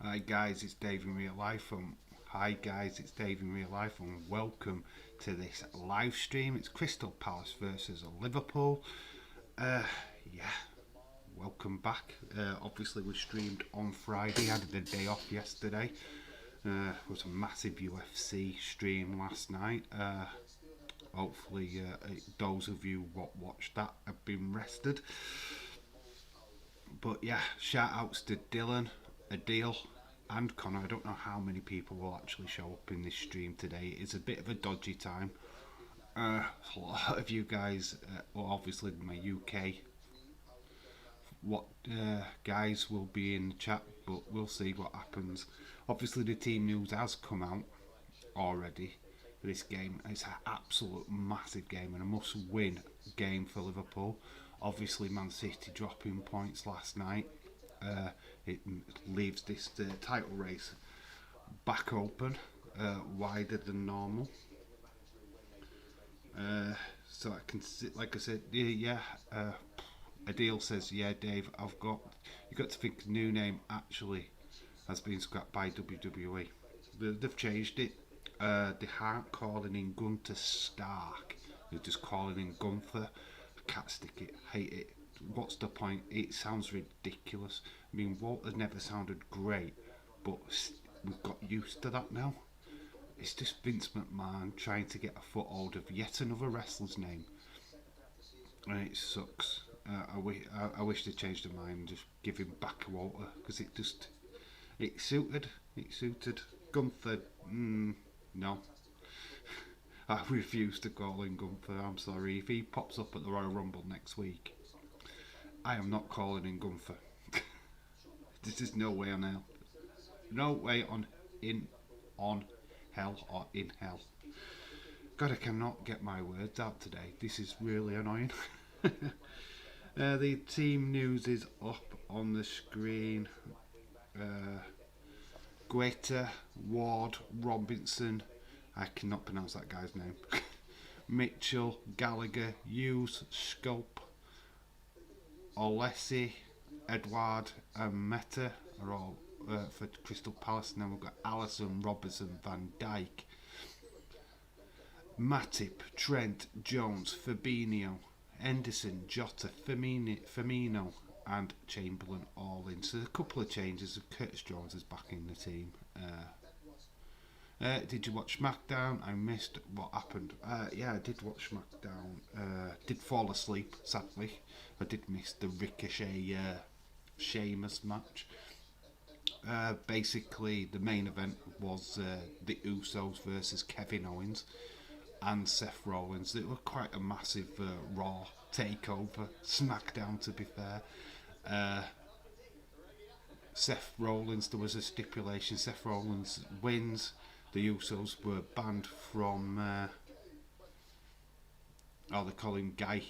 Hi guys, it's Dave in Real Life and welcome to this live stream. It's Crystal Palace versus Liverpool. Uh, yeah, welcome back. Obviously we streamed on Friday. Had a day off yesterday. It was a massive UFC stream last night. Hopefully, those of you what watched that have been rested. But yeah, shout outs to Dylan, Adil, and Connor. I don't know how many people will actually show up in this stream today. It's a bit of a dodgy time. A lot of you guys, well, obviously my UK what guys will be in the chat, but we'll see what happens. Obviously, the team news has come out already for this game. It's an absolute massive game and a must-win game for Liverpool. Obviously, Man City dropping points last night. It leaves this title race back open, wider than normal. So I can see, like I said, yeah. Adil says, yeah, Dave, you got to think the new name actually has been scrapped by WWE. They've changed it. They aren't calling in Gunter Stark. They're just calling in Gunther. I can't stick it. Hate it. What's the point? It sounds ridiculous. I mean, Walter never sounded great, but we've got used to that now. It's just Vince McMahon trying to get a foothold of yet another wrestler's name, and it sucks. I wish they changed their mind and just give him back Walter because it suited. It suited Gunther. No, I refuse to call him Gunther. I'm sorry. If he pops up at the Royal Rumble next week, I am not calling him Gunther. This is no way on hell. No way on hell or in hell. God, I cannot get my words out today. This is really annoying. The team news is up on the screen. Guetta, Ward, Robinson, I cannot pronounce that guy's name. Mitchell, Gallagher, Hughes, Scope, Olesi, Edward, and Meta are all for Crystal Palace. And then we've got Allison, Robertson, Van Dijk, Matip, Trent, Jones, Fabinho, Henderson, Jota, Firmino, and Chamberlain all in. So a couple of changes. Curtis Jones is back in the team. Did you watch SmackDown? I missed what happened. Yeah, I did watch SmackDown. Did fall asleep, sadly. I did miss the Ricochet Sheamus match. Basically, the main event was the Usos versus Kevin Owens and Seth Rollins. It was quite a massive Raw takeover. SmackDown, to be fair. Seth Rollins, there was a stipulation. Seth Rollins wins. The Usos were banned from. They call him Guy.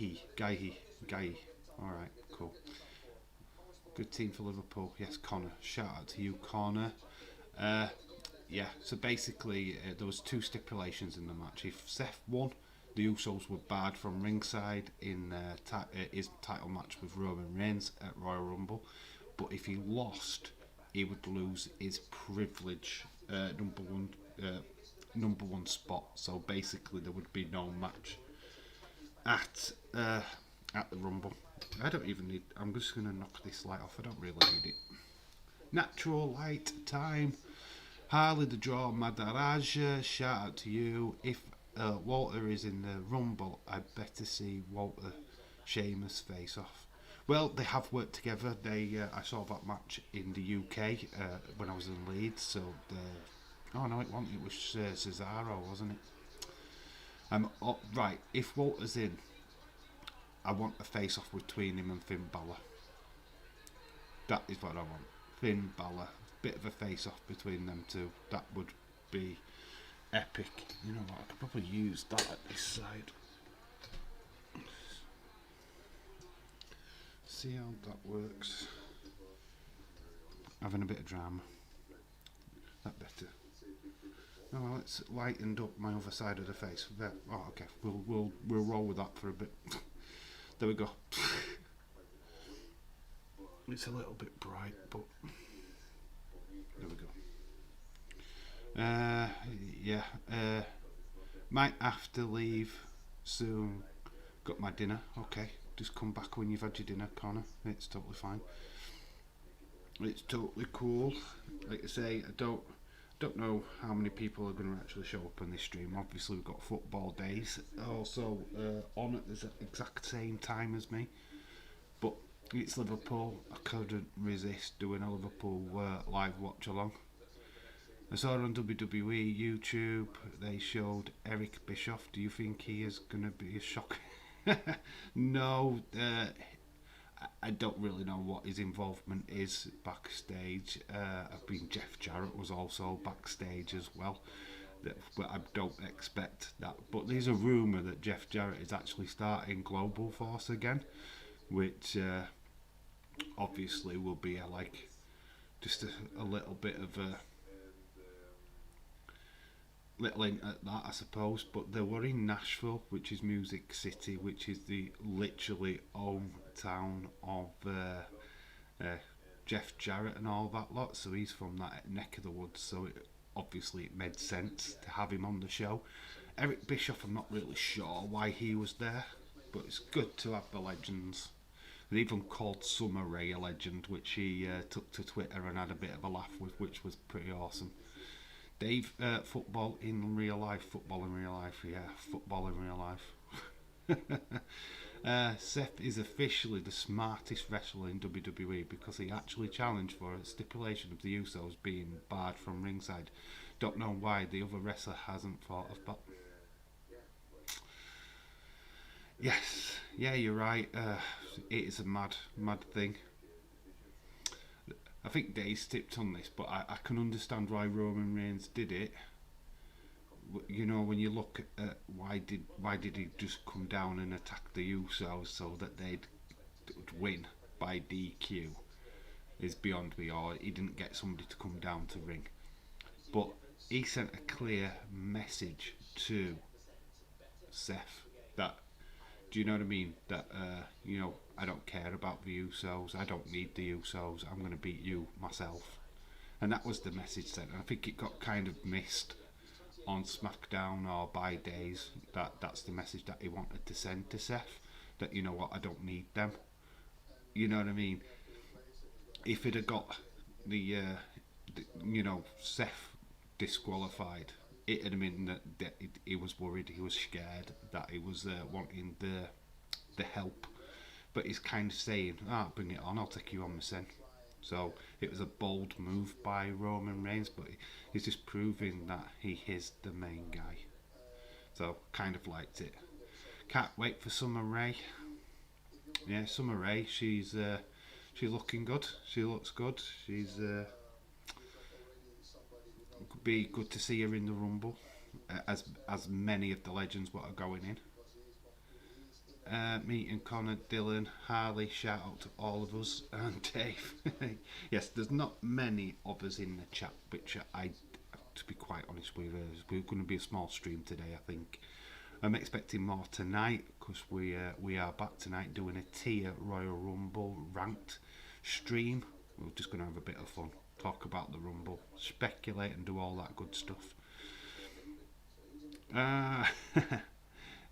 Alright, cool. Good team for Liverpool. Yes, Connor. Shout out to you, Connor. Yeah, so basically there was two stipulations in the match. If Seth won, the Usos were barred from ringside in his title match with Roman Reigns at Royal Rumble. But if he lost, he would lose his privilege number one spot. So basically, there would be no match at the Rumble. I don't even need. I'm just gonna knock this light off. I don't really need it. Natural light time. Harley the Draw Madaraja, shout out to you. If Walter is in the Rumble, I'd better see Walter Sheamus face off. Well, they have worked together. I saw that match in the UK when I was in Leeds. So, oh no, it wasn't. It was Cesaro, wasn't it? Right. If Walter's in, I want a face off between him and Finn Balor. That is what I want. Finn Balor. Bit of a face off between them two. That would be epic. You know what? I could probably use that at this side. See how that works. Having a bit of drama. That better. Oh, well, it's lightened up my other side of the face. Oh, okay. We'll roll with that for a bit. There we go. It's a little bit bright, but there Uh, yeah. Might have to leave soon. Got my dinner. Okay. Just come back when you've had your dinner, Connor. It's totally fine. It's totally cool. Like I say, I don't know how many people are going to actually show up on this stream. Obviously, we've got football days also on at the exact same time as me. But it's Liverpool. I couldn't resist doing a Liverpool live watch along. I saw on WWE YouTube they showed Eric Bischoff. Do you think he is going to be a shock? No, I don't really know what his involvement is backstage. I think Jeff Jarrett was also backstage as well, but I don't expect that. But there's a rumour that Jeff Jarrett is actually starting Global Force again, which obviously will be like just a little bit of a little in at that, I suppose. But they were in Nashville, which is Music City, which is the literally hometown of Jeff Jarrett and all that lot. So he's from that neck of the woods. So obviously it made sense to have him on the show. Eric Bischoff, I'm not really sure why he was there, but it's good to have the legends. They even called Summer Rae a legend, which he took to Twitter and had a bit of a laugh with, which was pretty awesome. Dave, football in real life, yeah, football in real life. Seth is officially the smartest wrestler in WWE because he actually challenged for a stipulation of the Usos being barred from ringside. Don't know why the other wrestler hasn't thought of that. Yes, yeah, you're right. It is a mad thing. I think Dave's tipped on this, but I can understand why Roman Reigns did it. You know, when you look at why did he just come down and attack the Usos so that they'd win by DQ is beyond me. Or he didn't get somebody to come down to ring, but he sent a clear message to Seth that, do you know what I mean? That I don't care about the Usos. I don't need the Usos. I'm going to beat you myself. And that was the message sent. And I think it got kind of missed on SmackDown or by days. That's the message that he wanted to send to Seth. That, you know what, I don't need them. You know what I mean? If it had got Seth disqualified, it had been that he was worried, he was scared, that he was wanting the help. But he's kind of saying, bring it on, I'll take you on myself. So it was a bold move by Roman Reigns, but he's just proving that he is the main guy. So kind of liked it. Can't wait for Summer Rae. Yeah, Summer Rae, she's looking good. She looks good. She's be good to see her in the Rumble, as many of the legends what are going in. Meeting Connor, Dylan, Harley, shout out to all of us, and Dave. Yes, there's not many of us in the chat, which to be quite honest with us, we're going to be a small stream today, I think. I'm expecting more tonight, because we are back tonight doing a tier Royal Rumble ranked stream. We're just going to have a bit of fun, talk about the Rumble, speculate and do all that good stuff.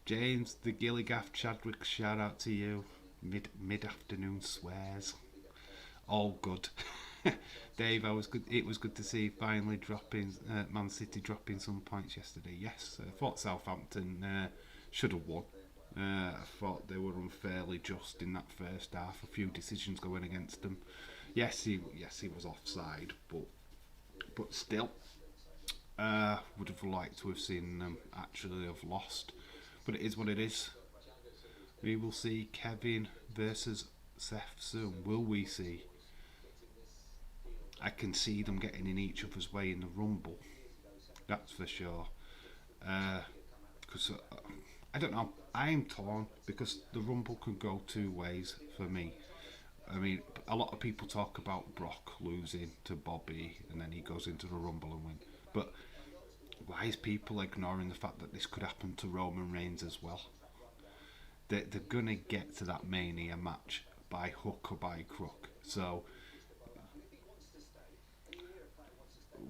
James, the Gilligaff Chadwick, shout out to you. Mid afternoon swears, all good. Dave, it was good to see finally dropping Man City dropping some points yesterday. Yes, I thought Southampton should have won. I thought they were unfairly just in that first half. A few decisions going against them. Yes, he was offside, but still, would have liked to have seen them actually have lost. But it is what it is. We will see Kevin versus Seth soon. Will we see? I can see them getting in each other's way in the Rumble. That's for sure. Because I don't know. I'm torn because the Rumble can go two ways for me. I mean, a lot of people talk about Brock losing to Bobby and then he goes into the Rumble and win. But why is people ignoring the fact that this could happen to Roman Reigns as well? They're going to get to that Mania match by hook or by crook. So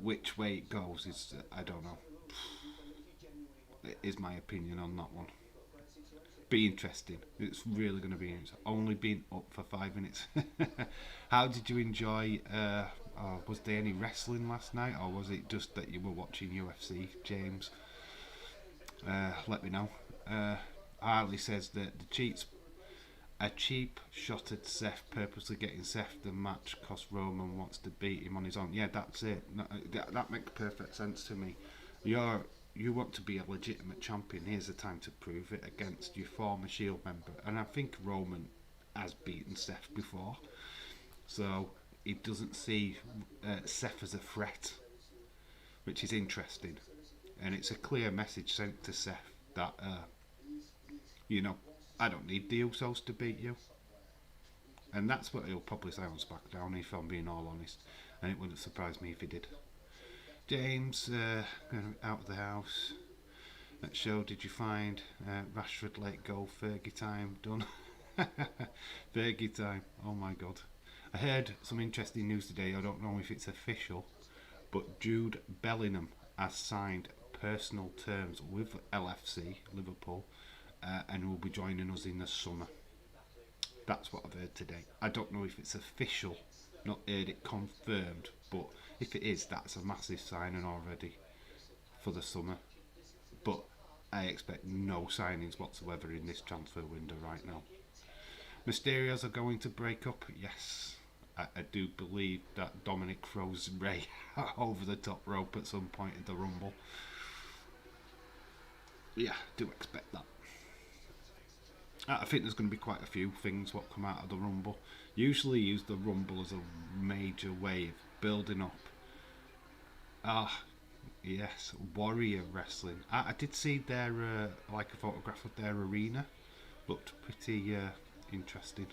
which way it goes is I don't know. Is my opinion on that one. Be interesting. It's really going to be interesting. Only been up for 5 minutes. How did you enjoy? Was there any wrestling last night, or was it just that you were watching UFC, James? Let me know. Harley says that the cheats a cheap shot at Seth, purposely getting Seth the match because Roman wants to beat him on his own. Yeah, that's it. That makes perfect sense to me. You want to be a legitimate champion. Here's the time to prove it against your former Shield member. And I think Roman has beaten Seth before, so he doesn't see Seth as a threat, which is interesting. And it's a clear message sent to Seth that you know, I don't need the Usos to beat you. And that's what he'll probably say on SmackDown, if I'm being all honest. And it wouldn't surprise me if he did. James, out of the house. That show, did you find Rashford let go, Fergie time done? Fergie time, oh my god. I heard some interesting news today, I don't know if it's official, but Jude Bellingham has signed personal terms with LFC, Liverpool, and will be joining us in the summer. That's what I've heard today. I don't know if it's official, not heard it confirmed, but if it is, that's a massive signing already for the summer. But I expect no signings whatsoever in this transfer window right now. Mysterios are going to break up, yes. I do believe that Dominic throws Ray over the top rope at some point in the Rumble. Yeah, do expect that. I think there's going to be quite a few things what come out of the Rumble. Usually use the Rumble as a major way of building up. Yes, Warrior Wrestling. I did see their like a photograph of their arena. Looked pretty interesting.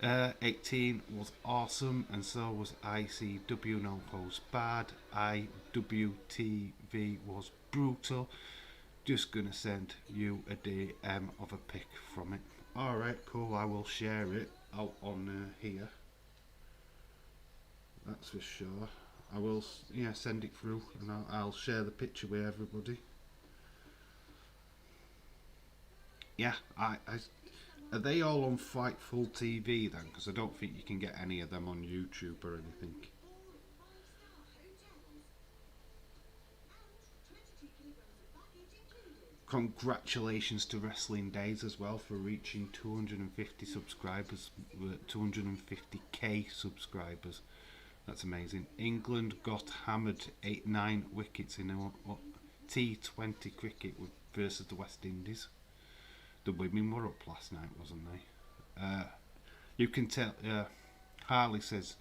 18 was awesome, and so was ICW. No holds bad. IWTV was brutal. Just gonna send you a DM of a pic from it. Alright, cool, I will share it out on here. That's for sure. I will, send it through, and I'll share the picture with everybody. Yeah, are they all on Fightful TV then? Because I don't think you can get any of them on YouTube or anything. Congratulations to Wrestling Days as well for reaching 250 subscribers, 250k subscribers. That's amazing. England got hammered 8-9 wickets in a T20 cricket versus the West Indies. The women were up last night, wasn't they? You can tell. Harley says,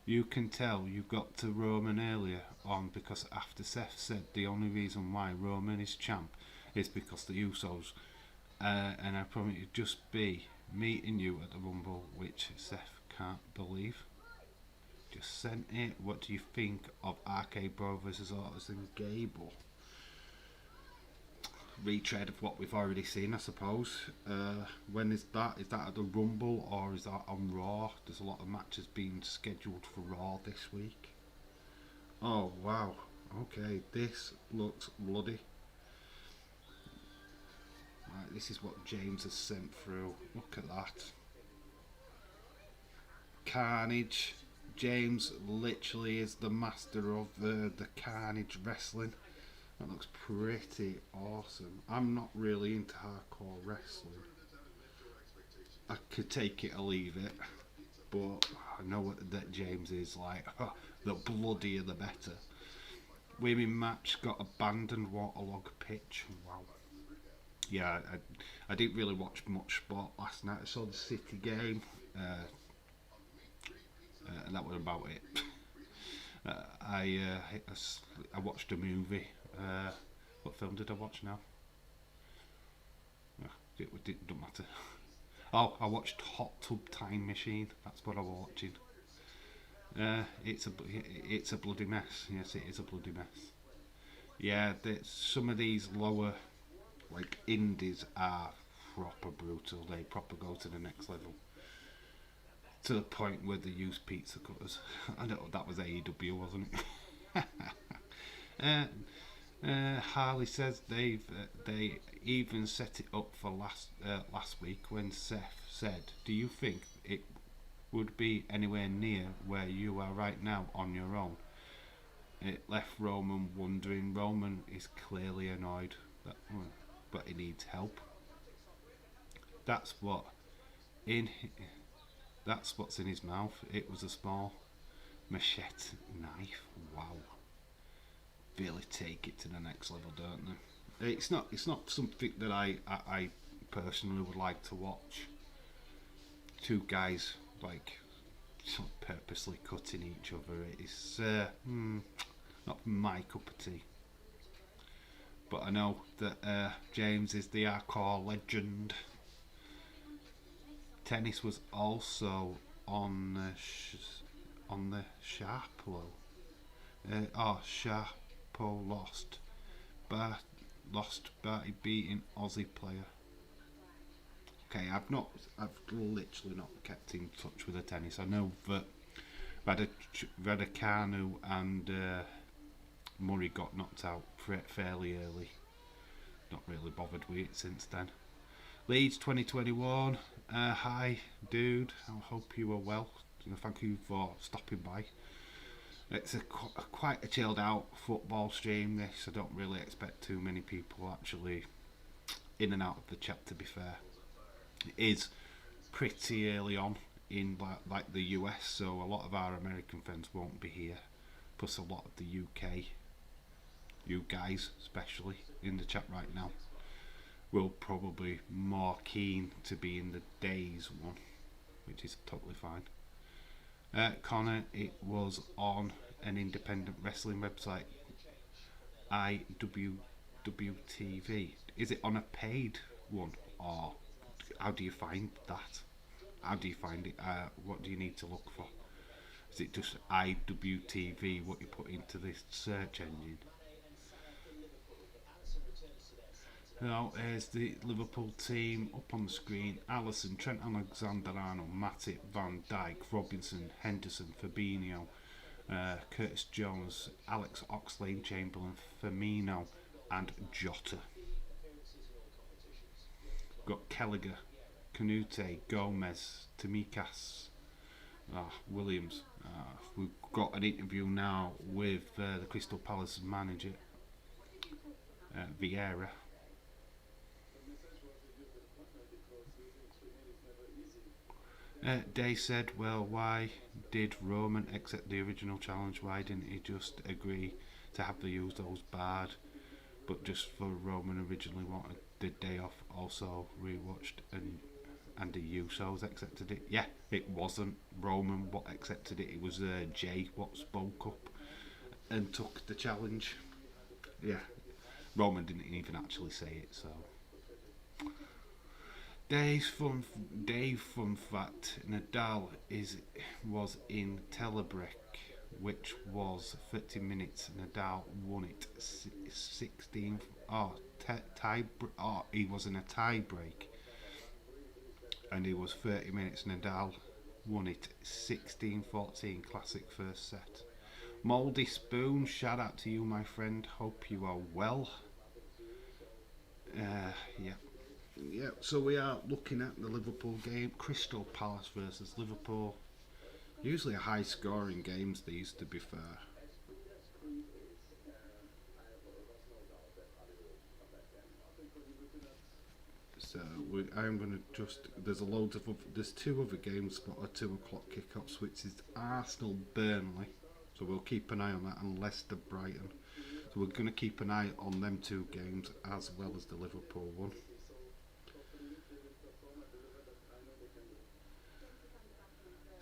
you can tell you got to Roman earlier on because after Seth said the only reason why Roman is champ is because the Usos, and I promise it'd just be meeting you at the Rumble, which Seth can't believe. Just sent it. What do you think of RK Bro versus Otis and Gable? Retread of what we've already seen, I suppose. When is that? Is that at the Rumble or is that on Raw? There's a lot of matches being scheduled for Raw this week. Oh wow. Okay, this looks bloody. Right, this is what James has sent through. Look at that. Carnage. James literally is the master of the Carnage wrestling. That looks pretty awesome. I'm not really into hardcore wrestling. I could take it or leave it, but I know that James is like, the bloodier the better. Women match got abandoned waterlog pitch. Wow. Yeah, I didn't really watch much sport last night. I saw the City game, and that was about it. I watched a movie. What film did I watch now? It doesn't matter. Oh, I watched Hot Tub Time Machine. That's what I was watching. It's a bloody mess. Yes, it is a bloody mess. Yeah, some of these lower like indies are proper brutal. They proper go to the next level. to the point where they use pizza cutters. I know that was AEW, wasn't it? Harley says they even set it up for last week when Seth said, "Do you think it would be anywhere near where you are right now on your own?" It left Roman wondering. Roman is clearly annoyed, but he needs help. That's what in that's what's in his mouth. It was a small machete knife. Wow. Really take it to the next level, don't they? It's not something that I personally would like to watch. Two guys like sort of purposely cutting each other. It's not my cup of tea. But I know that James is the hardcore legend. Tennis was also on the Sharpo. Sharpo lost by beating Aussie player. Okay, I've literally not kept in touch with the tennis. I know that Raducanu and Murray got knocked out fairly early. Not really bothered with it since then. Leeds 2021. Hi, dude. I hope you are well. Thank you for stopping by. It's quite a chilled out football stream. This I don't really expect too many people actually in and out of the chat. To be fair, it is pretty early on in like the US, so a lot of our American friends won't be here. Plus a lot of the UK, you guys especially in the chat right now, will probably more keen to be in the days one, which is totally fine. Connor, it was on an independent wrestling website, IWWTV. Is it on a paid one, or how do you find that? How do you find it? What do you need to look for? Is it just IWTV, what you put into this search engine? Now, here's the Liverpool team up on the screen. Alisson, Trent Alexander-Arnold, Matip, Van Dijk, Robinson, Henderson, Fabinho, Curtis Jones, Alex Oxlade-Chamberlain, Firmino and Jota. Got Kelleher, Canute, Gomez, Tamikas, Williams. We've got an interview now with the Crystal Palace manager, Vieira. Day said, well, why did Roman accept the original challenge? Why didn't he just agree to have the Usos barred? But just for Roman originally wanted the day off. Also rewatched and the Usos accepted it. Yeah, it wasn't Roman what accepted it. It was Jay what spoke up and took the challenge. Yeah, Roman didn't even actually say it, so... Dave fun fact: Nadal was in Telebrek, which was 30 minutes. Nadal won it 16. He was in a tie break, and it was 30 minutes. Nadal won it 16-14. Classic first set. Mouldy Spoon, shout out to you, my friend. Hope you are well. Yeah. Yeah, so we are looking at the Liverpool game, Crystal Palace versus Liverpool. Usually a high scoring games these, to be fair. So I'm going to just, there's two other games but are 2 o'clock kickoffs, which is Arsenal Burnley. So we'll keep an eye on that, and Leicester Brighton. So we're going to keep an eye on them 2 games as well as the Liverpool one.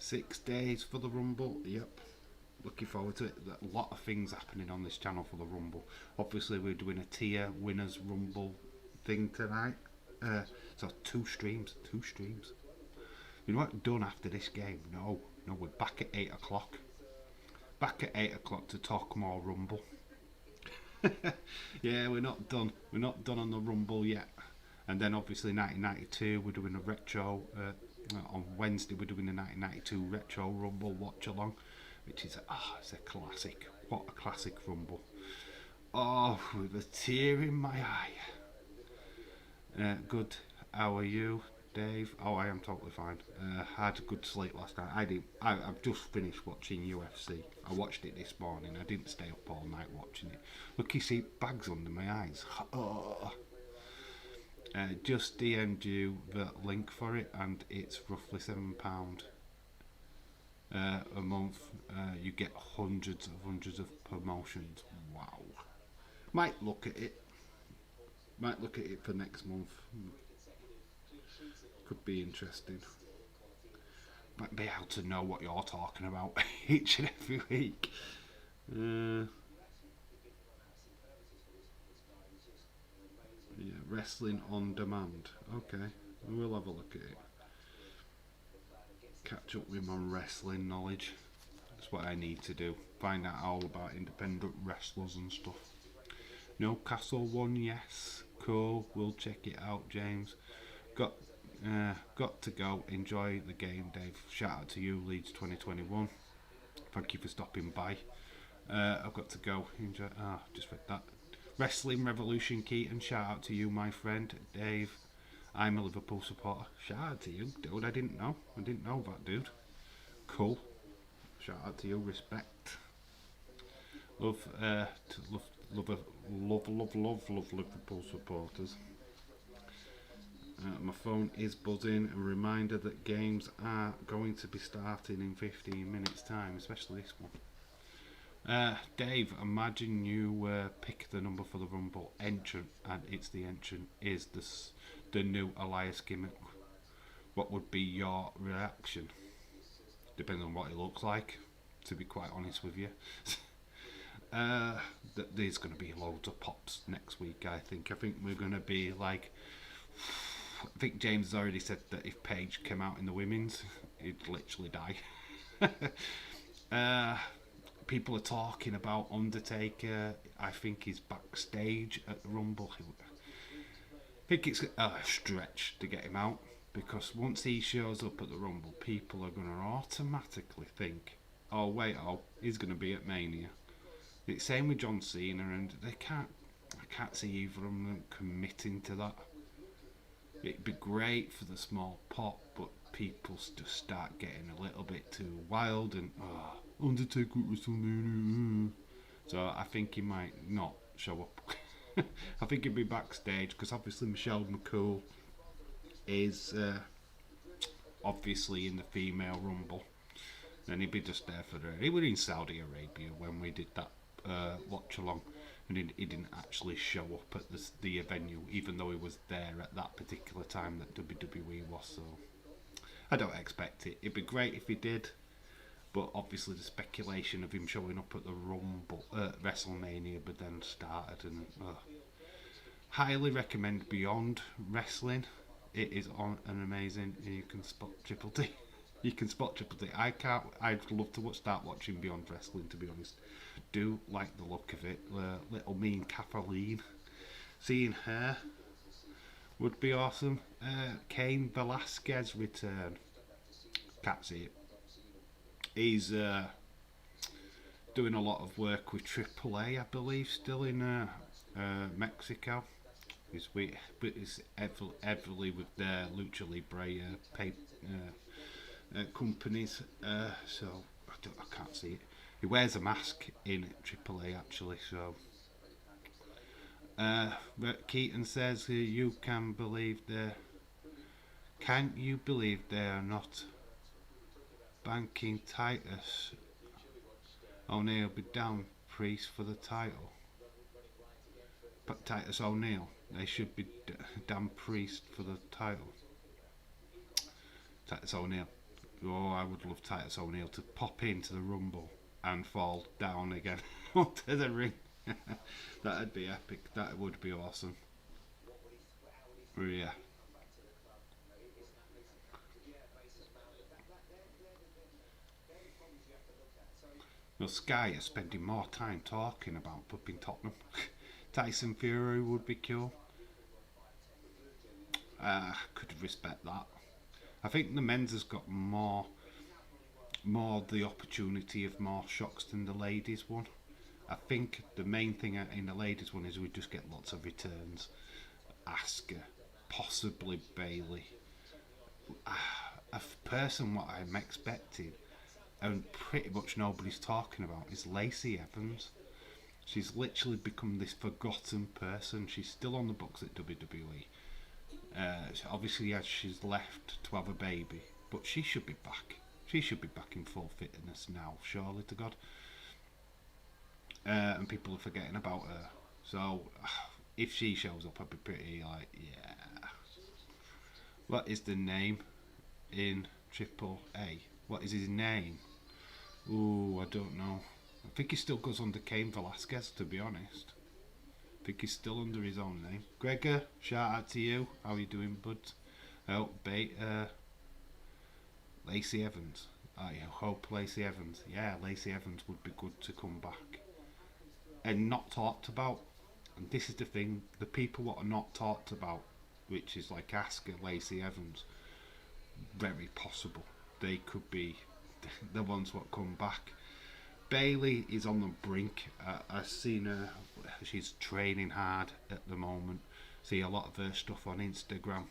6 days for the Rumble, yep. Looking forward to it. A lot of things happening on this channel for the Rumble. Obviously, we're doing a tier winners Rumble thing tonight. So 2 streams. We're not done after this game. No, we're back at 8 o'clock. Back at 8 o'clock to talk more Rumble. Yeah, we're not done. We're not done on the Rumble yet. And then obviously 1992, we're doing a retro On Wednesday we're doing the 1992 Retro Rumble watch along, which is it's a classic. What a classic Rumble! Oh, with a tear in my eye. Good. How are you, Dave? Oh, I am totally fine. Had a good sleep last night. I did. I've just finished watching UFC. I watched it this morning. I didn't stay up all night watching it. Look, you see bags under my eyes. Oh. Just DM'd you the link for it, and it's roughly £7 a month. You get hundreds of promotions. Wow. Might look at it. Might look at it for next month. Could be interesting. Might be able to know what you're talking about each and every week. Yeah, wrestling on demand. Okay, we'll have a look at it. Catch up with my wrestling knowledge. That's what I need to do. Find out all about independent wrestlers and stuff. Newcastle won, yes. Cool. We'll check it out, James. Got to go. Enjoy the game, Dave. Shout out to you, Leeds 2021. Thank you for stopping by. I've got to go. Enjoy. Just read that. Wrestling Revolution Keaton. Shout out to you, my friend, Dave. I'm a Liverpool supporter. Shout out to you, dude. I didn't know that, dude. Cool. Shout out to you. Respect. Love Liverpool supporters. My phone is buzzing. A reminder that games are going to be starting in 15 minutes time, especially this one. Dave, imagine you pick the number for the Rumble entrant, and it's the entrant is the new Elias gimmick. What would be your reaction? Depending on what it looks like, to be quite honest with you. There's going to be loads of pops next week. I think we're going to be like. I think James has already said that if Paige came out in the women's, he'd literally die. People are talking about Undertaker. I think he's backstage at the Rumble. I think it's a stretch to get him out, because once he shows up at the Rumble, people are going to automatically think, oh wait, he's going to be at Mania. It's same with John Cena, and I can't see either of them committing to that. It'd be great for the small pop, but people just start getting a little bit too wild and Undertaker at WrestleMania. So I think he might not show up. I think he'd be backstage, because obviously Michelle McCool is obviously in the female Rumble, and he'd be just there for her. He was in Saudi Arabia when we did that watch along, and he didn't actually show up at the venue, even though he was there at that particular time that WWE was. So I don't expect it. It'd be great if he did, but obviously the speculation of him showing up at the Rumble, WrestleMania, but then started, and highly recommend Beyond Wrestling. It is on an amazing. You can spot Triple T. You can spot Triple T. I'd love to start watching Beyond Wrestling, to be honest. Do like the look of it. Little mean Kathleen. Seeing her would be awesome. Cain Velasquez return. Can't see it. He's doing a lot of work with AAA, I believe, still in Mexico. He's heavily with their Lucha Libre companies. So I can't see it. He wears a mask in AAA actually. So Keaton says, you can believe they. Can't you believe they are not banking Titus O'Neil be damn priest for the title? But Titus O'Neil, they should be damn priest for the title. Titus O'Neil. Oh, I would love Titus O'Neil to pop into the Rumble and fall down again onto the ring. That'd be epic. That would be awesome. Yeah. Well, Sky are spending more time talking about flipping Tottenham. Tyson Fury would be cool. Could respect that. I think the men's has got more the opportunity of more shocks than the ladies one. I think the main thing in the ladies one is we just get lots of returns. Asuka, possibly Bailey. A person what I'm expecting, and pretty much nobody's talking about, is Lacey Evans. She's literally become this forgotten person. She's still on the books at WWE. Obviously, as she's left to have a baby, but she should be back. She should be back in full fitness now, surely to God. And people are forgetting about her. So, if she shows up, I'd be pretty like, yeah. What is the name in Triple A? What is his name? Ooh, I don't know. I think he still goes under Cain Velasquez, to be honest. I think he's still under his own name. Gregor, shout out to you. How are you doing, bud? Oh, Lacey Evans. I hope Lacey Evans. Yeah, Lacey Evans would be good to come back. And not talked about. And this is the thing, the people what are not talked about, which is like Asuka, Lacey Evans, very possible. They could be the ones what come back. Bailey is on the brink. I've seen her. She's training hard at the moment. See a lot of her stuff on Instagram,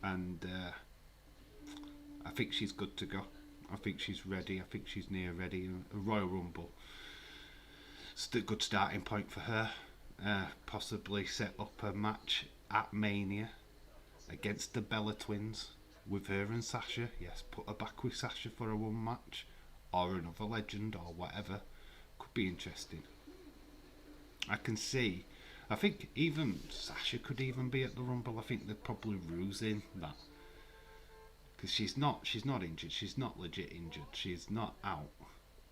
and I think she's good to go. I think she's ready. I think she's near ready. A Royal Rumble, it's a good starting point for her. Possibly set up a match at Mania against the Bella Twins with her and Sasha. Yes, put her back with Sasha for a one match, or another legend, or whatever. Could be interesting. I can see. I think even Sasha could even be at the Rumble. I think they're probably rusing that, because she's not injured. She's not legit injured. She's not out.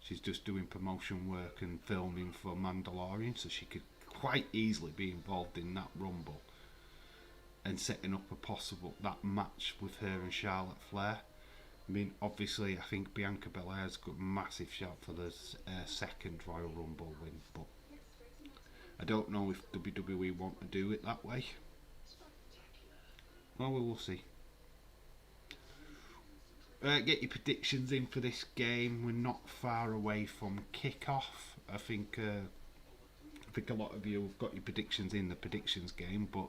She's just doing promotion work and filming for Mandalorian, so she could quite easily be involved in that Rumble and setting up a possible that match with her and Charlotte Flair. I mean, obviously, I think Bianca Belair's got a massive shot for the second Royal Rumble win, but I don't know if WWE want to do it that way. Well, we will see. Get your predictions in for this game. We're not far away from kickoff. I think a lot of you have got your predictions in the predictions game, but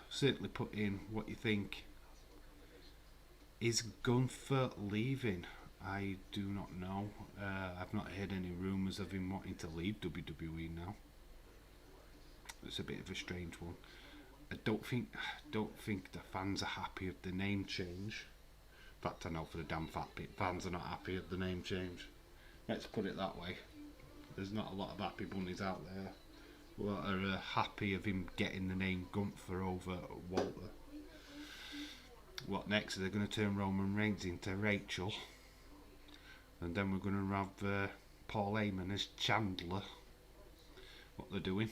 certainly put in what you think. Is Gunther leaving? I do not know. I've not heard any rumours of him wanting to leave WWE now. It's a bit of a strange one. I don't think the fans are happy with the name change. In fact, I know for the damn fact fans are not happy with the name change. Let's put it that way. There's not a lot of happy bunnies out there who are happy of him getting the name Gunther over Walter. What next? Are they going to turn Roman Reigns into Rachel? And then we're going to have Paul Heyman as Chandler. What they're doing.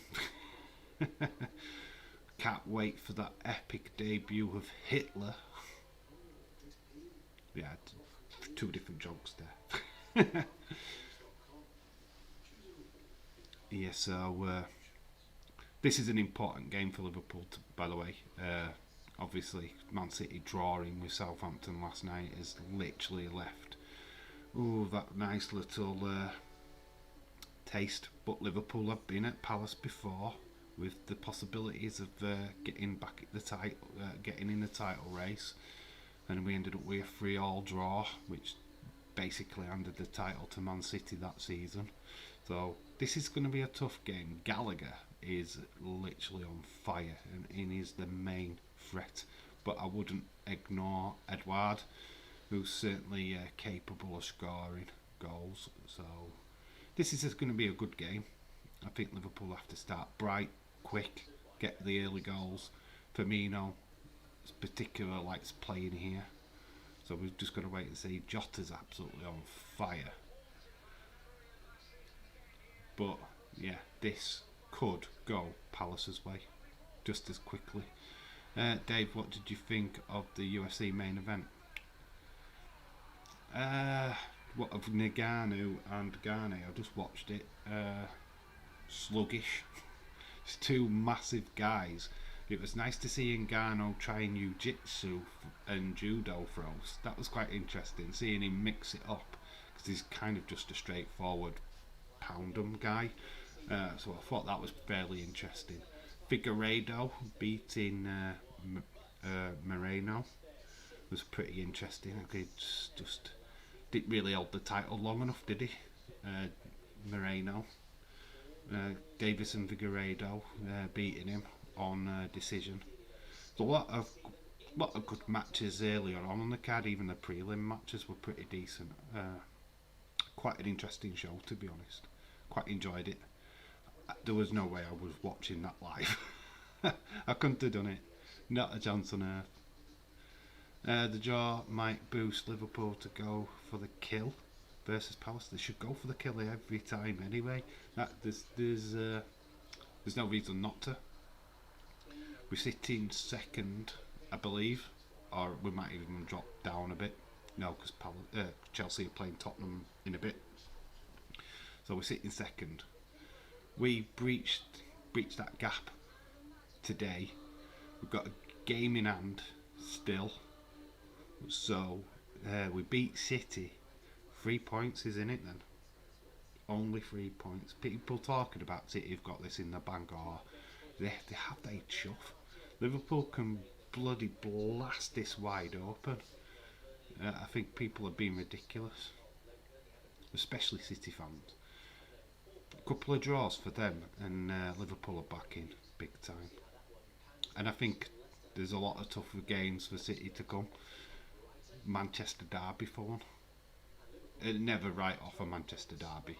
Can't wait for that epic debut of Hitler. Yeah, two different jokes there. Yeah, so this is an important game for Liverpool, by the way. Obviously, Man City drawing with Southampton last night has literally left that nice little taste. But Liverpool have been at Palace before, with the possibilities of getting back at the title, getting in the title race, and we ended up with a 3-3 draw, which basically handed the title to Man City that season. So this is going to be a tough game. Gallagher is literally on fire, and he is the main threat. But I wouldn't ignore Edouard, who's certainly capable of scoring goals. So this is going to be a good game. I think Liverpool have to start bright, quick, get the early goals. Firmino, particularly likes playing here. So we've just got to wait and see. Jota's absolutely on fire. But yeah, this could go Palace's way just as quickly. Dave, what did you think of the UFC main event? What of Ngannou and Garni? I just watched it. Sluggish. It's two massive guys It was nice to see Ngannou trying jiu-jitsu and judo throws. That was quite interesting, seeing him mix it up, because he's kind of just a straightforward pound guy. So I thought that was fairly interesting. Figueiredo beating Moreno was pretty interesting. He just didn't really hold the title long enough, did he? Moreno. Davis and Figueiredo beating him on decision. So a lot of good matches earlier on the card. Even the prelim matches were pretty decent. Quite an interesting show, to be honest. Quite enjoyed it. There was no way I was watching that live. I couldn't have done it. Not a chance on earth. The draw might boost Liverpool to go for the kill versus Palace. They should go for the kill every time anyway. There's no reason not to. We're sitting second, I believe, or we might even drop down a bit. No, because Chelsea are playing Tottenham in a bit. So we're sitting second. We breached that gap today. We've got a game in hand still. So we beat City. 3 points is in it then. Only 3 points. People talking about City have got this in the bank, or they have they chuff. Liverpool can bloody blast this wide open. I think people are being ridiculous, especially City fans. A couple of draws for them, and Liverpool are back in big time. And I think there's a lot of tougher games for City to come. Manchester derby for one. Never write off a Manchester derby,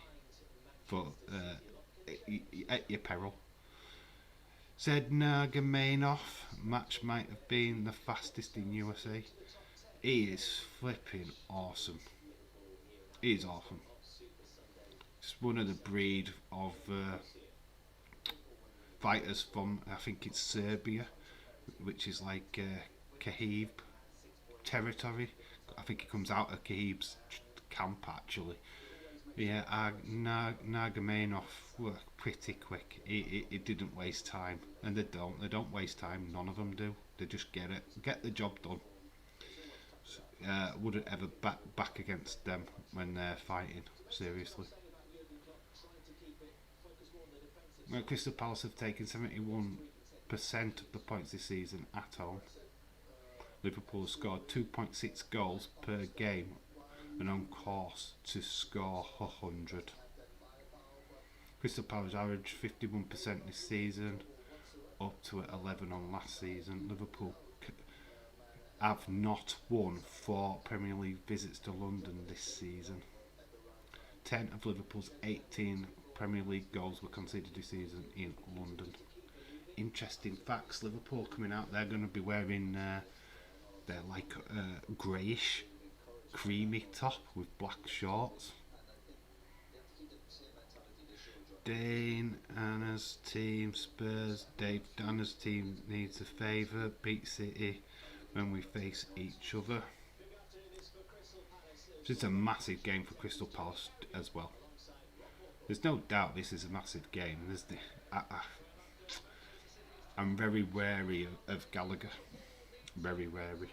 but at your peril. Said Nurmagomedov match might have been the fastest in USA. He is flipping awesome. He is awesome. It's one of the breed of fighters from, I think it's Serbia, which is like Khabib territory. I think he comes out of Khabib's camp actually. Yeah, Nurmagomedov worked pretty quick. He didn't waste time, and they don't waste time. None of them do. They just get the job done. Wouldn't ever back against them when they're fighting. Seriously. Well, Crystal Palace have taken 71% of the points this season at home. Liverpool have scored 2.6 goals per game and on course to score 100. Crystal Palace averaged 51% this season, up to 11 on last season. Liverpool have not won 4 Premier League visits to London this season. 10 of Liverpool's 18 Premier League goals were conceded this season in London. Interesting facts. Liverpool coming out, they're going to be wearing they're like greyish creamy top with black shorts. Dane Anna's team, Spurs. Dave Danner's team needs a favour. Beat City when we face each other. It's a massive game for Crystal Palace as well. There's no doubt this is a massive game. I'm very wary of Gallagher. Very wary.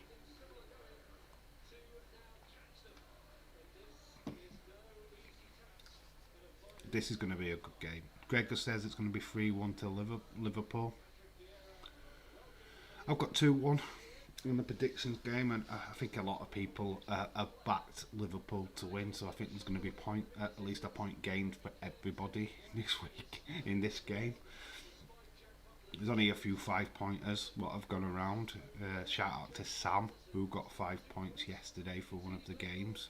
This is going to be a good game. Gregor says it's going to be 3-1 to Liverpool. I've got 2-1 in the predictions game, and I think a lot of people have backed Liverpool to win, so I think there's going to be at least a point gained for everybody this week in this game. There's only a few 5-pointers what have gone around. Shout out to Sam, who got 5 points yesterday for one of the games.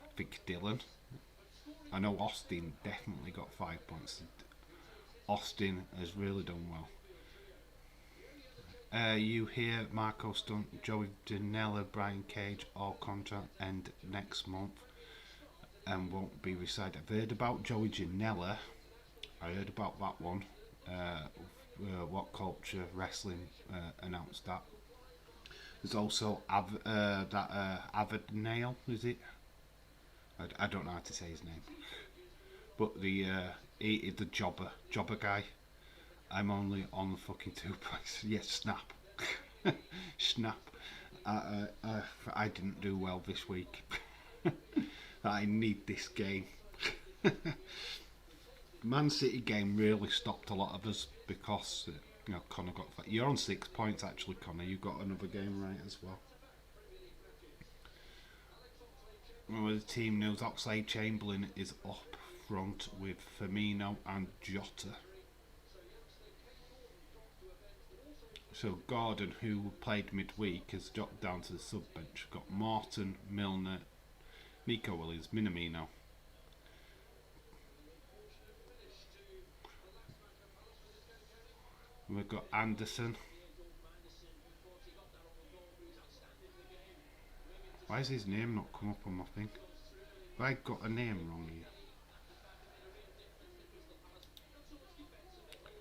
I think Dylan. I know Austin definitely got 5 points. Austin has really done well. You hear Marco Stunt, Joey Janela, Brian Cage, all contract end next month and won't be resigned. I've heard about Joey Janela. I heard about that one. What Culture Wrestling announced that. There's also Averdale, is it? I don't know how to say his name. But the jobber guy, I'm only on fucking 2 points. Yes, snap. Snap. I didn't do well this week. I need this game. Man City game really stopped a lot of us because Connor got. You're on 6 points actually, Connor. You got another game right as well. Well, the team news: Oxlade-Chamberlain is up front with Firmino and Jota. So Gordon, who played midweek, has dropped down to the sub bench. Got Morton, Milner, Nico Williams, Minamino. We've got Anderson. Why has his name not come up on my thing? Have I got a name wrong here?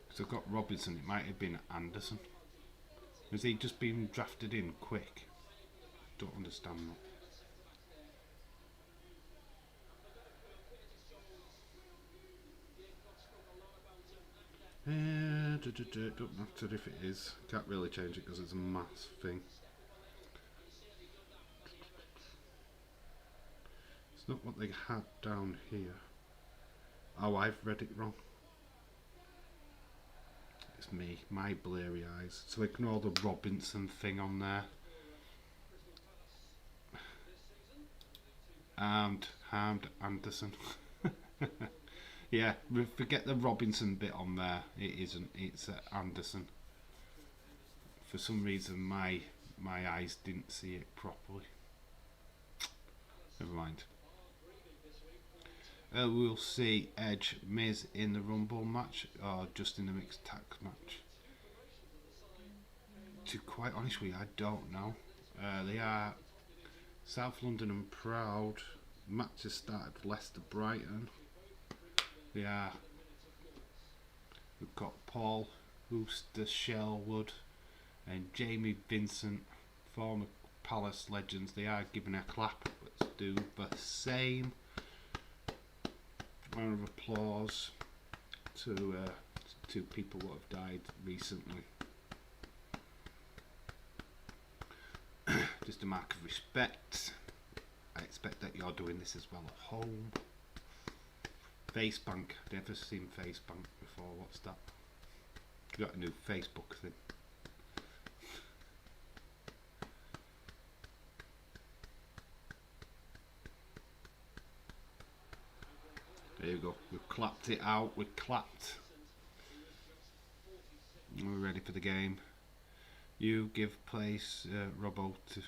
Because I've got Robinson, it might have been Anderson. Has he just been drafted in quick? Don't understand that. Don't matter if it is. Can't really change it because it's a mass thing. It's not what they had down here. Oh, I've read it wrong. It's me, my blurry eyes. So ignore the Robinson thing on there. Harmed Anderson. Yeah, forget the Robinson bit on there. It isn't. It's Anderson. For some reason, my eyes didn't see it properly. Never mind. We'll see Edge, Miz in the Rumble match or just in the mixed tag match. To be quite honest with you, I don't know. They are South London and Proud. Matches started Leicester Brighton. They are. We've got Paul Hooster Sherwood and Jamie Vincent, former Palace legends. They are giving a clap. Let's do the same. Round of applause to people who have died recently. Just a mark of respect. I expect that you're doing this as well at home. Facebank. Never seen Facebank before. What's that? Got a new Facebook thing. There you go. We've clapped it out. We've clapped. We're ready for the game. You give place, Robbo to.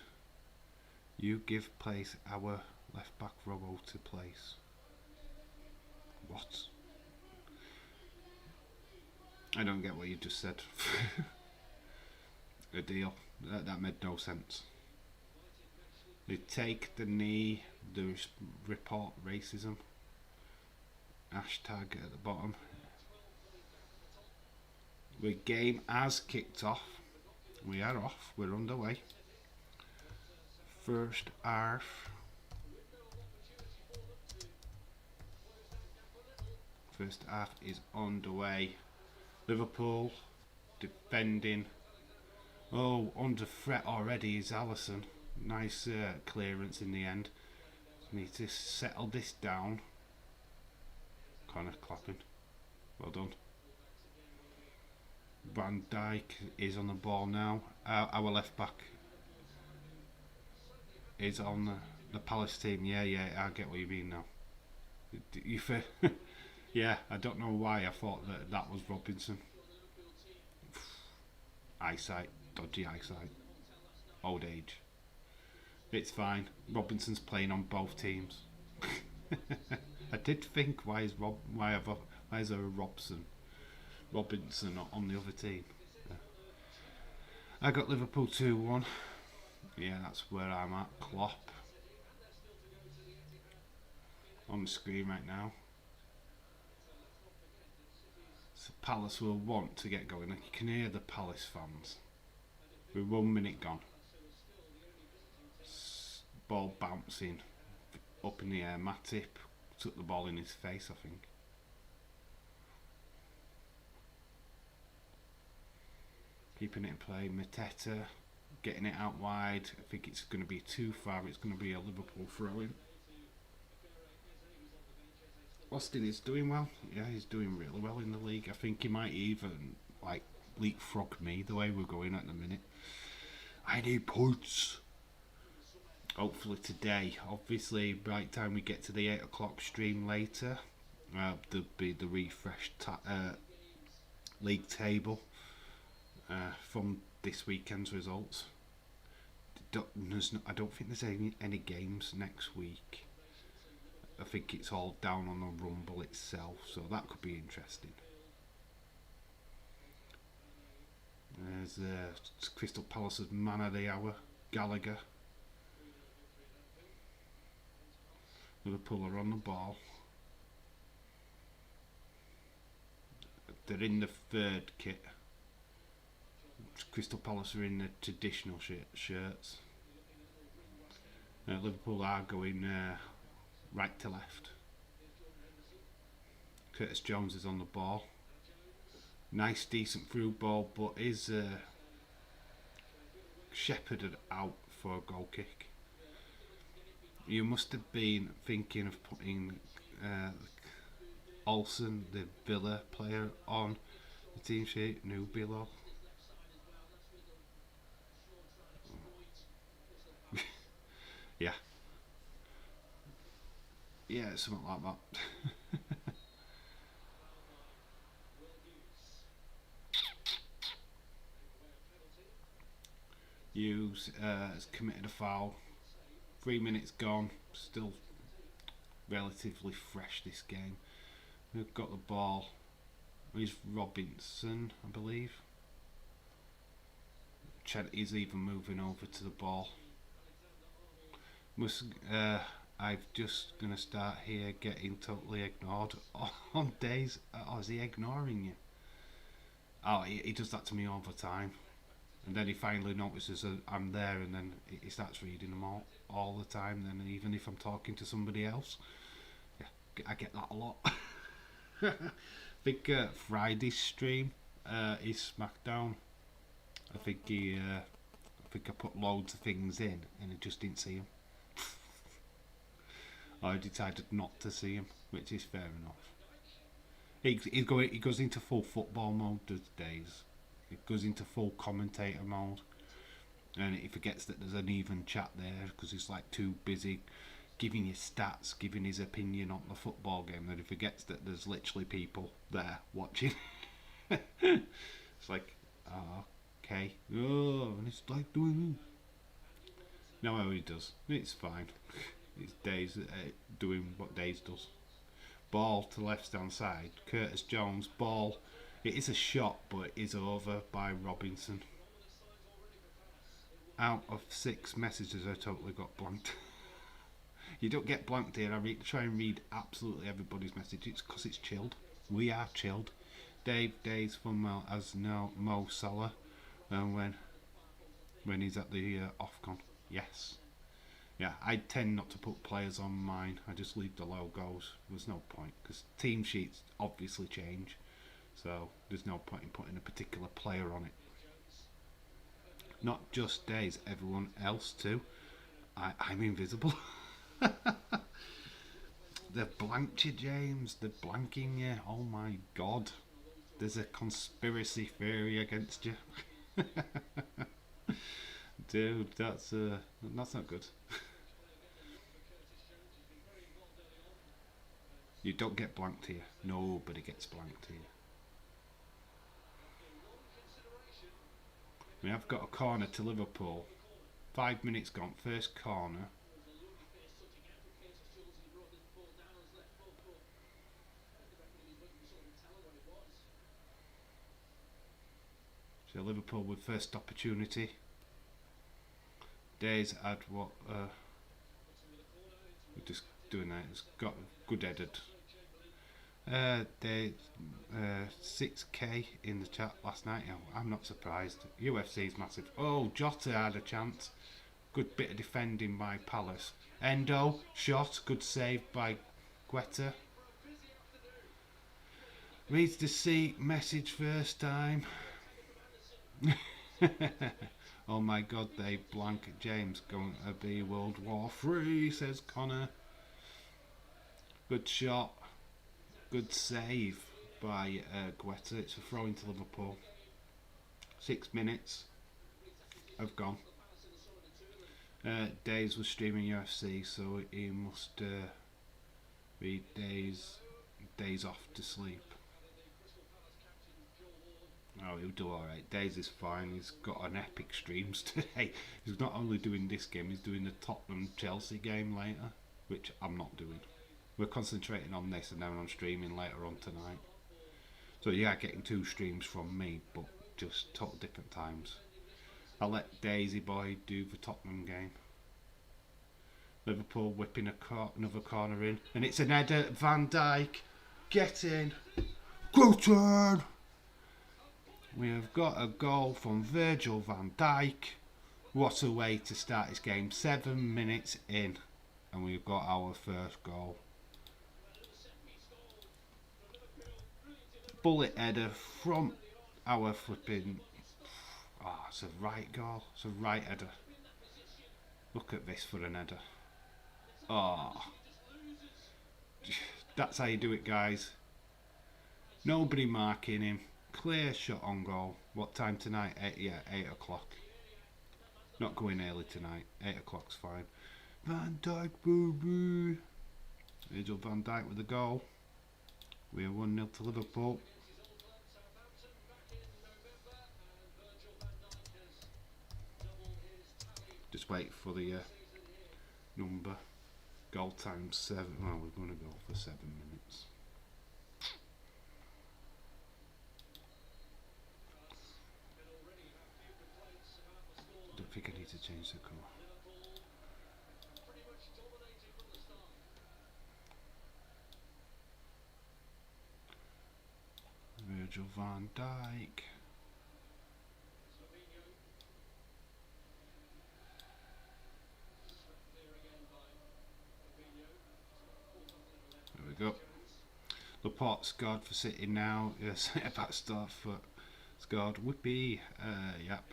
You give place our left back Robbo to place. What? I don't get what you just said. A deal. That made no sense. They take the knee. They report racism. Hashtag at the bottom. The game has kicked off. We are off. We're underway. First half. First half is underway. Liverpool defending. Oh, under threat already is Alisson. Nice clearance in the end. Need to settle this down. Connor clapping. Well done. Van Dijk is on the ball now. Our left back is on the Palace team. Yeah, I get what you mean now. Yeah, I don't know why I thought that was Robinson. Eyesight, dodgy eyesight, old age. It's fine. Robinson's playing on both teams. I did think, why is there a Robinson on the other team? I got Liverpool 2-1. Yeah, that's where I'm at. Klopp on the screen right now. So Palace will want to get going. You can hear the Palace fans. We're 1 minute gone. Ball bouncing up in the air. Matip took the ball in his face, I think. keeping it in play. Mateta getting it out wide. I think it's going to be too far. It's going to be a Liverpool throw-in. Austin is doing well. Yeah, he's doing really well in the league. I think he might even like leapfrog me the way we're going at the minute. I need points. Hopefully today. Obviously, by the time we get to the 8 o'clock stream later, there'll be the refreshed league table from this weekend's results. I don't think there's any games next week. I think it's all down on the Rumble itself, so that could be interesting. There's Crystal Palace's man of the hour, Gallagher. Liverpool are on the ball. They're in the third kit. Crystal Palace are in the traditional shirts. Liverpool are going right to left. Curtis Jones is on the ball. Nice, decent through ball, but is shepherded out for a goal kick. You must have been thinking of putting Olsen, the Villa player, on the team sheet. Nubilo. Yeah. Yeah, something like that. Hughes has committed a foul. 3 minutes gone. Still relatively fresh this game. We've got the ball. He's Robinson, I believe. Is even moving over to the ball. I'm just gonna start here getting totally ignored on days. Oh, is he ignoring you? Oh, he does that to me all the time. And then he finally notices that I'm there, and then he starts reading them all the time. Then even if I'm talking to somebody else, yeah, I get that a lot. I think Friday's stream is SmackDown. I think I put loads of things in, and I just didn't see him. I decided not to see him, which is fair enough. He goes into full football mode these days. He goes into full commentator mode, and he forgets that there's an even chat there because he's like too busy giving his stats, giving his opinion on the football game, that he forgets that there's literally people there watching. It's like, oh, okay, oh, and it's like doing. No, he does. It's fine. It's Days doing what Days does. Ball to left hand side. Curtis Jones. Ball. It is a shot, but it is over by Robinson. Out of 6 messages, I totally got blanked. You don't get blanked here. I try and read absolutely everybody's message. It's because it's chilled. We are chilled. Dave Days from as no Mo Salah, and when he's at the Ofcon. Yes. Yeah, I tend not to put players on mine. I just leave the logos. There's no point because team sheets obviously change, so there's no point in putting a particular player on it. Not just Days, everyone else too. I'm invisible. They've blanked you, James. They're blanking you. Oh my God. There's a conspiracy theory against you. Dude, that's not good. You don't get blanked here. Nobody gets blanked here. We have got a corner to Liverpool. 5 minutes gone. First corner. So Liverpool with first opportunity. Days had what? We're just doing that. It's got good headed. They 6k in the chat last night. Oh, I'm not surprised. UFC's massive. Oh, Jota had a chance. Good bit of defending by Palace. Endo shot. Good save by Guetta. Reads the C message first time. Oh my God, they blank James going to be World War III, says Connor. Good shot, good save by Guetta. It's a throw into Liverpool. 6 minutes have gone. Days was streaming UFC, so he must be days off to sleep. Oh, he'll do alright. Days is fine. He's got an epic streams today. He's not only doing this game, he's doing the Tottenham Chelsea game later, which I'm not doing. We're concentrating on this and then I'm streaming later on tonight. So yeah, getting 2 streams from me, but just total different times. I'll let Daisy Boy do the Tottenham game. Liverpool whipping another corner in, and it's an header. Van Dijk, get in. Good turn. We have got a goal from Virgil van Dijk. What a way to start this game. 7 minutes in, and we've got our first goal. Bullet header from our flipping. Ah, it's a right goal. It's a right header. Look at this for an header. Oh, that's how you do it, guys. Nobody marking him. Clear shot on goal. What time tonight? 8 o'clock. Not going early tonight. 8 o'clock's fine. Van Dijk, boo boo. Virgil van Dijk with the goal. We are 1-0 to Liverpool. Just wait for the number. Goal time 7. Well, we're going to go for 7 minutes. Don't think I need to change the colour. Virgil van Dijk. There we go. Laporte scored for City now. Yes, back start for scored. Whippy. Yep.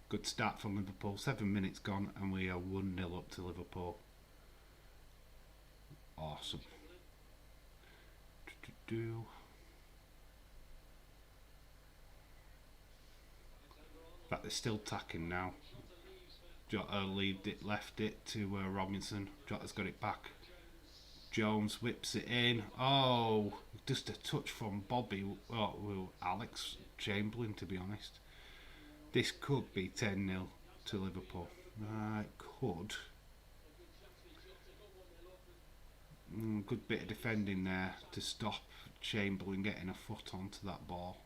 Good start from Liverpool. 7 minutes gone and we are 1-0 up to Liverpool. Awesome. In fact, they're still tacking now. Jota left it to Robinson. Jota's got it back. Jones whips it in. Oh, just a touch from Bobby. Well, Alex Chamberlain, to be honest. This could be 10-0 to Liverpool. It could. Good bit of defending there to stop Chamberlain getting a foot onto that ball.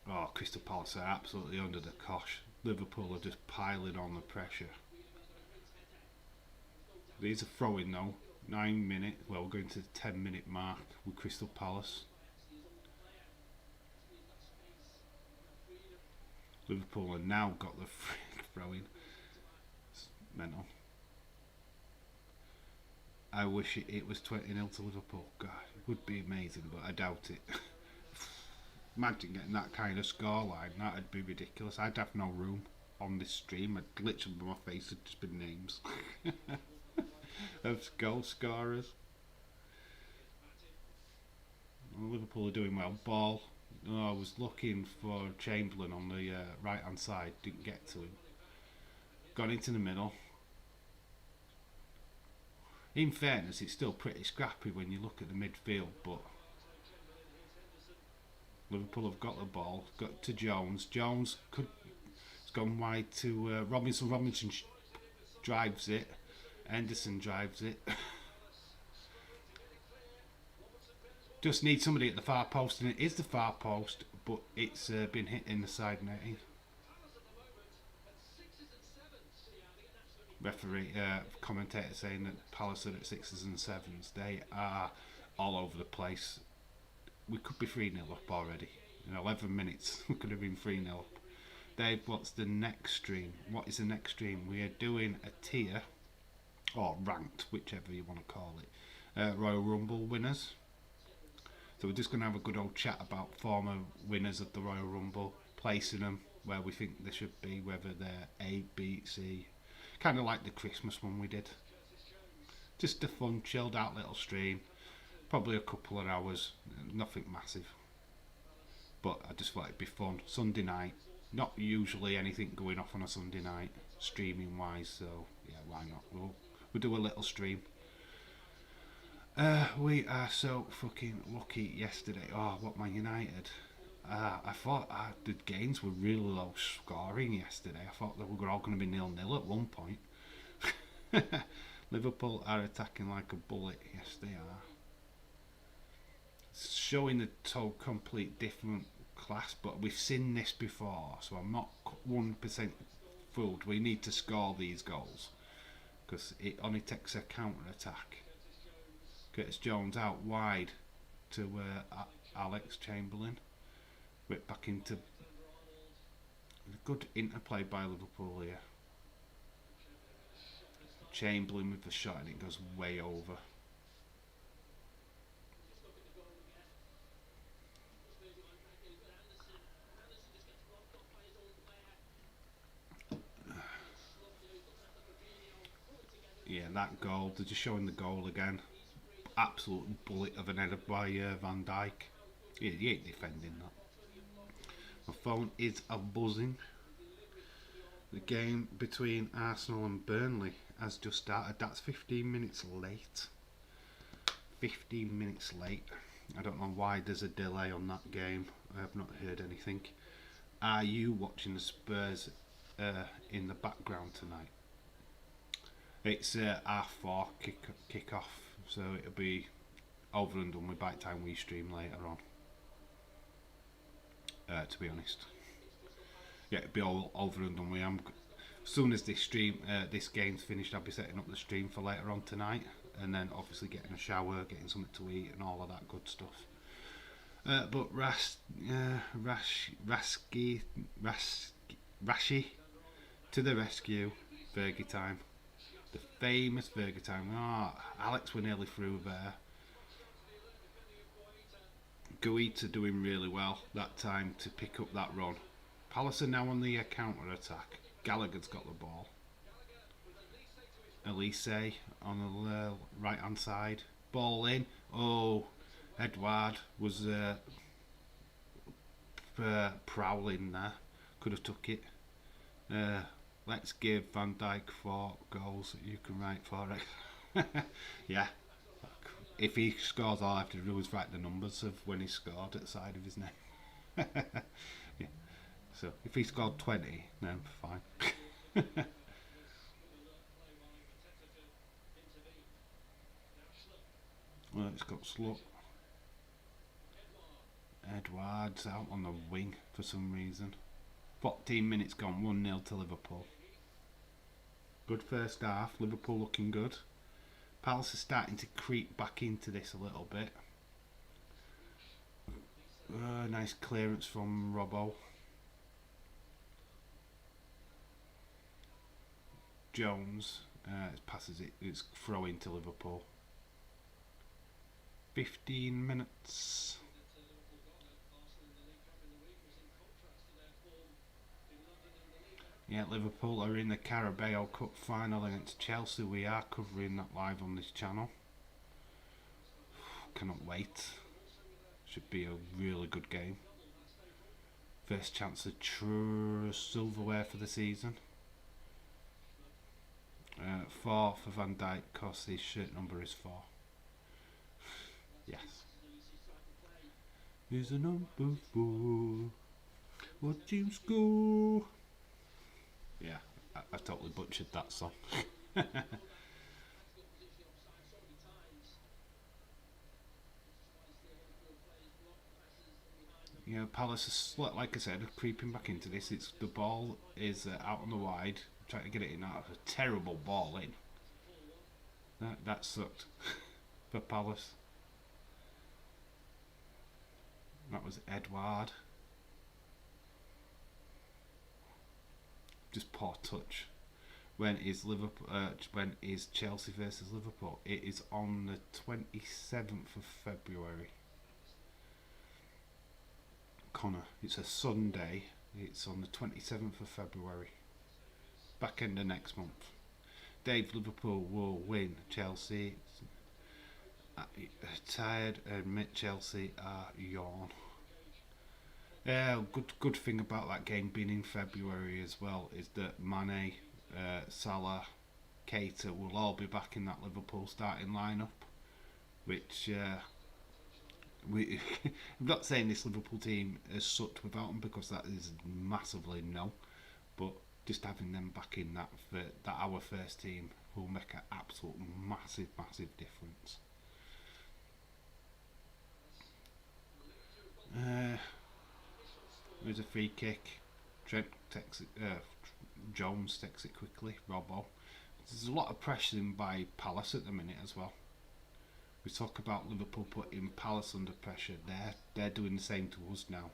Oh, Crystal Palace are absolutely under the cosh. Liverpool are just piling on the pressure. These are throwing though. 9 minutes. Well, we're going to the 10-minute mark with Crystal Palace. Liverpool have now got the throwing. It's mental. I wish it was 20-0 to Liverpool. God, it would be amazing, but I doubt it. Imagine getting that kind of scoreline. That'd be ridiculous. I'd have no room on this stream. I'd literally, my face would just be names of goal scorers. Well, Liverpool are doing well. Ball. Oh, I was looking for Chamberlain on the right hand side. Didn't get to him. Got into the middle. In fairness, it's still pretty scrappy when you look at the midfield, but Liverpool have got the ball, got to Jones. Jones it's gone wide to Robinson. Robinson drives it. Henderson drives it. Just need somebody at the far post, and it is the far post, but it's been hit in the side netting. Referee, commentator saying that Palace are at 6s and 7s. They are all over the place. We could be 3-0 up already. In 11 minutes, we could have been 3-0 up. Dave, what's the next stream? What is the next stream? We are doing a tier, or ranked, whichever you want to call it. Royal Rumble winners. So we're just going to have a good old chat about former winners of the Royal Rumble, placing them where we think they should be, whether they're A, B, C. Kind of like the Christmas one we did. Just a fun, chilled out little stream. Probably a couple of hours, nothing massive. But I just thought it'd be fun. Sunday night. Not usually anything going off on a Sunday night, streaming wise, so yeah, why not? We'll do a little stream. We are so fucking lucky yesterday. Oh, what Man United. I thought the games were really low scoring yesterday. I thought they were all going to be 0-0 at one point. Liverpool are attacking like a bullet. Yes, they are. It's showing a complete different class, but we've seen this before, so I'm not 1% fooled. We need to score these goals because it only takes a counter attack. Curtis Jones out wide to Alex Chamberlain. Whip back into good interplay by Liverpool here. Chamberlain with the shot and it goes way over. Yeah, that goal. They're just showing the goal again. Absolute bullet of an header by Van Dijk. He ain't defending that. My phone is a buzzing. The game between Arsenal and Burnley has just started. That's 15 minutes late. 15 minutes late. I don't know why there's a delay on that game. I have not heard anything. Are you watching the Spurs in the background tonight? It's 4:30 kick off, so it'll be over and done with by the time we stream later on. To be honest, yeah, it'll be all over and done with. As soon as this game's finished, I'll be setting up the stream for later on tonight, and then obviously getting a shower, getting something to eat, and all of that good stuff. But Rashi to the rescue, Fergie time. The famous Fergie time. Alex were nearly through there. Guita doing really well that time to pick up that run. Palace are now on the counter attack. Gallagher's got the ball. Elise on the right hand side. Ball in. Oh, Edouard was prowling there. Could have took it. Let's give Van Dijk 4 goals. You can write for it. Yeah. If he scores, all I have to do is write the numbers of when he scored at the side of his name. Yeah. So if he scored 20, then fine. Well, it's got Slut. Edwards out on the wing for some reason. 14 minutes gone, 1-0 to Liverpool. Good first half, Liverpool looking good. Palace are starting to creep back into this a little bit. Nice clearance from Robbo. Jones passes it, it's throwing to Liverpool. 15 minutes. Yeah, Liverpool are in the Carabao Cup final against Chelsea. We are covering that live on this channel. Cannot wait. Should be a really good game. First chance of true silverware for the season. 4 for Van Dijk because his shirt number is 4. Yes. Here's a number 4. What you score? Yeah, I totally butchered that song. Yeah, Palace is, like I said, creeping back into this. It's the ball is out on the wide, trying to get it in. Out of a terrible ball in. That sucked for Palace. That was Edouard. Just poor touch. When is Liverpool? When is Chelsea versus Liverpool? It is on the 27th of February. Connor. It's a Sunday. It's on the 27th of February. Back end of next month. Dave, Liverpool will win. Chelsea tired, admit Chelsea are yawn. Yeah, good thing about that game being in February as well is that Mane, Salah, Keita will all be back in that Liverpool starting lineup, which I'm not saying this Liverpool team has sucked without them, because that is massively no, but just having them back in that our first team will make an absolute massive difference. There's a free kick. Trent takes it. Jones takes it quickly. Robbo. There's a lot of pressing by Palace at the minute as well. We talk about Liverpool putting Palace under pressure. They're doing the same to us now.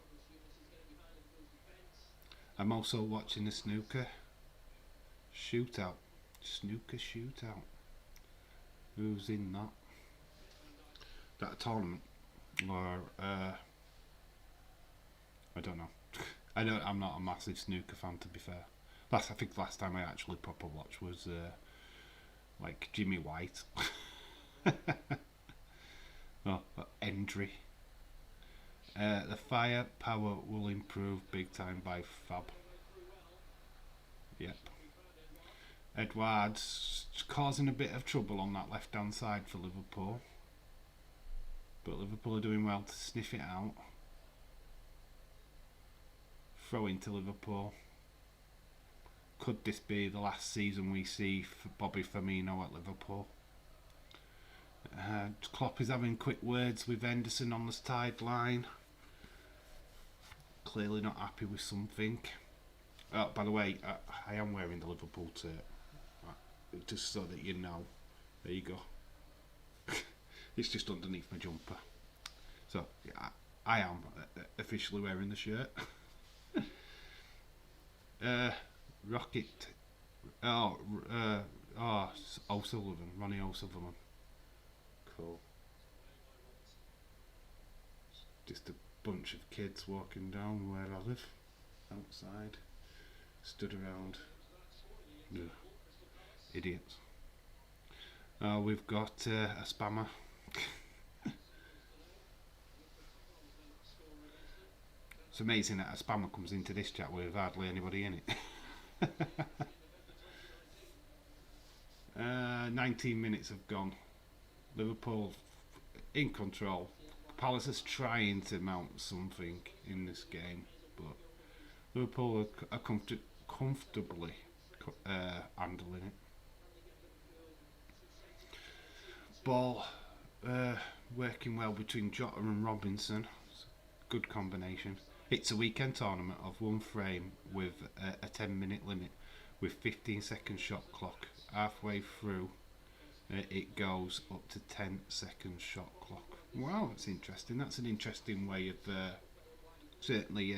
I'm also watching the snooker shootout. Snooker shootout. Who's in that? That tournament, or I don't know. I'm not a massive snooker fan, to be fair. I think last time I actually proper watched was like Jimmy White. Oh, Endry. The firepower will improve big time by Fab. Yep. Edouard's causing a bit of trouble on that left hand side for Liverpool. But Liverpool are doing well to sniff it out. Throw into Liverpool. Could this be the last season we see for Bobby Firmino at Liverpool? Klopp is having quick words with Henderson on the sideline. Clearly not happy with something. By the way, I am wearing the Liverpool shirt, just so that you know. There you go. It's just underneath my jumper. So yeah, I am officially wearing the shirt. Rocket. O'Sullivan. Ronnie O'Sullivan. Cool. Just a bunch of kids walking down where I live, outside, stood around. Ugh. Idiots. We've got a spammer. It's amazing that a spammer comes into this chat with hardly anybody in it. 19 minutes have gone. Liverpool in control. Palace is trying to mount something in this game, but Liverpool are comfortably handling it. Ball working well between Jota and Robinson. Good combination. It's a weekend tournament of one frame with a 10-minute limit with 15-second shot clock. Halfway through, it goes up to 10-second shot clock. Wow, that's interesting. That's an interesting way of certainly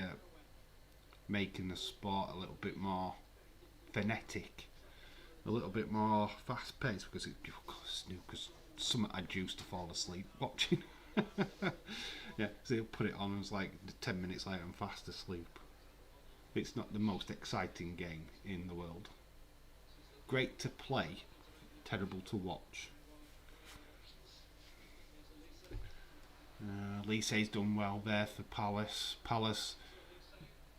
making the sport a little bit more frenetic, a little bit more fast-paced, because snooker's something I'd used to fall asleep watching. Yeah, so he'll put it on and it's like 10 minutes later I'm fast asleep. It's not the most exciting game in the world. Great to play, terrible to watch. Lise's done well there for Palace. Palace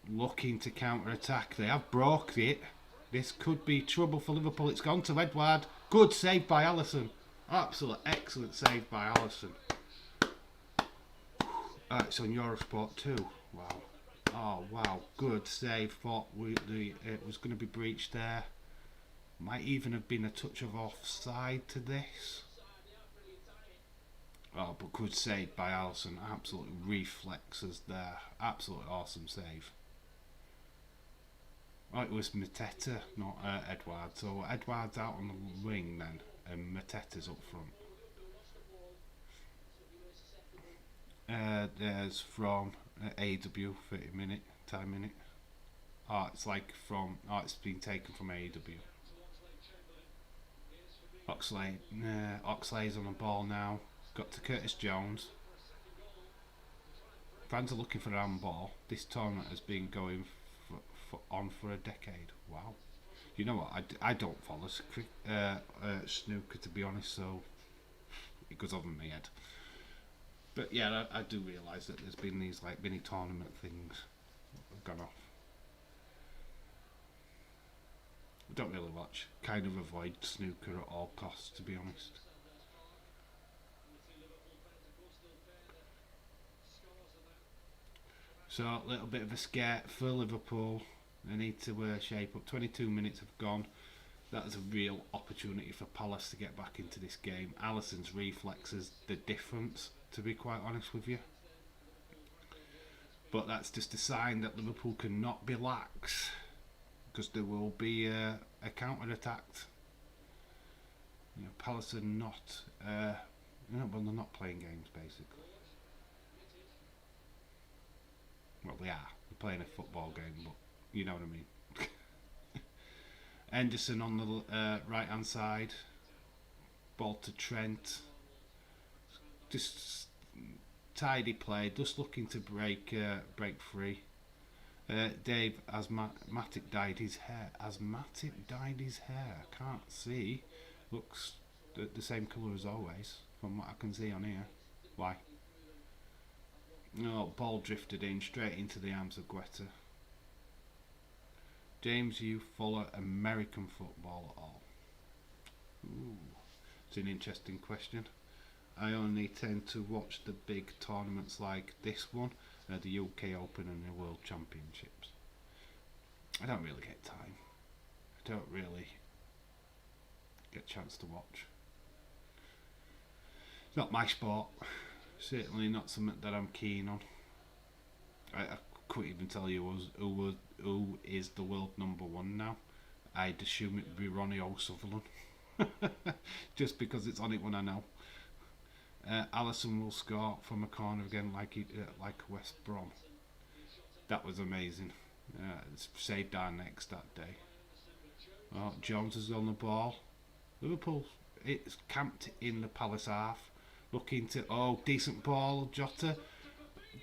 looking to counter-attack. They have broke it. This could be trouble for Liverpool. It's gone to Edouard. Good save by Alisson. Absolute excellent save by Alisson. It's on Eurosport too. Wow. Oh wow. Good save. Thought it was going to be breached there. Might even have been a touch of offside to this. Oh, but good save by Alisson. Absolute reflexes there. Absolutely awesome save. Oh, it was Mateta, not Edouard. So Edouard's out on the wing then, and Mateta's up front. There's from AW 30-minute time minute. It's been taken from AW. Oxley's on the ball now. Got to Curtis Jones. Fans are looking for a handball. This tournament has been going on for a decade. Wow. You know what? I don't follow snooker, to be honest, so it goes over my head. But yeah, I do realise that there's been these like mini tournament things that have gone off. I don't really watch. Kind of avoid snooker at all costs, to be honest. So a little bit of a scare for Liverpool. They need to shape up. 22 minutes have gone. That is a real opportunity for Palace to get back into this game. Alisson's reflexes, the difference, to be quite honest with you. But that's just a sign that Liverpool cannot be lax, because there will be a counter attack. Palace are not, well, they're not playing games basically. Well, they are. They're playing a football game, but you know what I mean. Henderson on the right hand side. Ball to Trent. Just tidy play. Just looking to break free. Dave, has Matip dyed his hair? Has Matip dyed his hair? I can't see. Looks the same colour as always, from what I can see on here. Why? No, ball drifted in straight into the arms of Guetta. James, you follow American football at all? Ooh, it's an interesting question. I only tend to watch the big tournaments like this one, the UK Open and the World Championships. I don't really get time. I don't really get a chance to watch. It's not my sport. Certainly not something that I'm keen on. I couldn't even tell you who is the world number one now. I'd assume it would be Ronnie O'Sullivan. Just because it's on it when I know. Alisson will score from a corner again like West Brom. That was amazing. Saved our necks that day. Oh, Jones is on the ball. Liverpool, it's camped in the Palace half. Looking to, decent ball, Jota.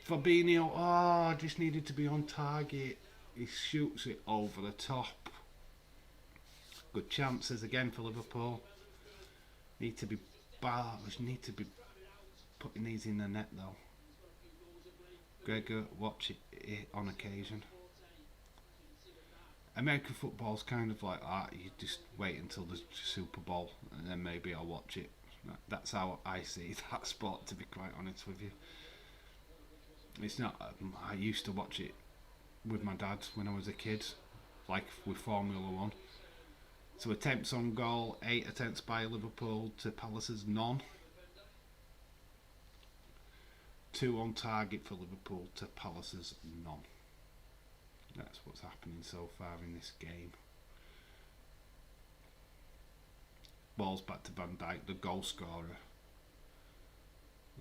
Fabinho, just needed to be on target. He shoots it over the top. Good chances again for Liverpool. Need to be putting these in the net though. Gregor, watch it on occasion. American football's kind of like that. You just wait until the Super Bowl and then maybe I'll watch it. That's how I see that sport, to be quite honest with you. It's not. I used to watch it with my dad when I was a kid, like with Formula One. So attempts on goal, 8 attempts by Liverpool to Palace's none. 2 on target for Liverpool to Palace's none. That's what's happening so far in this game. Ball's back to Van Dijk, the goal scorer.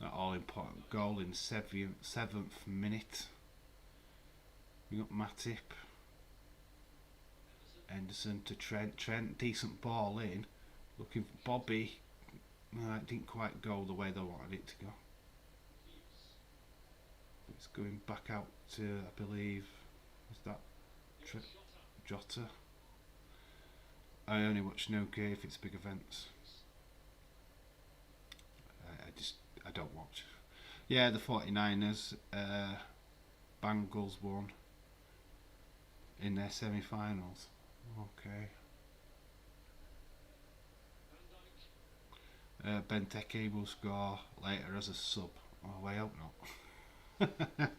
That all important goal in 7th minute. We got Matip. Henderson to Trent. Trent, decent ball in. Looking for Bobby. No, it didn't quite go the way they wanted it to go. It's going back out to, I believe, is that Jota? I only watch snooker if it's big events. I don't watch. Yeah, the 49ers, Bengals won in their semi-finals. Okay. Benteke will score later as a sub. Oh, I hope not.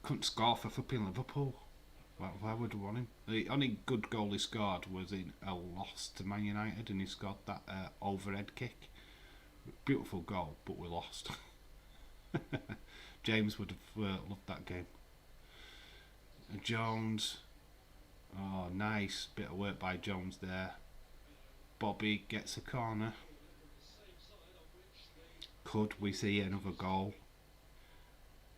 Couldn't score for flipping Liverpool. Why would we want him? The only good goal he scored was in a loss to Man United, and he scored that overhead kick. Beautiful goal, but we lost. James would have loved that game. Jones. Oh, nice bit of work by Jones there. Bobby gets a corner. Could we see another goal?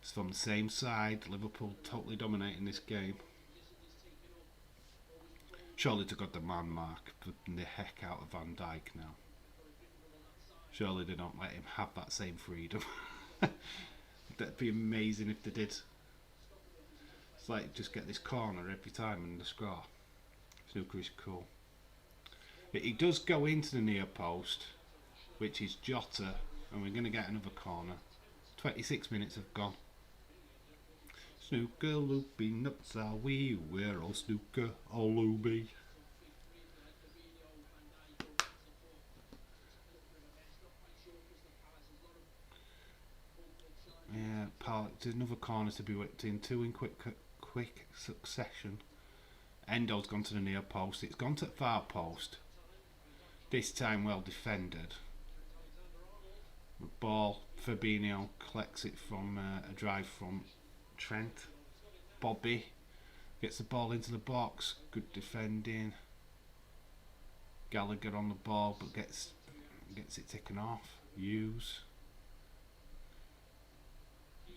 It's from the same side. Liverpool totally dominating this game. Surely to God the man mark putting the heck out of Van Dijk now. Surely they don't let him have that same freedom. That'd be amazing if they did. It's like just get this corner every time and the score. Snooker is cool. It does go into the near post, which is Jota, and we're going to get another corner. 26 minutes have gone. Snooker looping nuts are we, we're all snooker, all looby. Yeah, there's another corner to be whipped in, two in quick succession. Endo's gone to the near post, it's gone to the far post. This time well defended. The ball, Fabinho collects it from a drive from Trent. Bobby gets the ball into the box, good defending. Gallagher on the ball but gets it taken off. Hughes.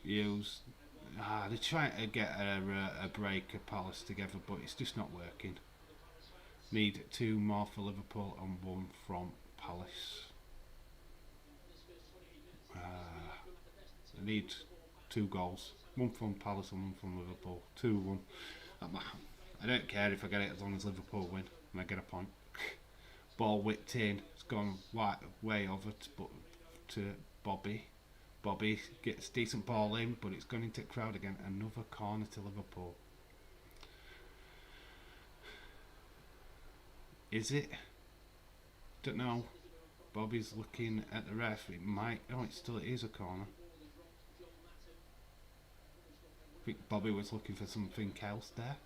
They're trying to get a break of Palace together, but it's just not working. Need two more for Liverpool and one from Palace. I need 2 goals. One from Palace and one from Liverpool. 2-1. I don't care if I get it as long as Liverpool win and I get a point. Ball whipped in. It's gone way over to Bobby. Bobby gets decent ball in, but it's gone into the crowd again. Another corner to Liverpool. Is it? Don't know. Bobby's looking at the ref. It might. Oh, it is a corner. I think Bobby was looking for something else there.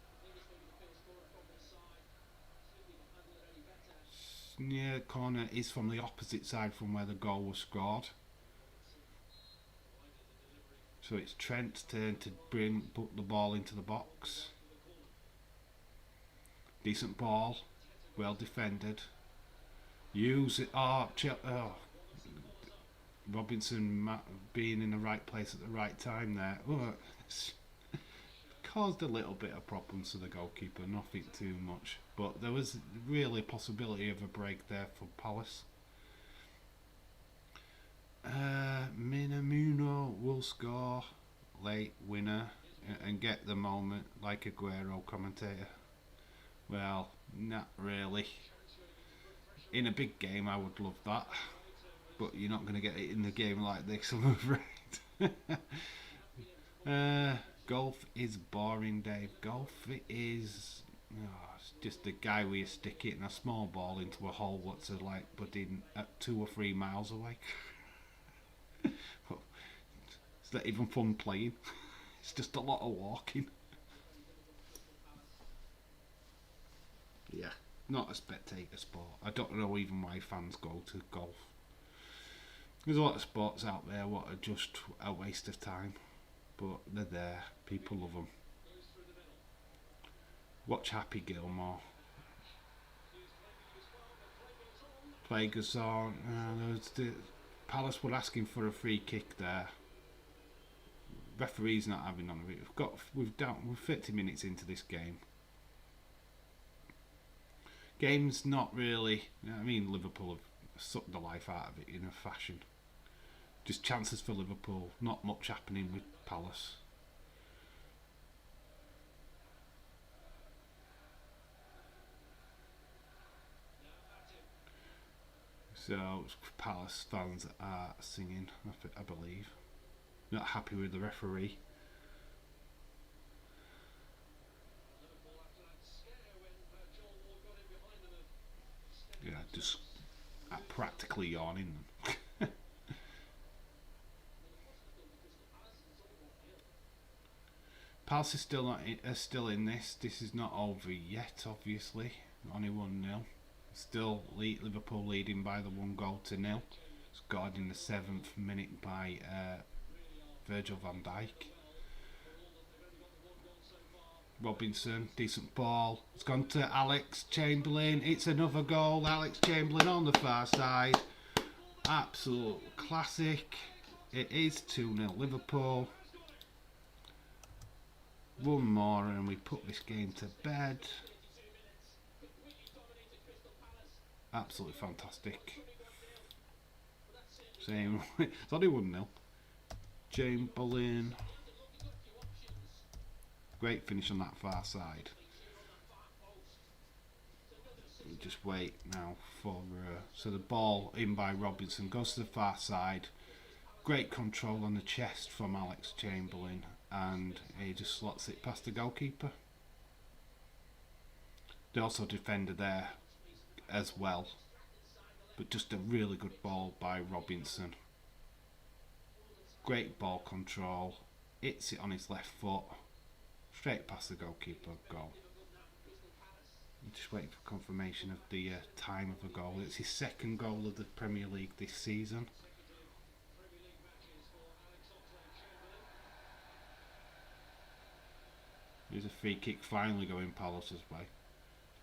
Yeah, corner is from the opposite side from where the goal was scored. So it's Trent's turn to put the ball into the box. Decent ball, well defended. Use it. Robinson being in the right place at the right time there. Caused a little bit of problems to the goalkeeper, nothing too much. But there was really a possibility of a break there for Palace. Minamino will score late winner and get the moment like Aguero commentator. Well, not really. In a big game I would love that, but you're not going to get it in a game like this, I'm afraid. Golf is boring, Dave. Golf is it's just a guy with a stick hitting a small ball into a hole what's like budding at 2 or 3 miles away. It's not even fun playing. It's just a lot of walking. Yeah, not a spectator sport. I don't know even why fans go to golf. There's a lot of sports out there what are just a waste of time, but they're there. People love them. Watch Happy Gilmore. Play Gazon. Palace were asking for a free kick there. Referee's not having none of it. We're 50 minutes into this game. Game's not really. I mean, Liverpool have sucked the life out of it in a fashion. Just chances for Liverpool. Not much happening with Palace. So Palace fans are singing, I believe. Not happy with the referee. Yeah, just practically yawning them. Palace is still in this. This is not over yet, obviously. Only 1-0. Still Liverpool leading by the 1-0. Scored in the 7th minute by Virgil van Dijk. Robinson, decent ball. It's gone to Alex Chamberlain. It's another goal. Alex Chamberlain on the far side. Absolute classic. It is 2-0 Liverpool. One more and we put this game to bed. Absolutely fantastic. Same. It's only 1-0. Chamberlain. Great finish on that far side. Just wait now for so the ball in by Robinson goes to the far side. Great control on the chest from Alex Chamberlain, and he just slots it past the goalkeeper. There's also a defender there as well, but just a really good ball by Robinson. Great ball control, hits it on his left foot, straight past the goalkeeper, goal. I'm just waiting for confirmation of the time of the goal. It's his second goal of the Premier League this season. There's a free kick finally going Palace's way.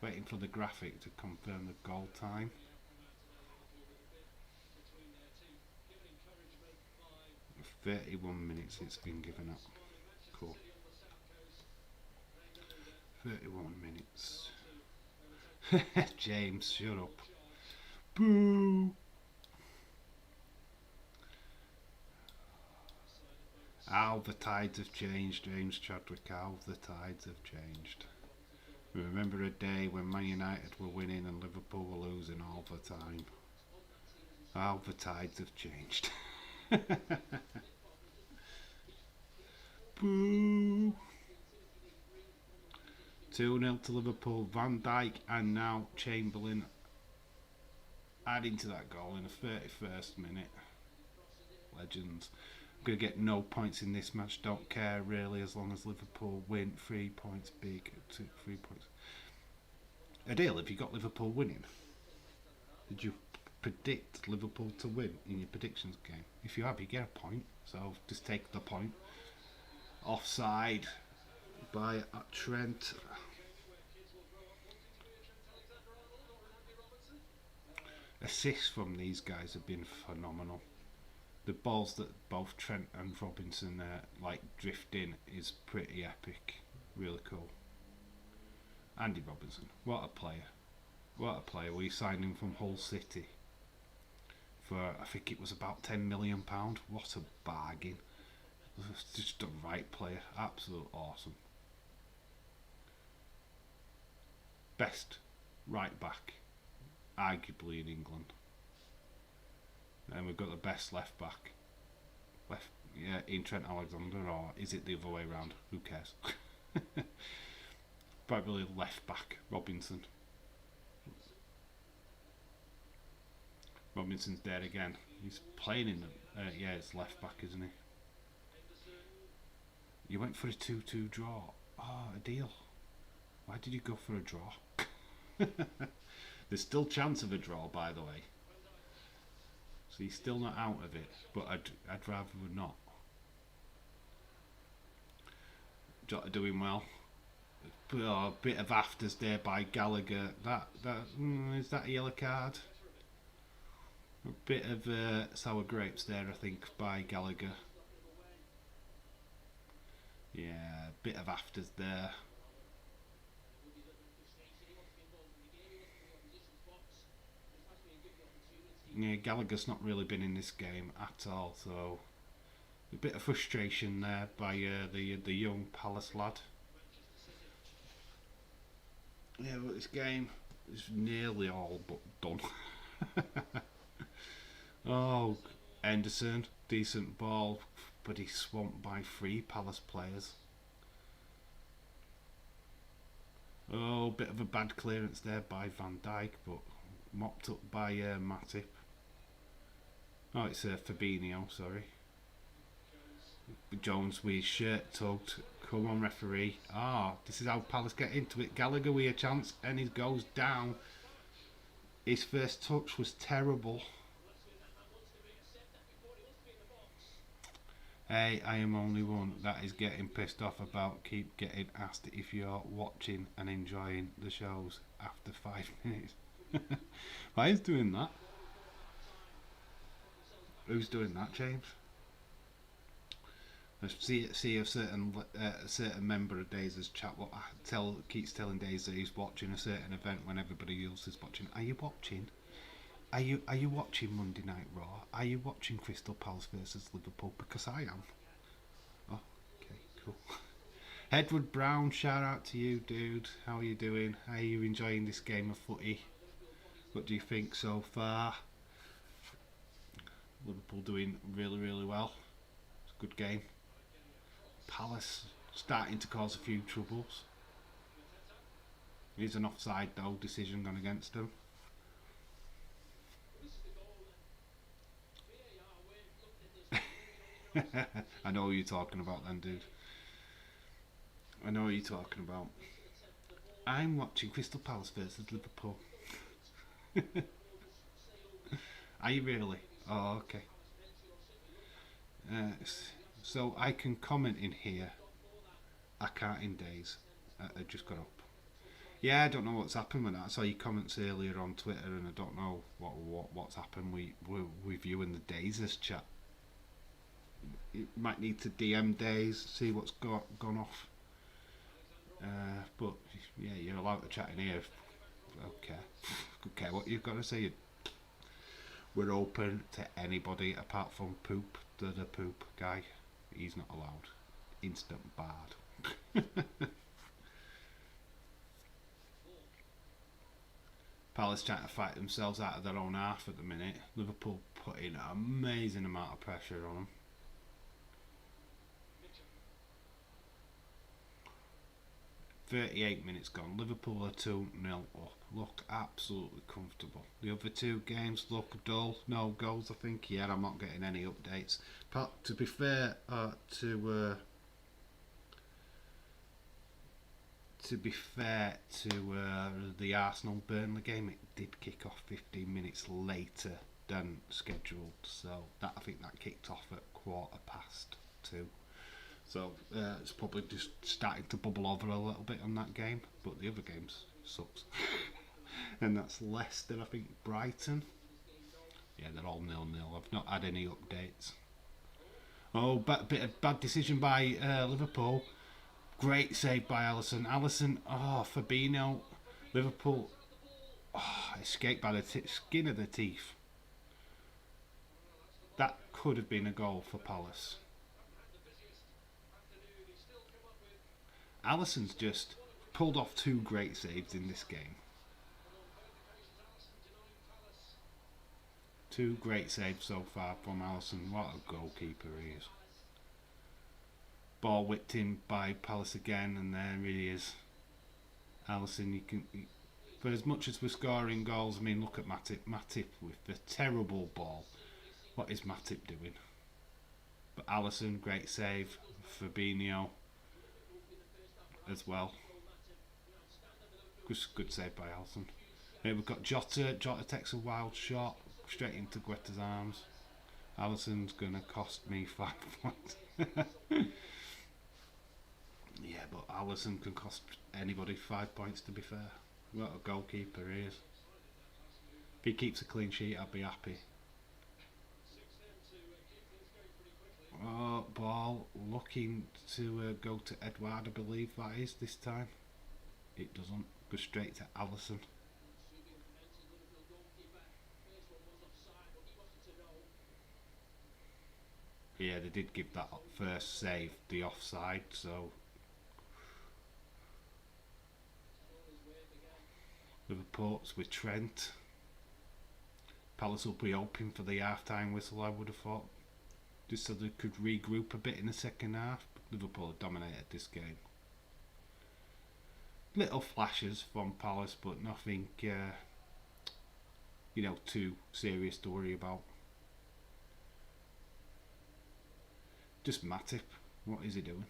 Waiting for the graphic to confirm the goal time. For 31 minutes it's been given up. Cool. 31 minutes. James, shut up. Boo! How the tides have changed, James Chadwick. How the tides have changed. We remember a day when Man United were winning and Liverpool were losing all the time. How the tides have changed. Boo! 2-0 to Liverpool. Van Dijk and now Chamberlain adding to that goal in the 31st minute. Legends. I'm going to get no points in this match. Don't care really, as long as Liverpool win. 3 points big. 3 points. Adele, have you got Liverpool winning? Did you predict Liverpool to win in your predictions game? If you have, you get a point. So just take the point. Offside by Trent. Assists from these guys have been phenomenal. The balls that both Trent and Robinson drift in is pretty epic. Really cool. Andy Robinson, what a player. What a player. We signed him from Hull City for, I think it was about £10 million. What a bargain. Just the right player. Absolute awesome. Best right back, arguably, in England. And we've got the best left back. In Trent Alexander, or is it the other way around? Who cares? Probably left back, Robinson. Robinson's there again. He's playing in the... it's left back, isn't he? You went for a 2-2 draw. Oh, a deal. Why did you go for a draw? There's still chance of a draw, by the way. So he's still not out of it, but I'd rather not. Jota doing well. A bit of afters there by Gallagher. Is that a yellow card? A bit of sour grapes there, I think, by Gallagher. Yeah, a bit of afters there. Yeah, Gallagher's not really been in this game at all, so a bit of frustration there by the young Palace lad. Yeah, but this game is nearly all but done. Oh, Henderson, decent ball, but he's swamped by 3 Palace players. Oh, bit of a bad clearance there by Van Dijk, but mopped up by Matip. Oh, it's Fabinho, sorry. Jones with his shirt tugged. Come on, referee. This is how Palace get into it. Gallagher with a chance, and he goes down. His first touch was terrible. Hey, I am only one that is getting pissed off about keep getting asked if you're watching and enjoying the shows after 5 minutes. Why is doing that? Who's doing that, James? I see a certain member of Daisy's chat. Keeps telling Daisy he's watching a certain event when everybody else is watching. Are you watching? Are you watching Monday Night Raw? Are you watching Crystal Palace versus Liverpool? Because I am. Cool. Edward Brown, shout out to you, dude. How are you doing? How are you enjoying this game of footy? What do you think so far? Liverpool doing really, really well. It's a good game. Palace starting to cause a few troubles. There's an offside though decision gone against them. I know what you're talking about then, dude. I know what you're talking about. I'm watching Crystal Palace versus Liverpool. Are you really? Oh, okay. Uh, so I can comment in here. I can't in days. I just got up. Yeah, I don't know what's happened with that. I saw your comments earlier on Twitter, and I don't know what's happened with you in the Dazers chat. You might need to DM Days, see what's gone off. But yeah, you're allowed to chat in here. Okay, okay, what you've got to say. We're open to anybody apart from Poop, the Poop guy. He's not allowed. Instant barred. Palace trying to fight themselves out of their own half at the minute. Liverpool putting an amazing amount of pressure on them. .38 minutes gone. Liverpool are 2-0 up. Look absolutely comfortable. The other two games look dull. No goals, I think. Yeah, I'm not getting any updates. But to be fair to the Arsenal Burnley game, it did kick off 15 minutes later than scheduled. So that I think that kicked off at 2:15. So it's probably just starting to bubble over a little bit on that game, but the other games sucks. And that's Leicester, I think, Brighton. Yeah, they're all 0-0. I've not had any updates. Oh, bit of bad decision by Liverpool. Great save by Alisson. Alisson, Fabinho. Liverpool, escaped by the skin of the teeth. That could have been a goal for Palace. Alisson's just pulled off two great saves in this game. Two great saves so far from Alisson. What a goalkeeper he is. Ball whipped in by Palace again, and there he is. Alisson, for as much as we're scoring goals, I mean, look at Matip. Matip with the terrible ball. What is Matip doing? But Alisson, great save. Fabinho as well. Good save by Alisson. Here we've got Jota. Jota takes a wild shot straight into Guetta's arms. Alisson's going to cost me 5 points. Yeah, but Alisson can cost anybody 5 points, to be fair. What a goalkeeper he is. If he keeps a clean sheet, I'll be happy. Oh, ball looking to go to Edouard, I believe that is this time. It doesn't. Go straight to Alisson. Yeah, they did give that first save the offside, so Liverpool's with Trent. Palace will be hoping for the half-time whistle, I would have thought, just so they could regroup a bit in the second half. Liverpool have dominated this game. Little flashes from Palace, but nothing, too serious to worry about. Just Matip. What is he doing?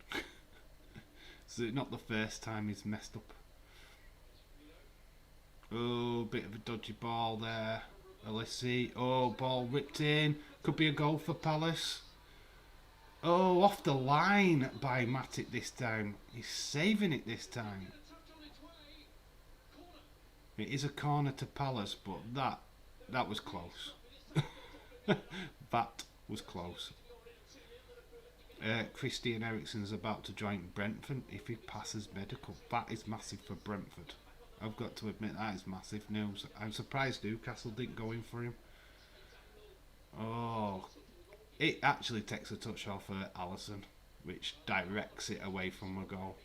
Is it not the first time he's messed up? Oh, bit of a dodgy ball there. Let's see. Oh, ball ripped in. Could be a goal for Palace. Oh, off the line by Matip this time. He's saving it this time. It is a corner to Palace, but that was close. That was close. Christian Eriksen's about to join Brentford if he passes medical. That is massive for Brentford. I've got to admit that is massive news. I'm surprised Newcastle didn't go in for him. Oh, it actually takes a touch off Alisson. which directs it away from a goal.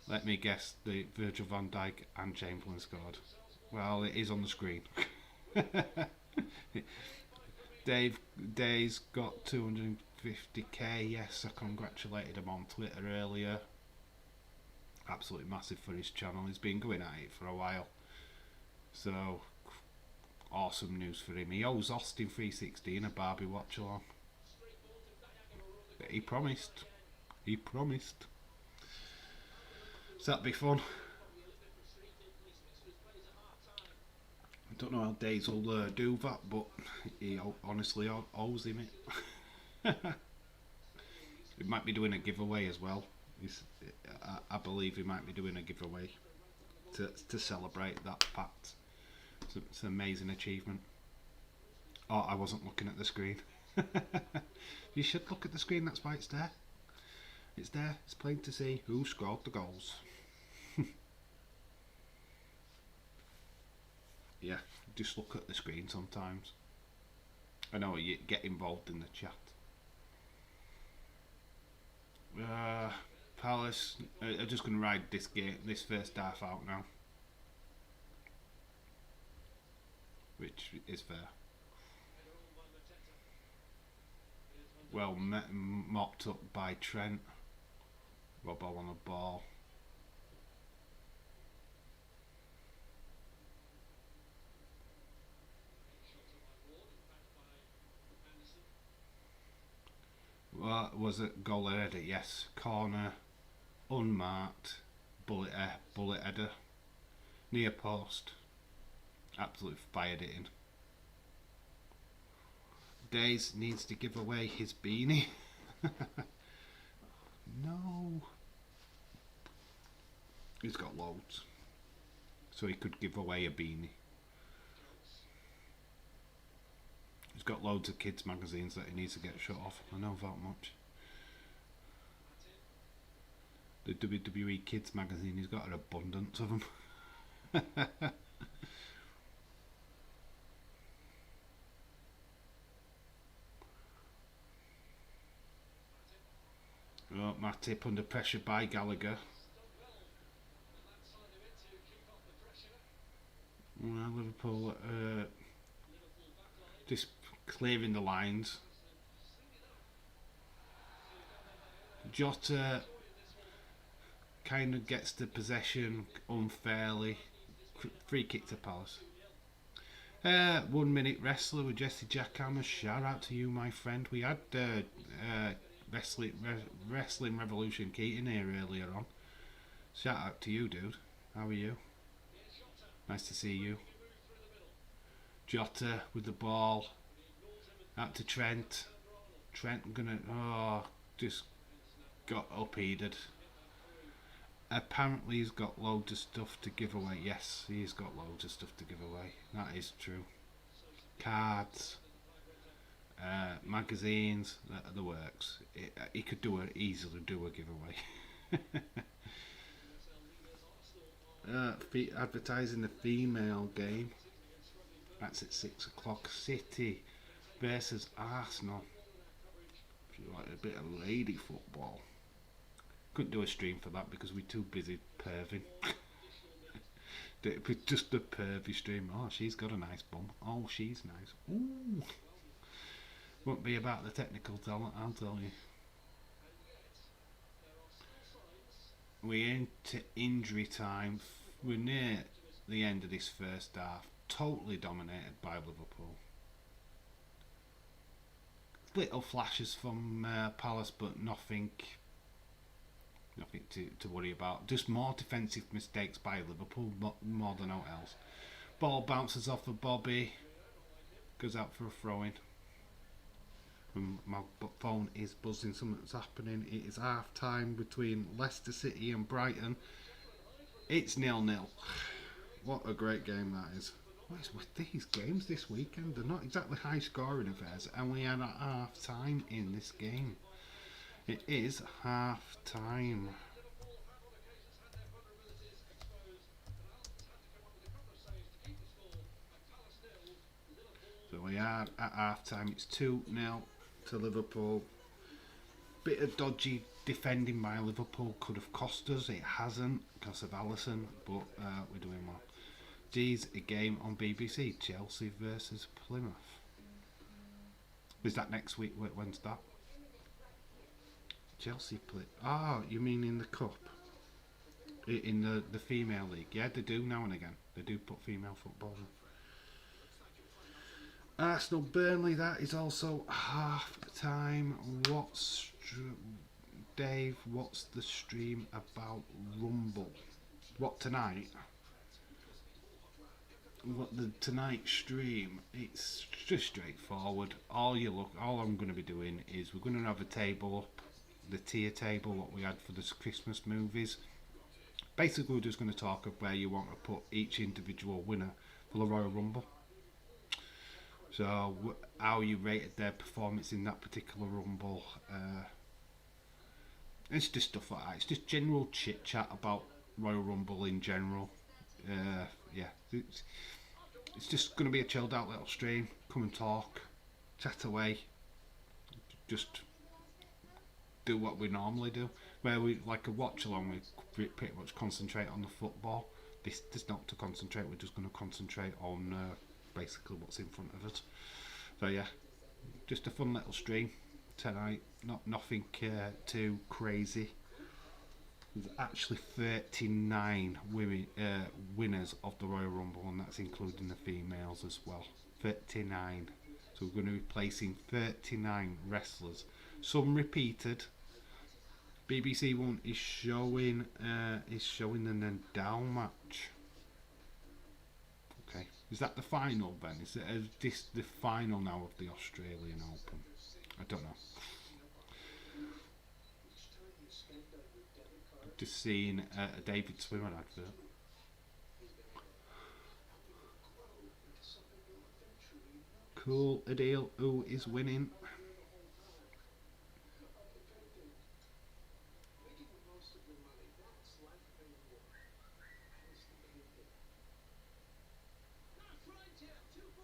Let me guess, the Virgil van Dijk and Chamberlain scored. Well, it is on the screen. Dave's got 250k. Yes, I congratulated him on Twitter earlier. Absolutely massive for his channel. He's been going at it for a while. So, awesome news for him. He owes Austin 360 a Barbie watch along. He promised. He promised. So that'd be fun. I don't know how Days will do that, but he honestly owes him it. He might be doing a giveaway as well. I believe he might be doing a giveaway to celebrate that fact. It's an amazing achievement. Oh, I wasn't looking at the screen. You should look at the screen, that's why it's there. It's there, it's plain to see who scored the goals. Yeah, just look at the screen sometimes. I know you get involved in the chat. Palace are just going to ride this first half out now, which is fair. Well mopped up by Trent. Robbo on the ball. Was it goal header? Yes. Corner, unmarked, bullet header, near post. Absolutely fired it in. Days needs to give away his beanie. No. He's got loads, so he could give away a beanie. He's got loads of kids magazines that he needs to get shut off. I know that much. The WWE Kids magazine, he's got an abundance of them. Oh, Matip under pressure by Gallagher. Well, Liverpool just clearing the lines. Jota kind of gets the possession unfairly. Free kick to Palace. 1 minute wrestler with Jesse Jackhammer. Shout out to you, my friend. We had Wrestling Revolution Keaton here earlier on. Shout out to you, dude. How are you? Nice to see you. Jota with the ball. Out to Trent. Trent gonna just got upheated. Apparently he's got loads of stuff to give away. Yes, he's got loads of stuff to give away. That is true. Cards, magazines, the works. He could easily do a giveaway. Advertising the female game. That's at 6 o'clock. City versus Arsenal. If you like a bit of lady football. Couldn't do a stream for that because we're too busy perving. It was just a pervy stream. Oh, she's got a nice bum. Oh, she's nice. Ooh. Won't be about the technical talent, I'll tell you. We're into injury time. We're near the end of this first half. Totally dominated by Liverpool. Little flashes from Palace, but nothing to worry about. Just more defensive mistakes by Liverpool, more than all else. Ball bounces off of Bobby, goes out for a throw-in. My phone is buzzing, something's happening. It is half time between Leicester City and Brighton. It's 0-0. What a great game that is. What is with these games this weekend? They're not exactly high scoring affairs, and we are at half time in this game. It is half time. So we are at half time. It's 2-0 to Liverpool. Bit of dodgy defending by Liverpool could have cost us. It hasn't because of Alisson, but we're doing well. D's a game on BBC. Chelsea versus Plymouth. Is that next week? When's that? Chelsea play. Oh, you mean in the cup? In the female league? Yeah, they do now and again. They do put female football in. Arsenal Burnley. That is also half time. Dave? What's the stream about Rumble? What tonight? What the tonight stream? It's just straightforward. All I'm going to be doing is we're going to have a table up, the tier table what we had for the Christmas movies. Basically, we're just going to talk of where you want to put each individual winner for the Royal Rumble. So how you rated their performance in that particular Rumble. It's just stuff like that. It's just general chit chat about Royal Rumble in general. Yeah, it's just going to be a chilled out little stream. Come and talk, chat away, just do what we normally do. Where we like a watch along, we pretty much concentrate on the football. There's not to concentrate. We're just going to concentrate on basically what's in front of us. So yeah, just a fun little stream tonight. Nothing too crazy. There's actually 39 winners of the Royal Rumble, and that's including the females as well. 39. So we're going to be placing 39 wrestlers. Some repeated. BBC One is showing the Nadal match. Okay, is that the final then? Is this the final now of the Australian Open? I don't know. Just seeing a David Swimmer advert. Cool, Adele. Who is winning?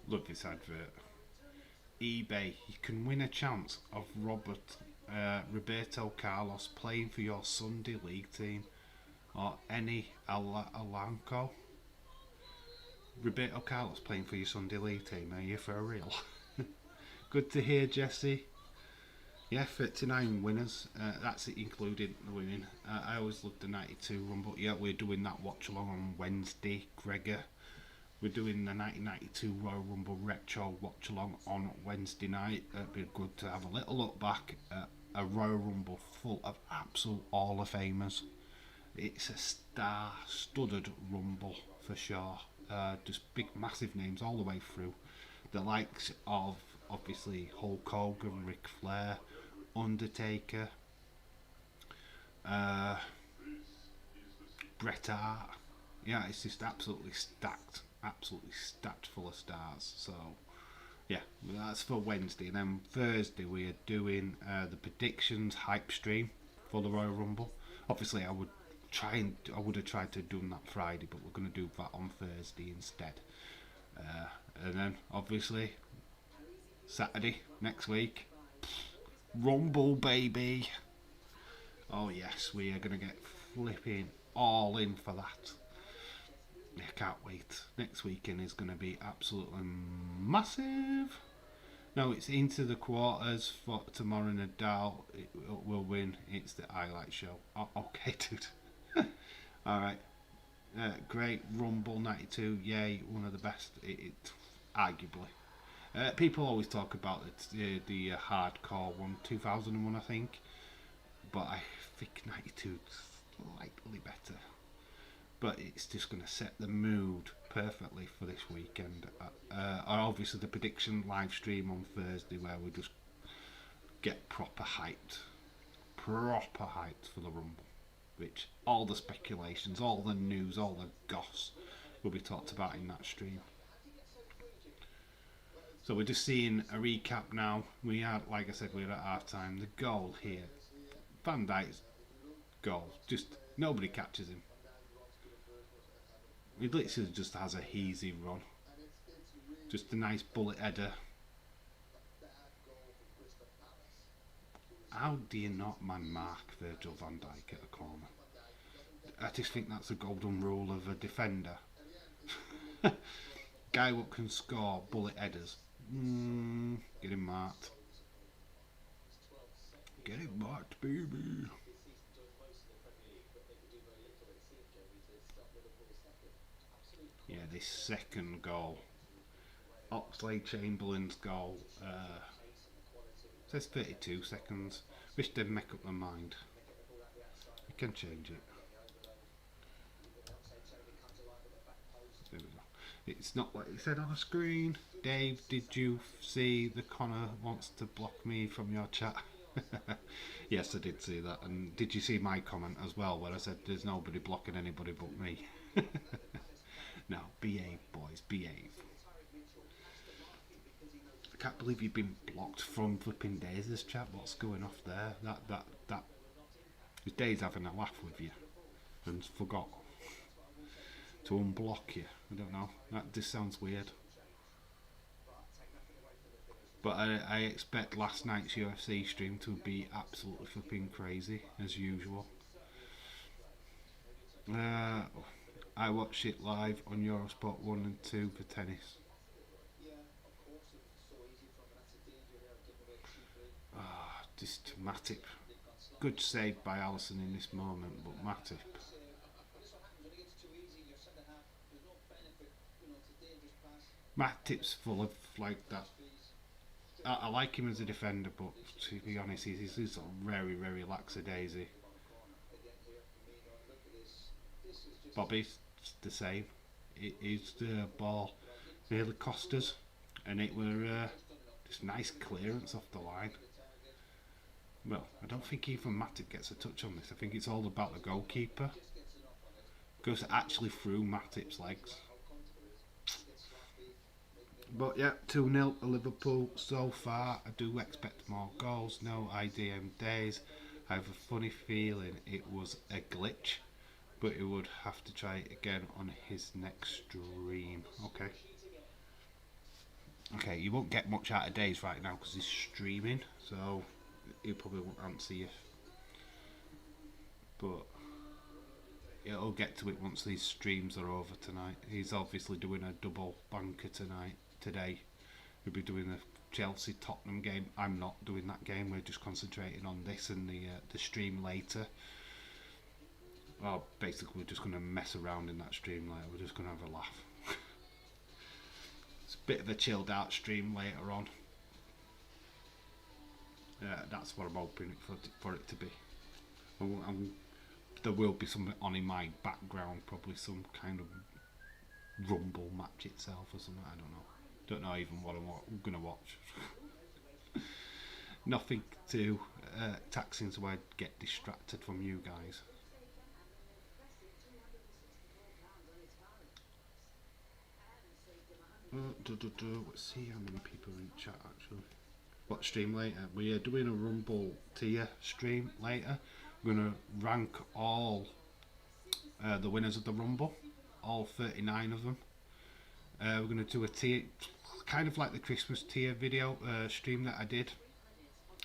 Love this advert. eBay. You can win a chance of Roberto Carlos playing for your Sunday League team or any Alanco. Roberto Carlos playing for your Sunday League team. Are you for real? Good to hear, Jesse. Yeah, 39 winners. That's it, including the women. I always loved the 92 Rumble. Yeah, we're doing that watch along on Wednesday, Gregor. We're doing the 1992 Royal Rumble Retro watch along on Wednesday night. It'd be good to have a little look back at a Royal Rumble full of absolute Hall of Famers. It's a star-studded Rumble for sure. Just big, massive names all the way through. The likes of obviously Hulk Hogan, Ric Flair, Undertaker, Bret Hart. Yeah, it's just absolutely stacked full of stars. So yeah, that's for Wednesday, and then Thursday we are doing the predictions hype stream for the Royal Rumble. Obviously I would have tried to do that Friday, but we're going to do that on Thursday instead. And then obviously Saturday next week, Rumble baby. Oh yes, we are going to get flipping all in for that. I can't wait. Next weekend is going to be absolutely massive. No, it's into the quarters for tomorrow. Nadal will win. It's the highlight show. Oh, okay, dude. Alright. Great Rumble 92. Yay, one of the best. Arguably. People always talk about it, the hardcore one, 2001 I think. But I think 92 is slightly better. But it's just going to set the mood perfectly for this weekend. Obviously the prediction live stream on Thursday where we just get proper hyped for the Rumble, which all the speculations, all the news, all the goss will be talked about in that stream. So we're just seeing a recap now. We had, like I said, we're at half time. The goal here, Van Dijk's goal, just nobody catches him. He literally just has a easy run. Just a nice bullet header. How do you not man mark Virgil van Dijk at a corner? I just think that's the golden rule of a defender. Guy who can score bullet headers. Get him marked. Get him marked, baby. Yeah, this second goal. Oxlade-Chamberlain's goal. Says 32 seconds. Wish they'd make up their mind. You can change it. There we go. It's not what it said on the screen. Dave, did you see the Connor wants to block me from your chat? Yes, I did see that. And did you see my comment as well where I said there's nobody blocking anybody but me? No, behave, boys, behave. I can't believe you've been blocked from flipping Days' chat. What's going off there? That. His Days having a laugh with you and forgot to unblock you. I don't know. That just sounds weird. But I expect last night's UFC stream to be absolutely flipping crazy as usual. I watched it live on Eurosport 1 and 2 for tennis. Just Matip. Good save by Alisson in this moment, but Matip. Matip's full of like that. I like him as a defender, but to be honest, he's very, very lackadaisy. Bobby's the same. It's the ball nearly cost us, and it were just nice clearance off the line. Well, I don't think even Matip gets a touch on this. I think it's all about the goalkeeper. Goes actually through Matip's legs. But yeah, 2-0 to Liverpool so far. I do expect more goals. No IDM Days. I have a funny feeling it was a glitch, but he would have to try it again on his next stream. Okay, you won't get much out of Days right now because he's streaming, so he probably won't answer you. But it'll get to it once these streams are over tonight. He's obviously doing a double banker today. He'll be doing the Chelsea-Tottenham game. I'm not doing that game. We're just concentrating on this and the stream later. Well, basically we're just going to mess around in that stream later. We're just going to have a laugh. It's a bit of a chilled out stream later on. That's what I'm hoping for it to be. There will be something on in my background, probably some kind of rumble match itself or something. I don't know even what I'm going to watch. Nothing too taxing, so I get distracted from you guys. Let's see how many people are in chat actually. What stream later? We are doing a Rumble tier stream later. We're going to rank all the winners of the Rumble, all 39 of them. We're going to do a tier, kind of like the Christmas tier video stream that I did.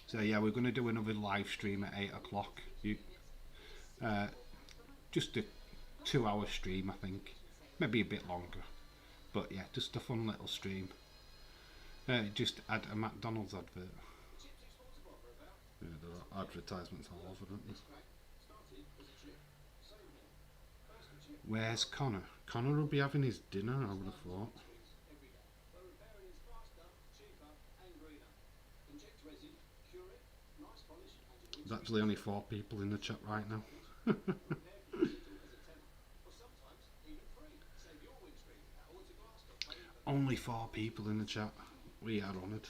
So yeah, we're going to do another live stream at 8 o'clock. Just a 2-hour stream, I think. Maybe a bit longer. But yeah, just a fun little stream. Just add a McDonald's advert. Yeah, there are advertisements all over, don't there? Where's Connor? Connor will be having his dinner, I would have thought. There's actually only 4 people in the chat right now. Only 4 people in the chat. We are honoured.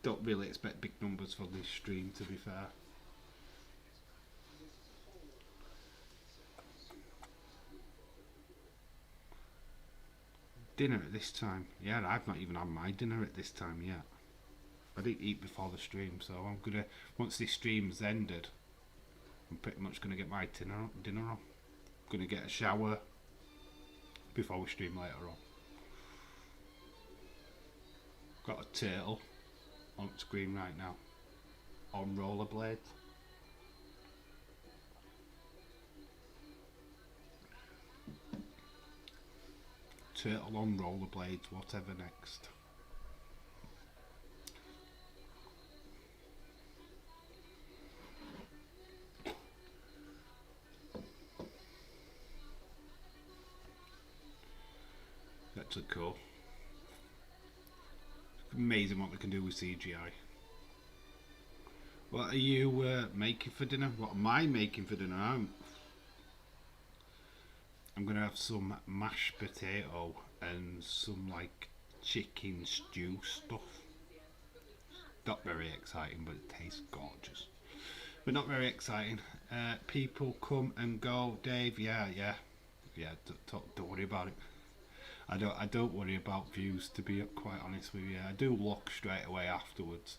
Don't really expect big numbers for this stream, to be fair. Dinner at this time? Yeah, I've not even had my dinner at this time yet. I didn't eat before the stream, so I'm gonna, once this stream's ended, I'm pretty much gonna get my dinner on. Gonna get a shower before we stream later on. Got a turtle on screen right now. on rollerblades. Turtle on rollerblades, whatever next. That's a cool. Amazing what they can do with CGI. What are you making for dinner? What am I making for dinner? I'm gonna have some mashed potato and some like chicken stew stuff. Not very exciting, but it tastes gorgeous. But not very exciting. People come and go. Dave, yeah. Don't worry about it. I don't worry about views, to be quite honest with you. I do look straight away afterwards,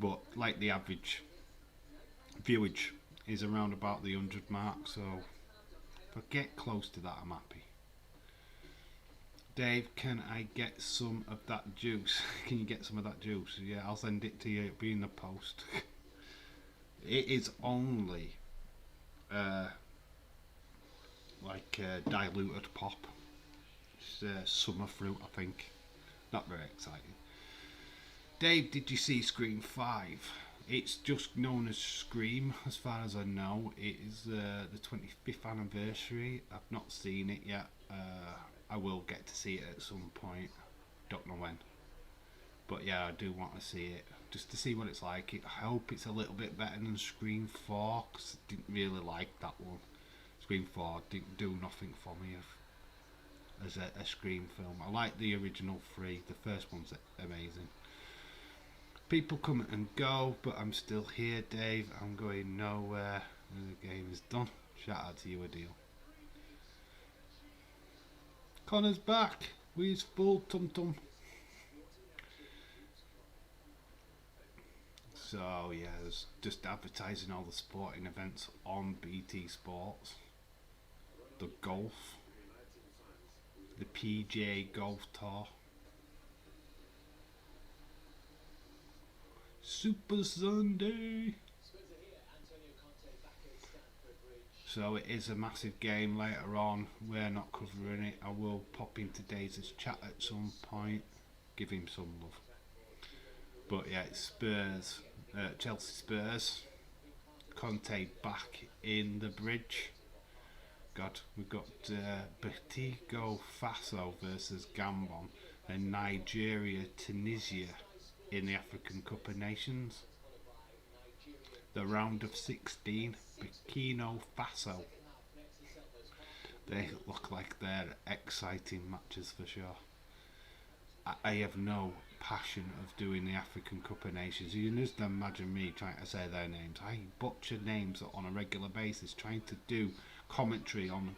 but like the average viewage is around about the 100 mark, so if I get close to that, I'm happy. Dave, can I get some of that juice? Can you get some of that juice? Yeah, I'll send it to you. It'll be in the post. It is only diluted pop. It's summer fruit, I think. Not very exciting. Dave, did you see Scream 5? It's just known as Scream, as far as I know. It is the 25th anniversary. I've not seen it yet. I will get to see it at some point. Don't know when. But yeah, I do want to see it. Just to see what it's like. I hope it's a little bit better than Scream 4, because I didn't really like that one. Scream 4 didn't do nothing for me as a Scream film. I like the original 3. The first one's amazing. People come and go, but I'm still here, Dave. I'm going nowhere. The game is done. Shout out to you, Adil. Connor's back with his full tum-tum. So yeah, there's just advertising all the sporting events on BT Sports. The golf, the PGA Golf Tour, Super Sunday. So it is a massive game later on. We're not covering it. I will pop into Daisy's chat at some point, give him some love. But yeah, it's Spurs, Chelsea Spurs. Conte back in the bridge. God, we've got Burkina Faso versus Gabon, and Nigeria, Tunisia in the African Cup of Nations. The round of 16, Burkina Faso. They look like they're exciting matches for sure. I have no passion of doing the African Cup of Nations. You can just imagine me trying to say their names. I butcher names on a regular basis, trying to do commentary on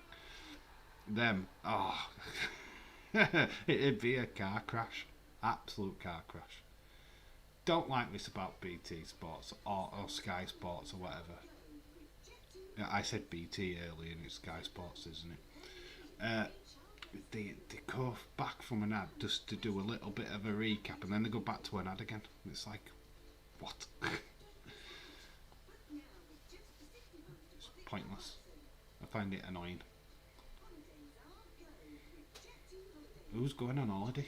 them. Oh, it'd be a car crash. Absolute car crash. Don't like this about BT Sports or Sky Sports or whatever. Yeah, I said BT earlier and it's Sky Sports, isn't it? They go back from an ad just to do a little bit of a recap and then they go back to an ad again. It's like, what? It's pointless. I find it annoying. Who's going on holiday?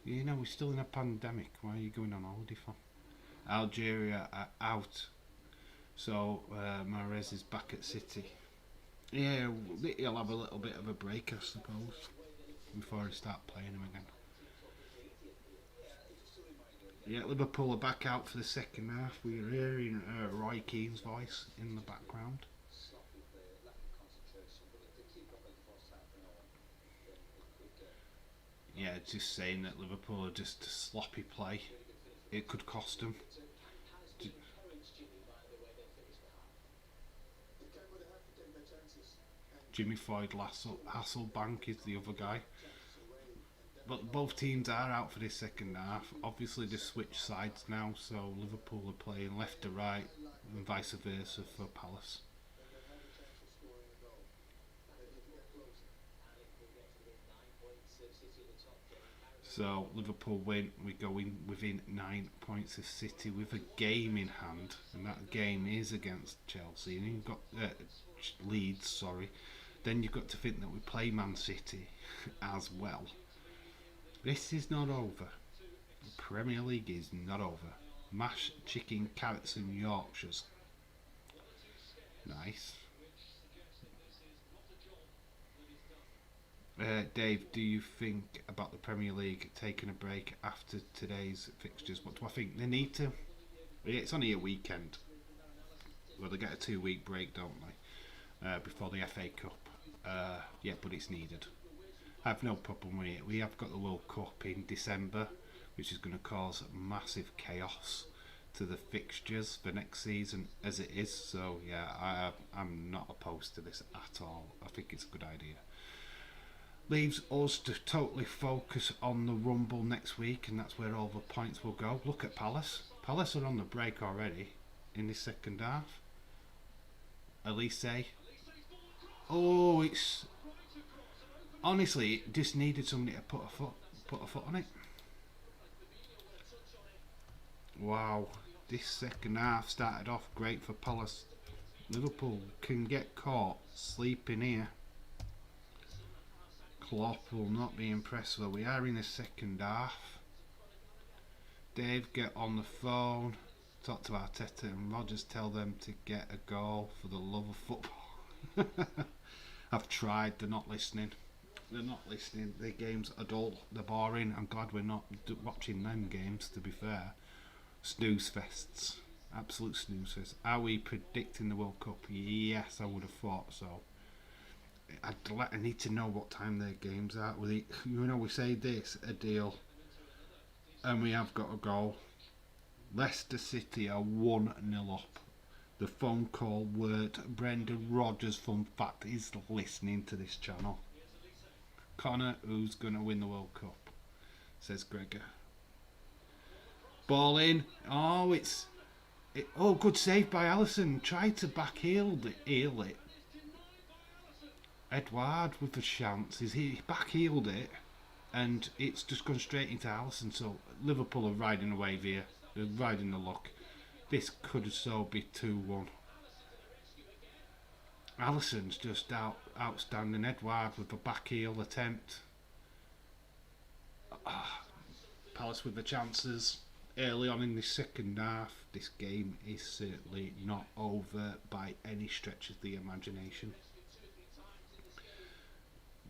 You know, we're still in a pandemic. Why are you going on holiday for? Algeria are out. So Mahrez is back at City. Yeah, he'll have a little bit of a break, I suppose, before he start playing him again. Yeah, Liverpool are back out for the second half. We're hearing Roy Keane's voice in the background. Yeah, just saying that Liverpool are just a sloppy play. It could cost them. Jimmy Floyd Hasselbank is the other guy. But both teams are out for this second half. Obviously they switch sides now, so Liverpool are playing left to right and vice versa for Palace. So Liverpool win. We go in within 9 points of City with a game in hand, and that game is against Chelsea. And you've got Leeds, sorry. Then you've got to think that we play Man City as well. This is not over. The Premier League is not over. Mash, chicken, carrots, and Yorkshires. Nice. Dave, do you think about the Premier League taking a break after today's fixtures? What do I think? They need to. It's only a weekend. Well, they get a 2-week break, don't they? Before the FA Cup. Yeah, but it's needed. I have no problem with it. We have got the World Cup in December, which is going to cause massive chaos to the fixtures for next season as it is. So yeah, I'm not opposed to this at all. I think it's a good idea. Leaves us to totally focus on the Rumble next week, and that's where all the points will go. Look at Palace. Palace are on the break already in the second half. Elise. Oh, it's honestly it just needed somebody to put a foot on it. Wow, this second half started off great for Palace. Liverpool can get caught sleeping here. Klopp will not be impressed though. We are in the second half. Dave, get on the phone, talk to Arteta and Rodgers, tell them to get a goal for the love of football. I've tried, they're not listening. They're not listening. The games are dull, they're boring. I'm glad we're not watching them games, to be fair. Snooze fests. Absolute snooze fests. Are we predicting the World Cup? Yes, I would have thought so. I need to know what time their games are. We say this, a deal, and we have got a goal. Leicester City are 1-0 up. The phone call word, Brendan Rodgers, fun fact, is listening to this channel. Connor, who's going to win the World Cup? Says Gregor. Ball in. Oh, oh, good save by Alisson. Tried to back heel it. Edouard with the chance. He back heeled it, and it's just gone straight into Alisson. So Liverpool are riding a wave here. They're riding the luck. This could so be 2-1. Alisson's just outstanding. Edouard with the back heel attempt. Palace with the chances early on in the second half. This game is certainly not over by any stretch of the imagination.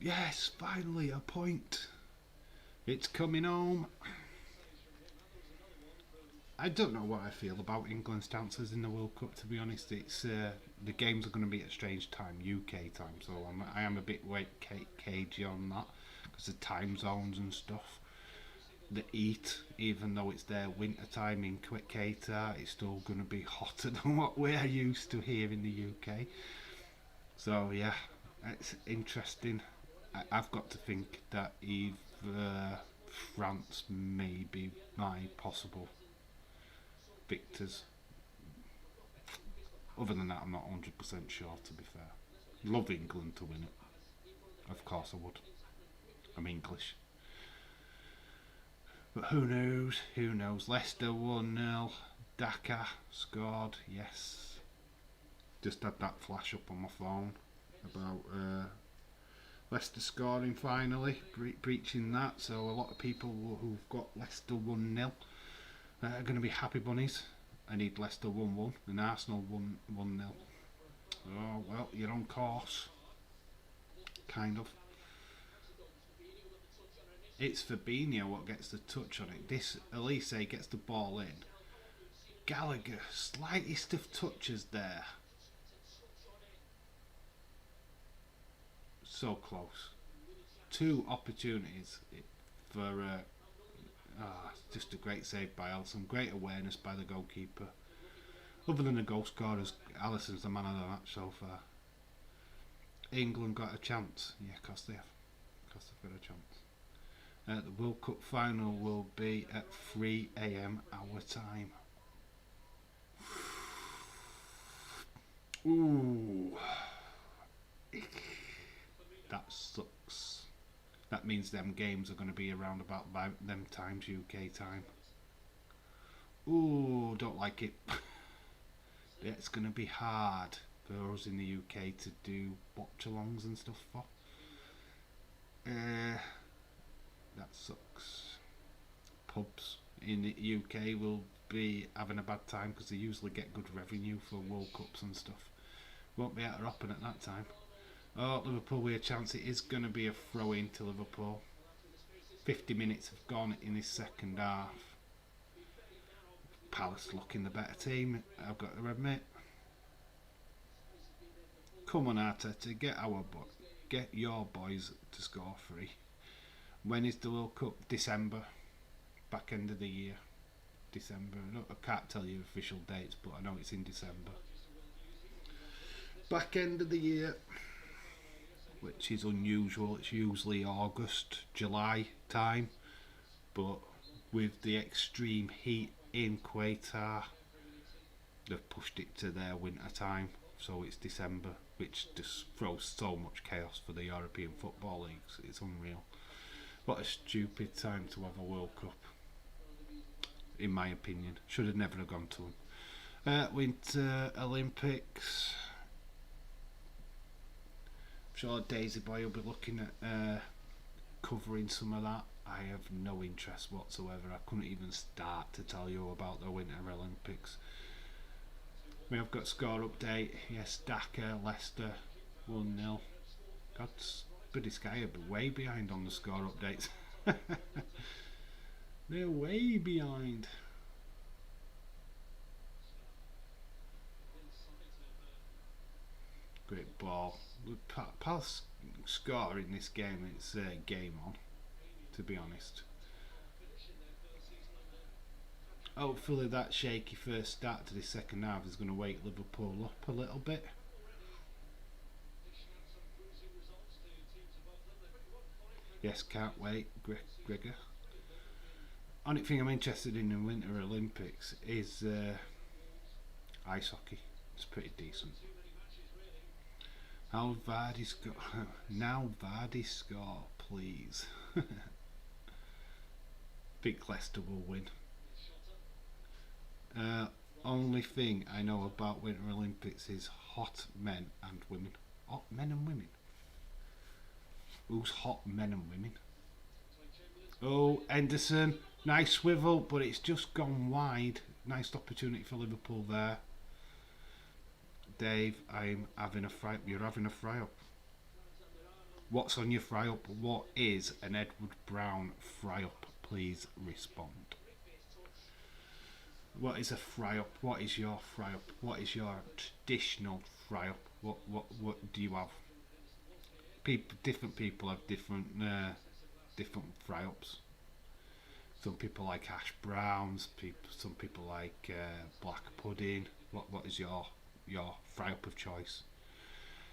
Yes, finally a point. It's coming home. I don't know what I feel about England's chances in the World Cup, to be honest. It's the games are going to be at a strange time, UK time, so I am a bit cagey on that because of time zones and stuff. The heat, even though it's their winter time in Qatar, it's still going to be hotter than what we're used to here in the UK. So yeah, it's interesting. I've got to think that either France may be my possible victors. Other than that, I'm not 100% sure, to be fair. Love England to win it. Of course I would. I'm English. But who knows? Who knows? Leicester 1-0. Daka scored. Yes. Just had that flash up on my phone about Leicester scoring finally, breaching that. So a lot of people who've got Leicester 1-0 are going to be happy bunnies. I need Leicester 1-1 and Arsenal 1-0. Oh well, you're on course. Kind of. It's Fabinho what gets the touch on it. This Elise gets the ball in. Gallagher, slightest of touches there. So close. 2 opportunities for just a great save by Alisson. Great awareness by the goalkeeper. Other than the goal scorers, Alisson's the man of the match so far. England got a chance. Yeah, of course they have. Of course they've got a chance. The World Cup final will be at 3 AM our time. Ooh. That sucks. That that means them games are going to be around about by them times, UK time. Ooh, don't like it. It's going to be hard for us in the UK to do watch-alongs and stuff for. That sucks. Pubs in the UK will be having a bad time because they usually get good revenue for World Cups and stuff. Won't be able to open at that time. Oh, Liverpool with a chance. It is going to be a throw-in to Liverpool. 50 minutes have gone in this second half. Palace looking the better team, I've got to admit. Come on, Arteta, get your boys to score 3. When is the World Cup? December. Back end of the year. December. I can't tell you official dates, but I know it's in December. Back end of the year, which is unusual. It's usually August, July time, but with the extreme heat in Qatar, they've pushed it to their winter time, so it's December, which just throws so much chaos for the European football leagues. It's unreal. What a stupid time to have a World Cup, in my opinion. Should have never have gone to them. Winter Olympics. I'm sure Daisy Boy will be looking at covering some of that. I have no interest whatsoever. I couldn't even start to tell you about the Winter Olympics. We have got score update. Yes, Dhaka, Leicester, 1-0. God's British Sky are way behind on the score updates. They're way behind. Great ball. Palace score in this game, it's game on, to be honest. Hopefully that shaky first start to the second half is going to wake Liverpool up a little bit. Yes, can't wait, Gregor. Only thing I'm interested in the Winter Olympics is ice hockey. It's pretty decent. Now Vardy score. Now Vardy score, please. Big Leicester will win. Only thing I know about Winter Olympics is hot men and women. Hot men and women. Who's hot men and women? Oh, Henderson. Nice swivel, but it's just gone wide. Nice opportunity for Liverpool there. Dave, I'm having a fry up. You're having a fry up. What's on your fry up? What is an Edward Brown fry up? Please respond. What is a fry up? What is your fry up? What is your traditional fry up? What do you have? Different people have different fry ups. Some people like hash browns. Some people like black pudding. What is your fry up of choice?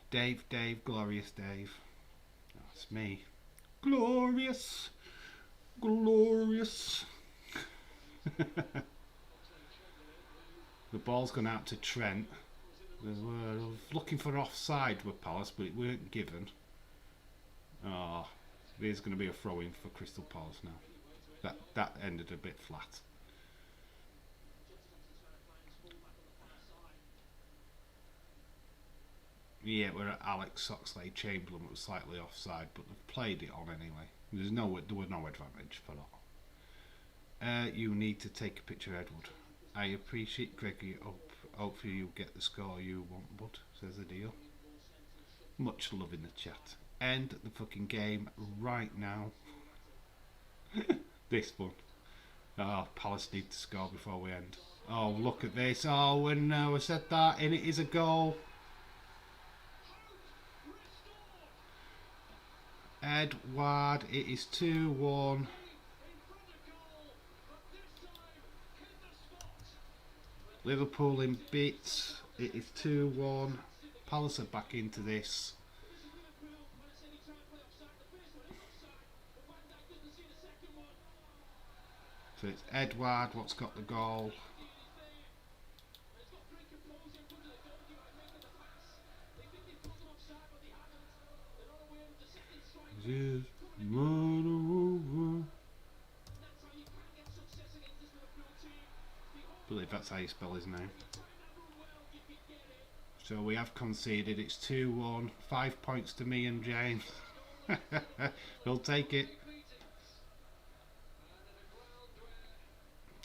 Dave, glorious Dave. That's me. Glorious. The ball's gone out to Trent. We were looking for offside with Palace, but it weren't given. Oh, there's going to be a throw-in for Crystal Palace now. That ended a bit flat. Yeah, we're at Alex Oxlade-Chamberlain, was slightly offside, but they've played it on anyway. There was no advantage for that. You need to take a picture, Edward. I appreciate Greggy. Hopefully you get the score you want, bud, says the deal. Much love in the chat. End the fucking game right now. This one. Oh, Palace need to score before we end. Oh, look at this. Oh, and I said that, and it is a goal. Edward, it is 2-1. Liverpool in bits. It is 2-1. Palace are back into this. So it's Edward what's got the goal. Just that's how you spell his name. So we have conceded. It's 2-1. 5 points to me and James. We'll take it.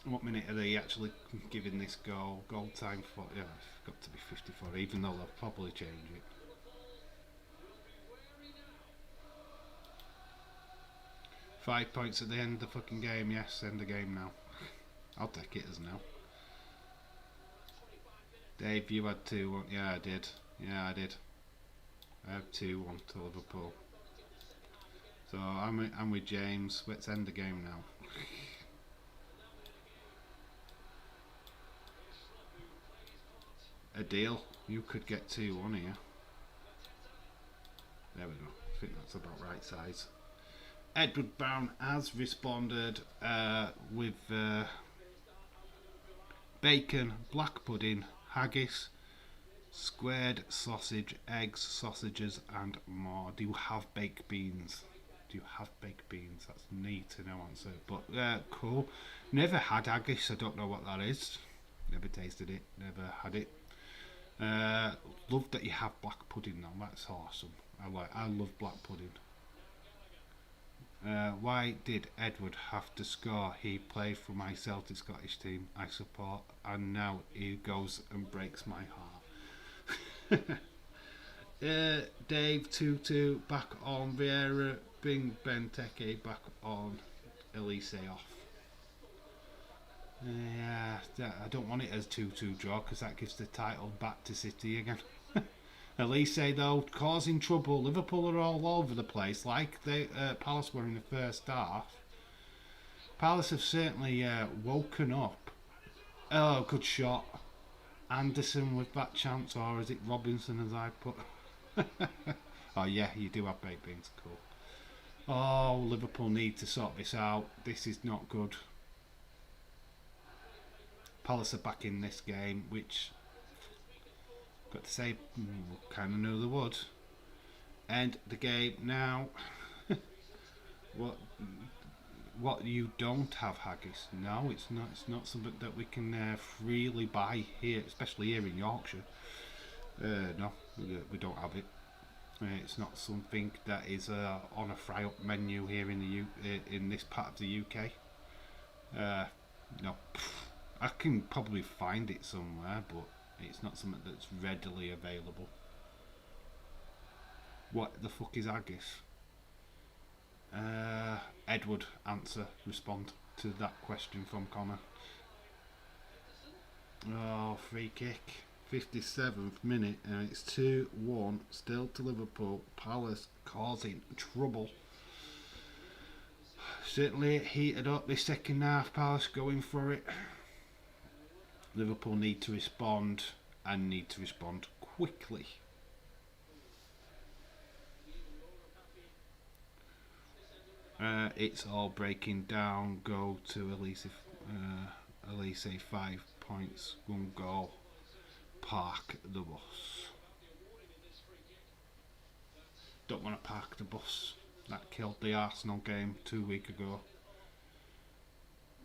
What minute are they actually giving this goal? Goal time for... Yeah, it's got to be 54, even though they'll probably change it. Five points at the end of the fucking game. Yes, end the game now. I'll take it as now. Dave, you had 2-1. Yeah, I did. Yeah, I did. I have 2-1 to Liverpool. So I'm with James. Let's end the game now. A deal. You could get 2-1 here. There we go. I think that's about right size. Edward Brown has responded with bacon, black pudding, haggis, squared sausage, eggs, sausages and more. Do you have baked beans? Do you have baked beans? That's neat to know answer. But cool. Never had haggis. I don't know what that is. Never tasted it. Never had it. Love that you have black pudding though. That's awesome. I love black pudding. Why did Edward have to score? He played for my Celtic Scottish team I support, and now he goes and breaks my heart. Dave 2-2 back on Vieira. Bing Benteke back on. Elise off. Yeah, I don't want it as 2-2 draw because that gives the title back to City again. Elise though causing trouble. Liverpool are all over the place like they Palace were in the first half. Palace have certainly woken up. Oh, good shot. Anderson with that chance, or is it Robinson as I put? Oh yeah, you do have baked beans. Cool. Oh, Liverpool need to sort this out. This is not good. Palace are back in this game, which, got to say, kind of knew they would. End the game now. What you don't have haggis? No, it's not. It's not something that we can freely buy here, especially here in Yorkshire. No, we don't have it. It's not something that is on a fry-up menu here in in this part of the UK. No. I can probably find it somewhere, but it's not something that's readily available. What the fuck is haggis? Edward, respond to that question from Connor. Oh, free kick. 57th minute, and it's 2-1, still to Liverpool. Palace causing trouble. Certainly it heated up this second half. Palace going for it. Liverpool need to respond, and need to respond quickly. It's all breaking down. Go to Elise. Elise 5 points, 1 goal. Park the bus. Don't want to park the bus. That killed the Arsenal game 2 weeks ago.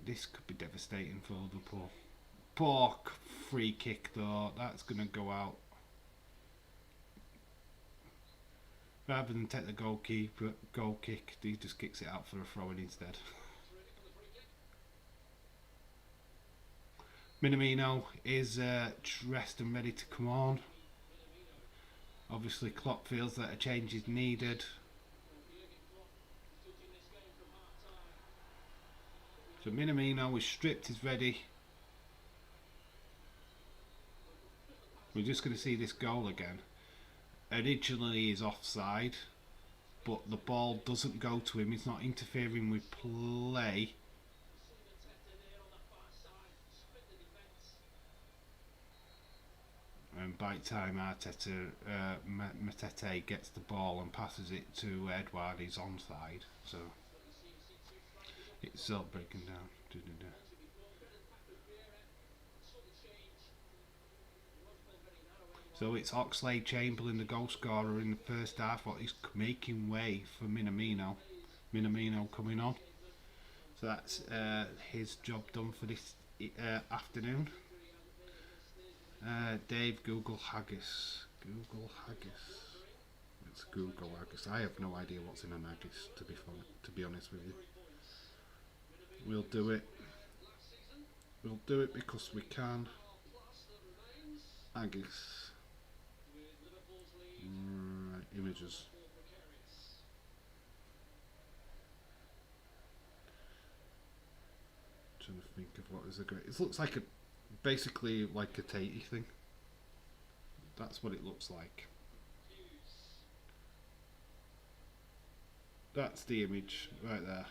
This could be devastating for Liverpool. Poor free kick though, that's going to go out. Rather than take the goal kick, he just kicks it out for a throw-in instead. Minamino is dressed and ready to come on. Obviously Klopp feels that a change is needed. So Minamino is stripped, is ready. We're just going to see this goal again. Originally he's offside, but the ball doesn't go to him. He's not interfering with play. And by time Matete gets the ball and passes it to Edouard, he's onside. So it's all breaking down. So it's Oxlade-Chamberlain, the goal scorer in the first half. What he's making way for Minamino. Minamino coming on. So that's his job done for this afternoon. Dave, Google haggis. Google haggis. Let's Google haggis. I have no idea what's in an haggis, to be honest with you. We'll do it. We'll do it because we can. Haggis. Right, images. Trying to think of what is a great. It looks like basically like a tatey thing. That's what it looks like. That's the image right there.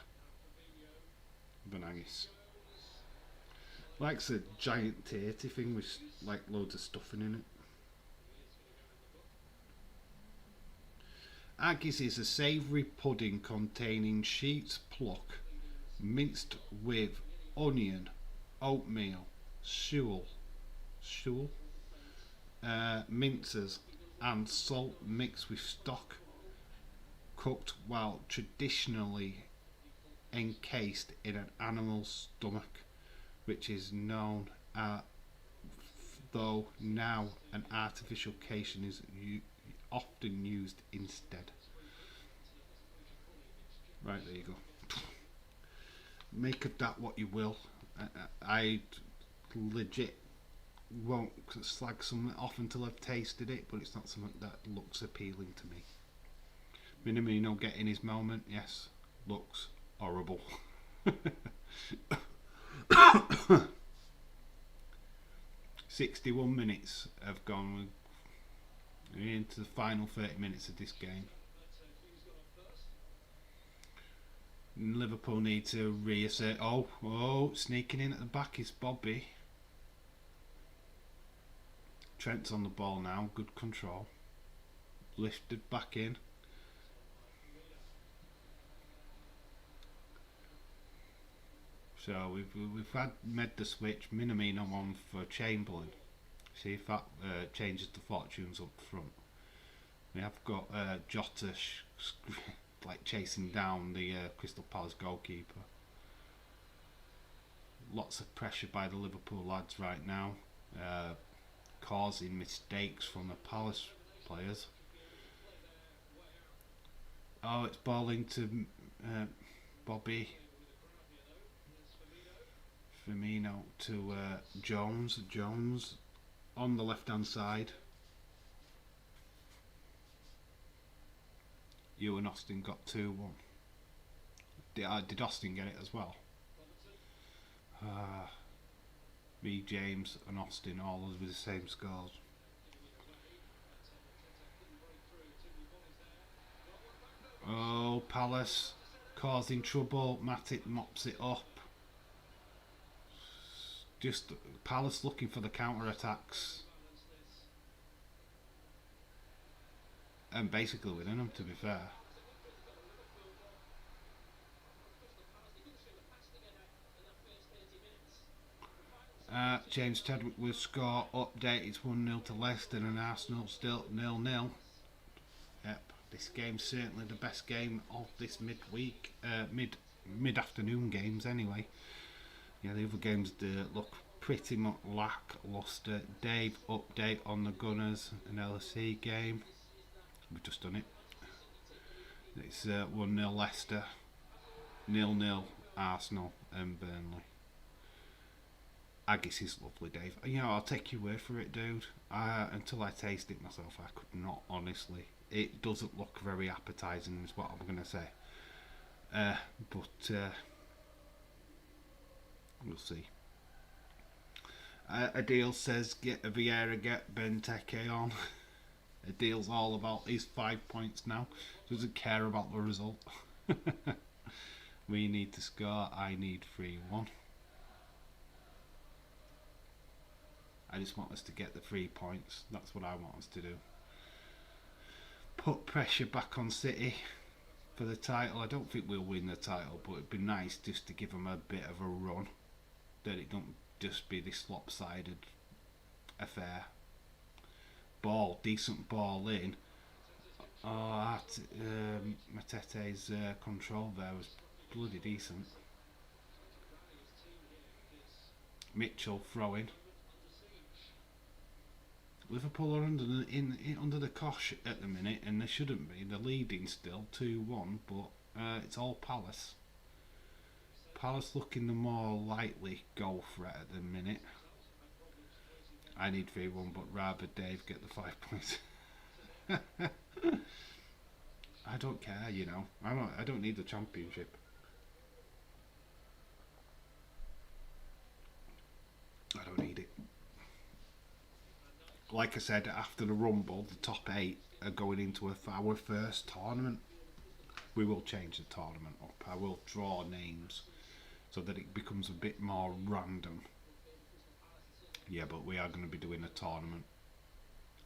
Bananas. Like's a giant tatey thing with like loads of stuffing in it. Haggis is a savoury pudding containing sheep's pluck minced with onion, oatmeal, shule, minces, and salt mixed with stock, cooked while traditionally encased in an animal's stomach, which is known though now an artificial casing is often used instead. Right, there you go. Make of that what you will. I legit won't slag something off until I've tasted it, but it's not something that looks appealing to me. Minamino getting his moment, yes, looks horrible. 61 minutes have gone. We're into the final 30 minutes of this game. Liverpool need to reassert. Oh, sneaking in at the back is Bobby. Trent's on the ball now. Good control. Lifted back in. So we've made the switch. Minamino on for Chamberlain. See if that changes the fortunes up front. We have got Jota like chasing down the Crystal Palace goalkeeper. Lots of pressure by the Liverpool lads right now, causing mistakes from the Palace players. Oh, it's ball into Bobby. Firmino to Jones. Jones on the left hand side. Ewan Austin got 2-1. Did Austin get it as well? Me, James and Austin all with the same scores. Oh, Palace causing trouble. Matic mops it up. Just Palace looking for the counter attacks. And basically winning them, to be fair. James Chadwick will score. Update, it's 1-0 to Leicester and Arsenal still 0-0. Yep, this game's certainly the best game of this midweek, mid-afternoon games anyway. Yeah, the other games look pretty much lackluster. Dave, update on the Gunners and LSE game. We've just done it. It's 1-0 Leicester, 0-0 Arsenal and Burnley. Haggis is lovely, Dave. You know, I'll take your word for it, dude. Until I taste it myself, I could not, honestly. It doesn't look very appetising, is what I'm going to say. But we'll see. Adil says, get Vieira, get Benteke on. Adil's all about his 5 points now. Doesn't care about the result. We need to score. I need 3-1. I just want us to get the 3 points. That's what I want us to do. Put pressure back on City for the title. I don't think we'll win the title, but it'd be nice just to give them a bit of a run. That it don't just be this lopsided affair. Ball, decent ball in. Oh, Matete's control there was bloody decent. Mitchell throwing. Liverpool are under the cosh at the minute, and they shouldn't be. They're leading still 2-1, but it's all Palace. Palace looking the more likely goal threat at the minute. I need 3-1, but rather Dave get the 5 points. I don't care, you know. I don't need the championship. I don't need it. Like I said, after the Rumble, the top 8 are going into our first tournament. We will change the tournament up. I will draw names so that it becomes a bit more random. Yeah, but we are going to be doing a tournament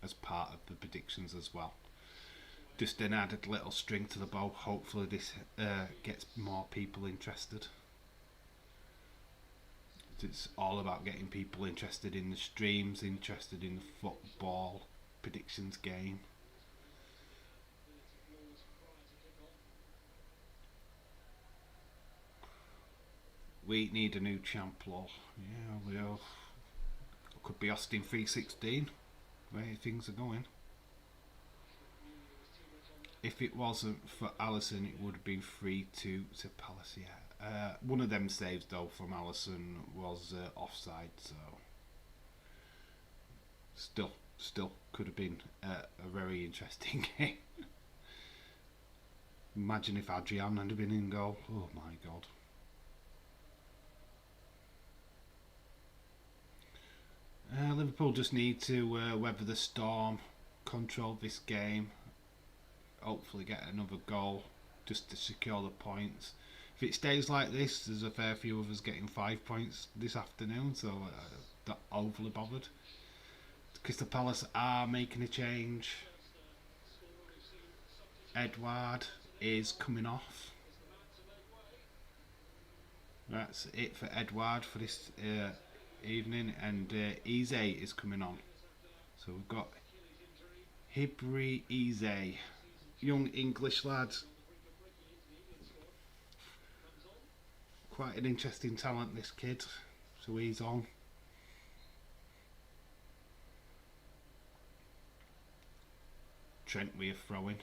as part of the predictions as well. Just an added little string to the bow. Hopefully this gets more people interested. It's all about getting people interested in the streams, interested in the football predictions game. We need a new champ, lol. Yeah, well, could be Austin 316. Where things are going. If it wasn't for Alisson, it would have been 3-2 to Palace. Yeah. One of them saves though from Alisson was offside, so still could have been a very interesting game. Imagine if Adrian had been in goal. Oh my god. Liverpool just need to weather the storm, control this game, hopefully get another goal just to secure the points. If it stays like this, there's a fair few of us getting 5 points this afternoon, so not overly bothered. Crystal Palace are making a change. Edouard is coming off. That's it for Edouard for this evening, and Eze is coming on. So we've got Hibri Eze, young English lad, quite an interesting talent this kid, so he's on. Trent we are throwing,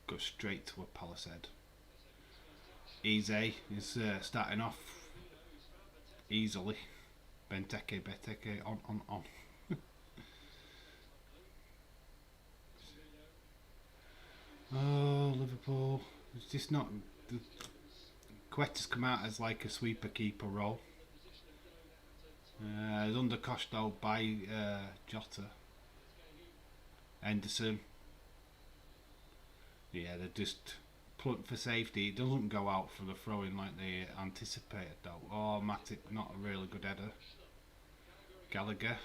go straight to a Palace head. Eze is starting off easily. Benteke, on. Oh, Liverpool. It's just not. Quetta's come out as like a sweeper keeper role. It's under cosh though by Jota. Henderson. Yeah, they're just put for safety. It doesn't go out for the throw-in like they anticipated though. Oh, Matic, not a really good header. Gallagher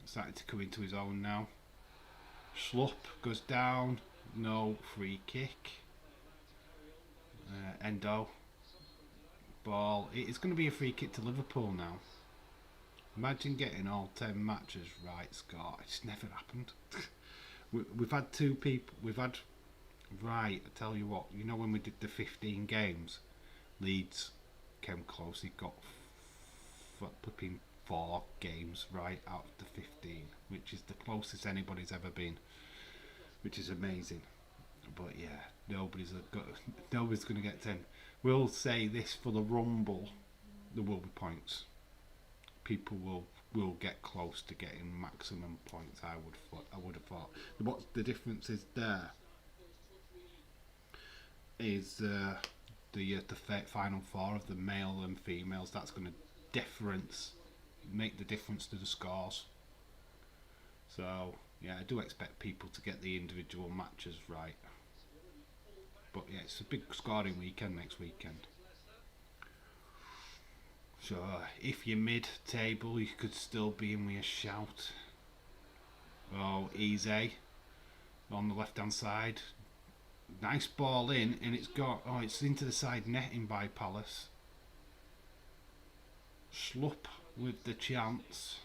starting to come into his own now. Schlupp goes down. No free kick. Endo. Ball. It's going to be a free kick to Liverpool now. Imagine getting all 10 matches right, Scott. It's never happened. We've had 2 people. We've had. Right, I tell you what. You know when we did the 15 games, Leeds came close. He got flipping 4 games right out of the 15, which is the closest anybody's ever been, which is amazing. But yeah, nobody's going to get 10. We'll say this for the Rumble, there will be points. People will get close to getting maximum points. I would have thought. What the difference is there is the final 4 of the male and females. That's going to make the difference to the scores. So yeah, I do expect people to get the individual matches right. But yeah, it's a big scoring weekend next weekend. So if you're mid-table, you could still be in with a shout. Oh, Eze on the left-hand side. Nice ball in, and it's into the side netting by Palace. Schlupp with the chance.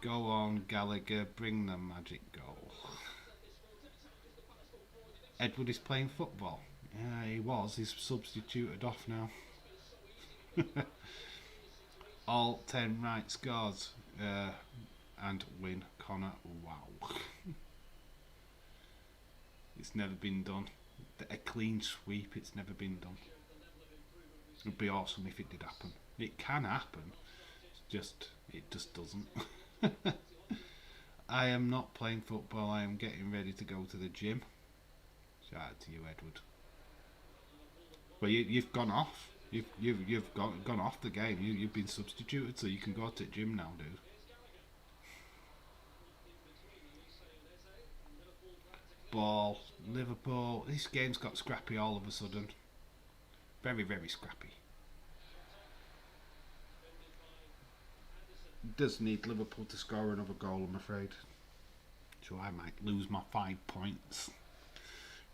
Go on, Gallagher, bring the magic goal. Edward is playing football. Yeah, he was. He's substituted off now. All 10 right scores and win, Connor. Wow. It's never been done. A clean sweep, it's never been done. It would be awesome if it did happen. It can happen, it just doesn't. I am not playing football, I am getting ready to go to the gym. Shout out to you, Edward. Well, you've gone off. You've gone off the game. You've been substituted, so you can go to the gym now, dude. Ball, Liverpool. This game's got scrappy all of a sudden. Very, very scrappy. Does need Liverpool to score another goal, I'm afraid. So I might lose my 5 points.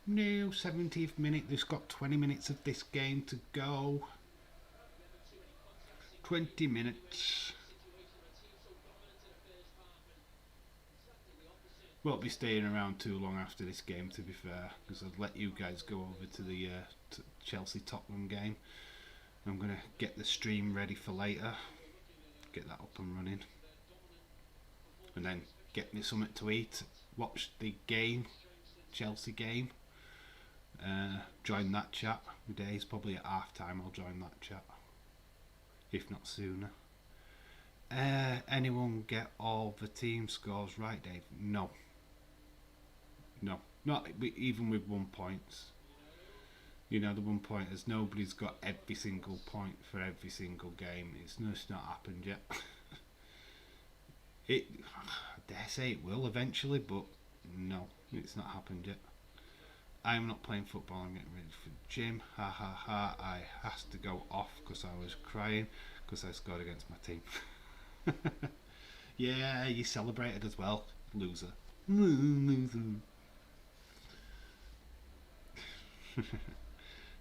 No, 70th minute. There's got 20 minutes of this game to go. 20 minutes. Won't be staying around too long after this game, to be fair, because I'd let you guys go over to the Chelsea-Tottenham game. I'm going to get the stream ready for later. Get that up and running. And then get me something to eat. Watch the game, Chelsea game. Join that chat. Days probably at half time. I'll join that chat, if not sooner. Anyone get all the team scores right, Dave? No, not even with 1 point. You know, the 1 pointers. Nobody's got every single point for every single game. It's just not happened yet. I dare say it will eventually, but no, it's not happened yet. I'm not playing football, I'm getting ready for the gym. Ha ha ha, I has to go off because I was crying because I scored against my team. Yeah, you celebrated as well, loser. Loser.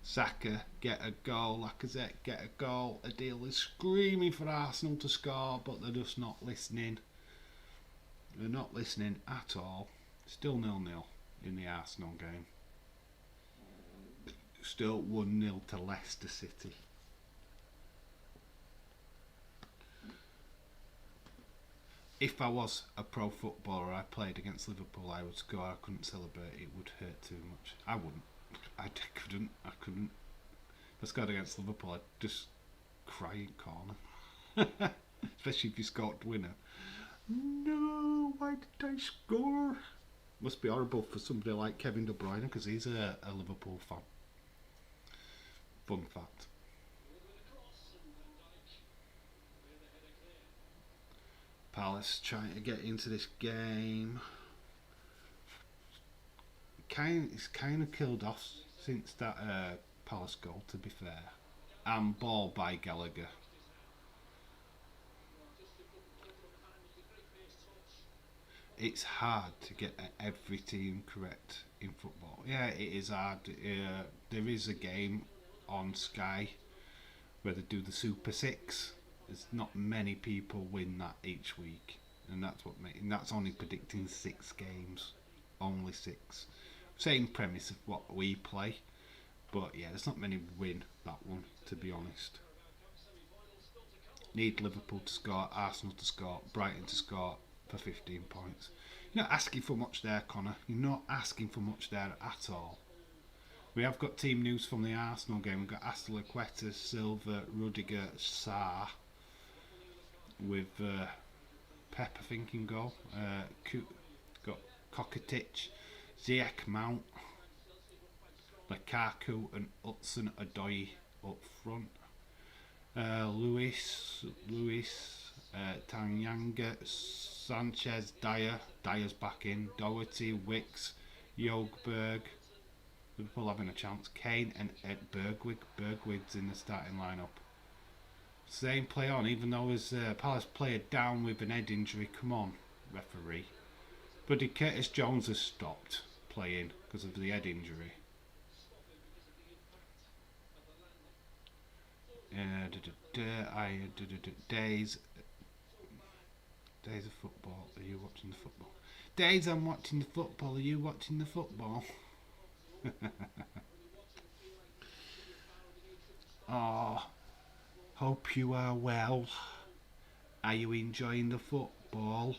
Saka, get a goal. Lacazette, get a goal. Adil is screaming for Arsenal to score, but they're just not listening. They're not listening at all. Still 0-0 in the Arsenal game. Still 1-0 to Leicester City. If I was a pro footballer, I played against Liverpool, I would score, I couldn't celebrate, it would hurt too much. I wouldn't. I couldn't. If I scored against Liverpool, I'd just cry in corner. Especially if you scored winner. No, why did I score? Must be horrible for somebody like Kevin De Bruyne because he's a Liverpool fan. Fun fact. Palace trying to get into this game. It's kind of killed off since that Palace goal, to be fair. And ball by Gallagher. It's hard to get every team correct in football. Yeah, it is hard. There is a game on Sky where they do the Super Six. There's not many people win that each week, and that's only predicting 6 games, only 6. Same premise of what we play, but yeah, there's not many win that one, to be honest. Need Liverpool to score, Arsenal to score, Brighton to score for 15 points. You're not asking for much there, Connor. You're not asking for much there at all. We have got team news from the Arsenal game. We've got Aspilicueta, Silva, Rudiger, Sarr, with Pep, I think, in goal. Got Kokatic, Ziyech, Mount, Lukaku and Hudson-Odoi up front. Luis, Tanyanga, Sanchez, Dyer's back in, Doherty, Wicks, Jogberg. Liverpool having a chance. Kane and Bergwig's in the starting lineup. Same play on, even though his Palace player down with an head injury. Come on, referee. But Curtis Jones has stopped playing because of the head injury. Days of football. Are you watching the football? Days, I'm watching the football. Are you watching the football? Oh, hope you are well. Are you enjoying the football?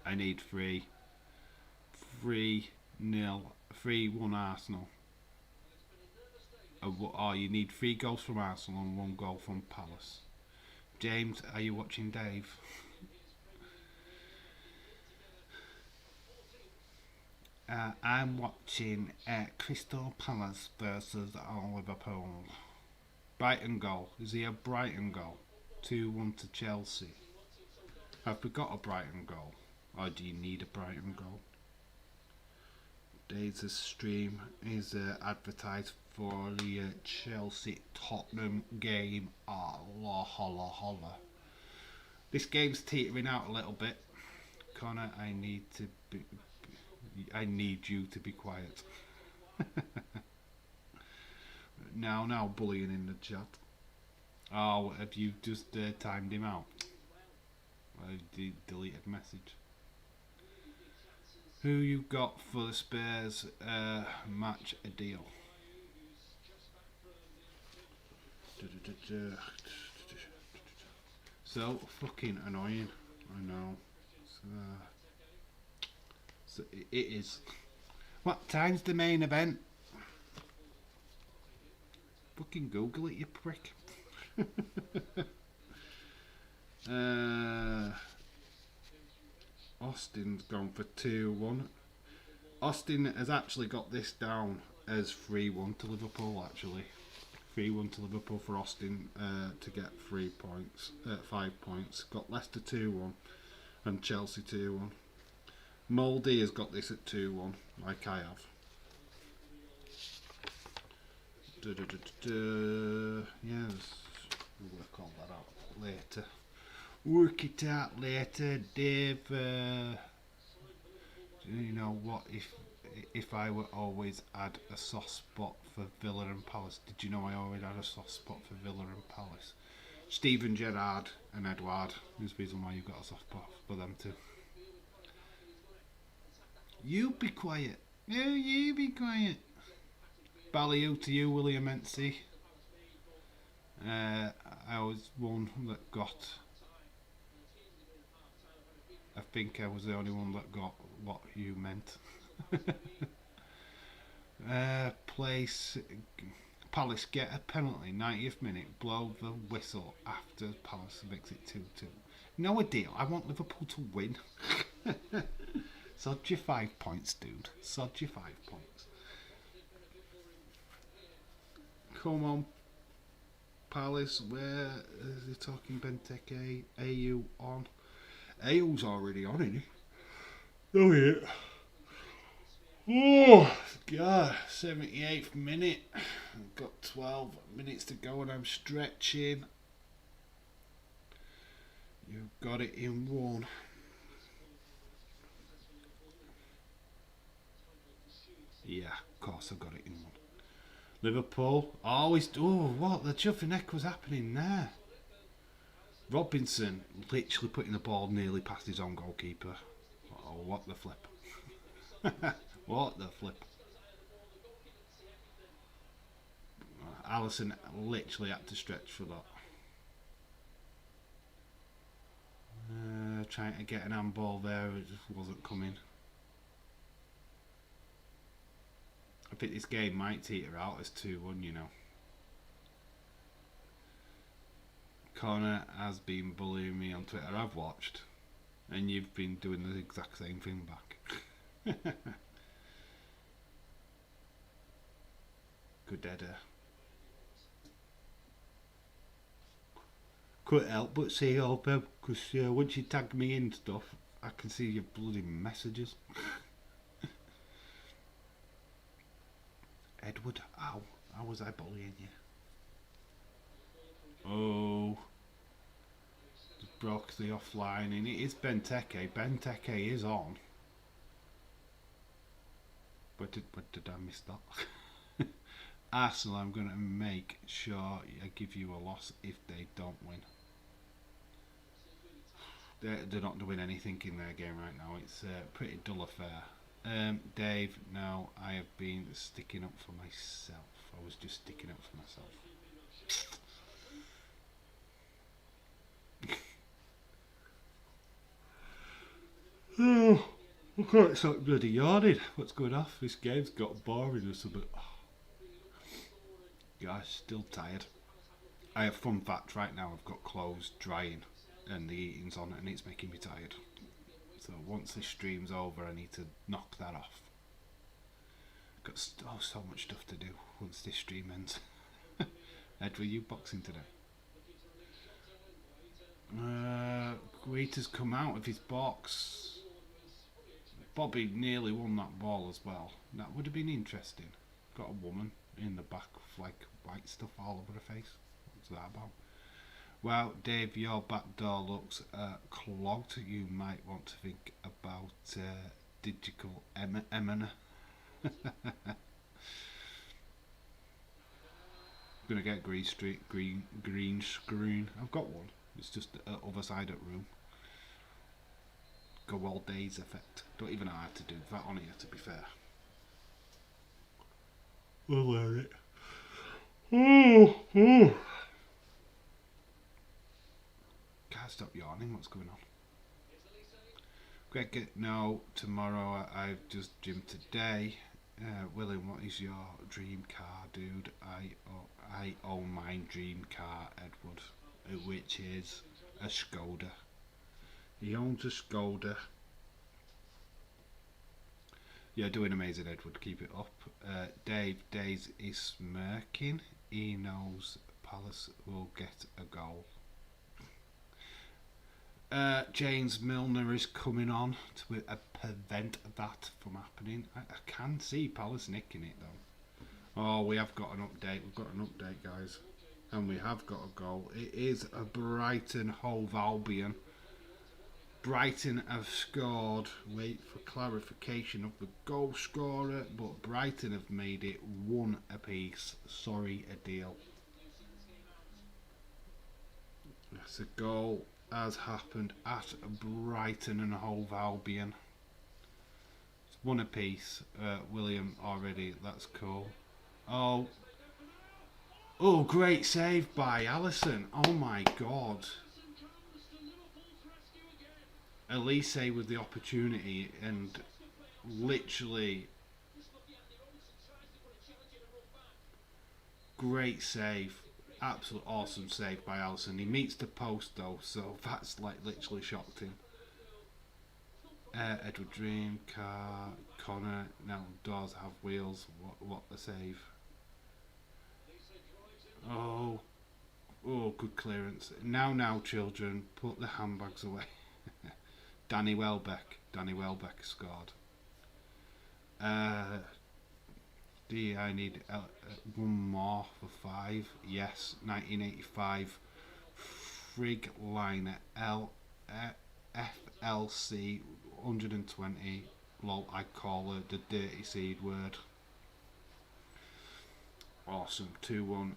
I need 3-0, 3-1 Arsenal. Oh, you need 3 goals from Arsenal and 1 goal from Palace. James, are you watching Dave? I'm watching Crystal Palace versus Liverpool. Brighton goal. Is he a Brighton goal? 2-1 to Chelsea. Have we got a Brighton goal? Or do you need a Brighton goal? Dave's stream is advertised for the Chelsea Tottenham game. Holla, holla, holla. This game's teetering out a little bit. Connor, I need you to be quiet. Now, bullying in the chat. Oh, have you just timed him out? Deleted message. Who you got for the Spurs match a deal? So fucking annoying. I know. So it is. What time's the main event? Fucking Google it, you prick. Austin's gone for 2-1. Austin has actually got this down as 3-1 to Liverpool, actually. 3-1 to Liverpool for Austin to get 5 points. Got Leicester 2-1 and Chelsea 2-1. Mouldy has got this at 2-1, like I have. Yes, we'll work all that out later. Work it out later, Dave. You know what? If I were always had a soft spot for Villa and Palace, did you know I always had a soft spot for Villa and Palace? Steven Gerrard and Edouard. There's the reason why you got a soft spot for them too. You be quiet. No, you be quiet. Ballyhoo to you, William Mency. I was one that got. I think I was the only one that got what you meant. Palace get a penalty, 90th minute, blow the whistle after Palace makes it 2-2. No deal, I want Liverpool to win. Sod your 5 points, dude. Sod your 5 points. Come on, Palace, where is he talking Benteke? AU on? AU's already on, isn't he? Oh, yeah. Oh, God, 78th minute. I've got 12 minutes to go and I'm stretching. You've got it in one. Yeah, of course I got it in one. Liverpool, always. Oh, what? The chuffing neck was happening there. Robinson literally putting the ball nearly past his own goalkeeper. Oh, what the flip. What the flip. Alisson literally had to stretch for that. Trying to get an handball there, it just wasn't coming. I think this game might teeter out as 2-1, you know. Connor has been bullying me on Twitter, I've watched. And you've been doing the exact same thing back. Good header. Couldn't help but see all them, because once you tag me in stuff, I can see your bloody messages. Edward, how was I bullying you? Oh, just broke the offline, and it is Benteke. Benteke is on. But did I miss that? Arsenal, I'm going to make sure I give you a loss if they don't win. They're not doing anything in their game right now. It's a pretty dull affair. Dave, no, I have been sticking up for myself. I was just sticking up for myself. I can't stop bloody yawning. What's going off? This game's got boring or something. Guys, still tired. I have fun fact right now. I've got clothes drying and the eating's on and it's making me tired. So once this stream's over, I need to knock that off. Got so much stuff to do once this stream ends. Ed, were you boxing today? Waiter's come out of his box. Bobby nearly won that ball as well. That would have been interesting. Got a woman in the back with like white stuff all over her face. What's that about? Well, Dave, your back door looks clogged. You might want to think about digital Emma. Gonna get green screen. I've got one. It's just the other side of the room. Go all days effect. Don't even know how to do that on here, to be fair. We'll learn it. Can't stop yawning. What's going on? Greg, no. Tomorrow I've just gymmed today. William, what is your dream car, dude? I own my dream car, Edward, which is a Skoda. He owns a Skoda. You're doing amazing, Edward. Keep it up. Dave Days is smirking. He knows Palace will get a goal. James Milner is coming on to prevent that from happening. I can see Palace nicking it though. Oh, we have got an update. We've got an update, guys. And we have got a goal. It is a Brighton Hove Albion. Brighton have scored. Wait for clarification of the goal scorer, but Brighton have made it 1 apiece. Sorry, Adil. That's a goal has happened at Brighton and Hove Albion. It's 1 apiece. William already. That's cool. Oh, great save by Alisson. Oh my God. Elise with the opportunity and literally great save. Absolute awesome save by Alisson. He meets the post though, so that's like literally shocked him. Edward Dream, car, Connor, now doors have wheels. What a save. Oh, good clearance. Now, children, put the handbags away. Danny Welbeck scored. I need one more for 5. Yes, 1985 Frig Liner FLC 120. Lol, I call her the dirty seed word. Awesome. 2-1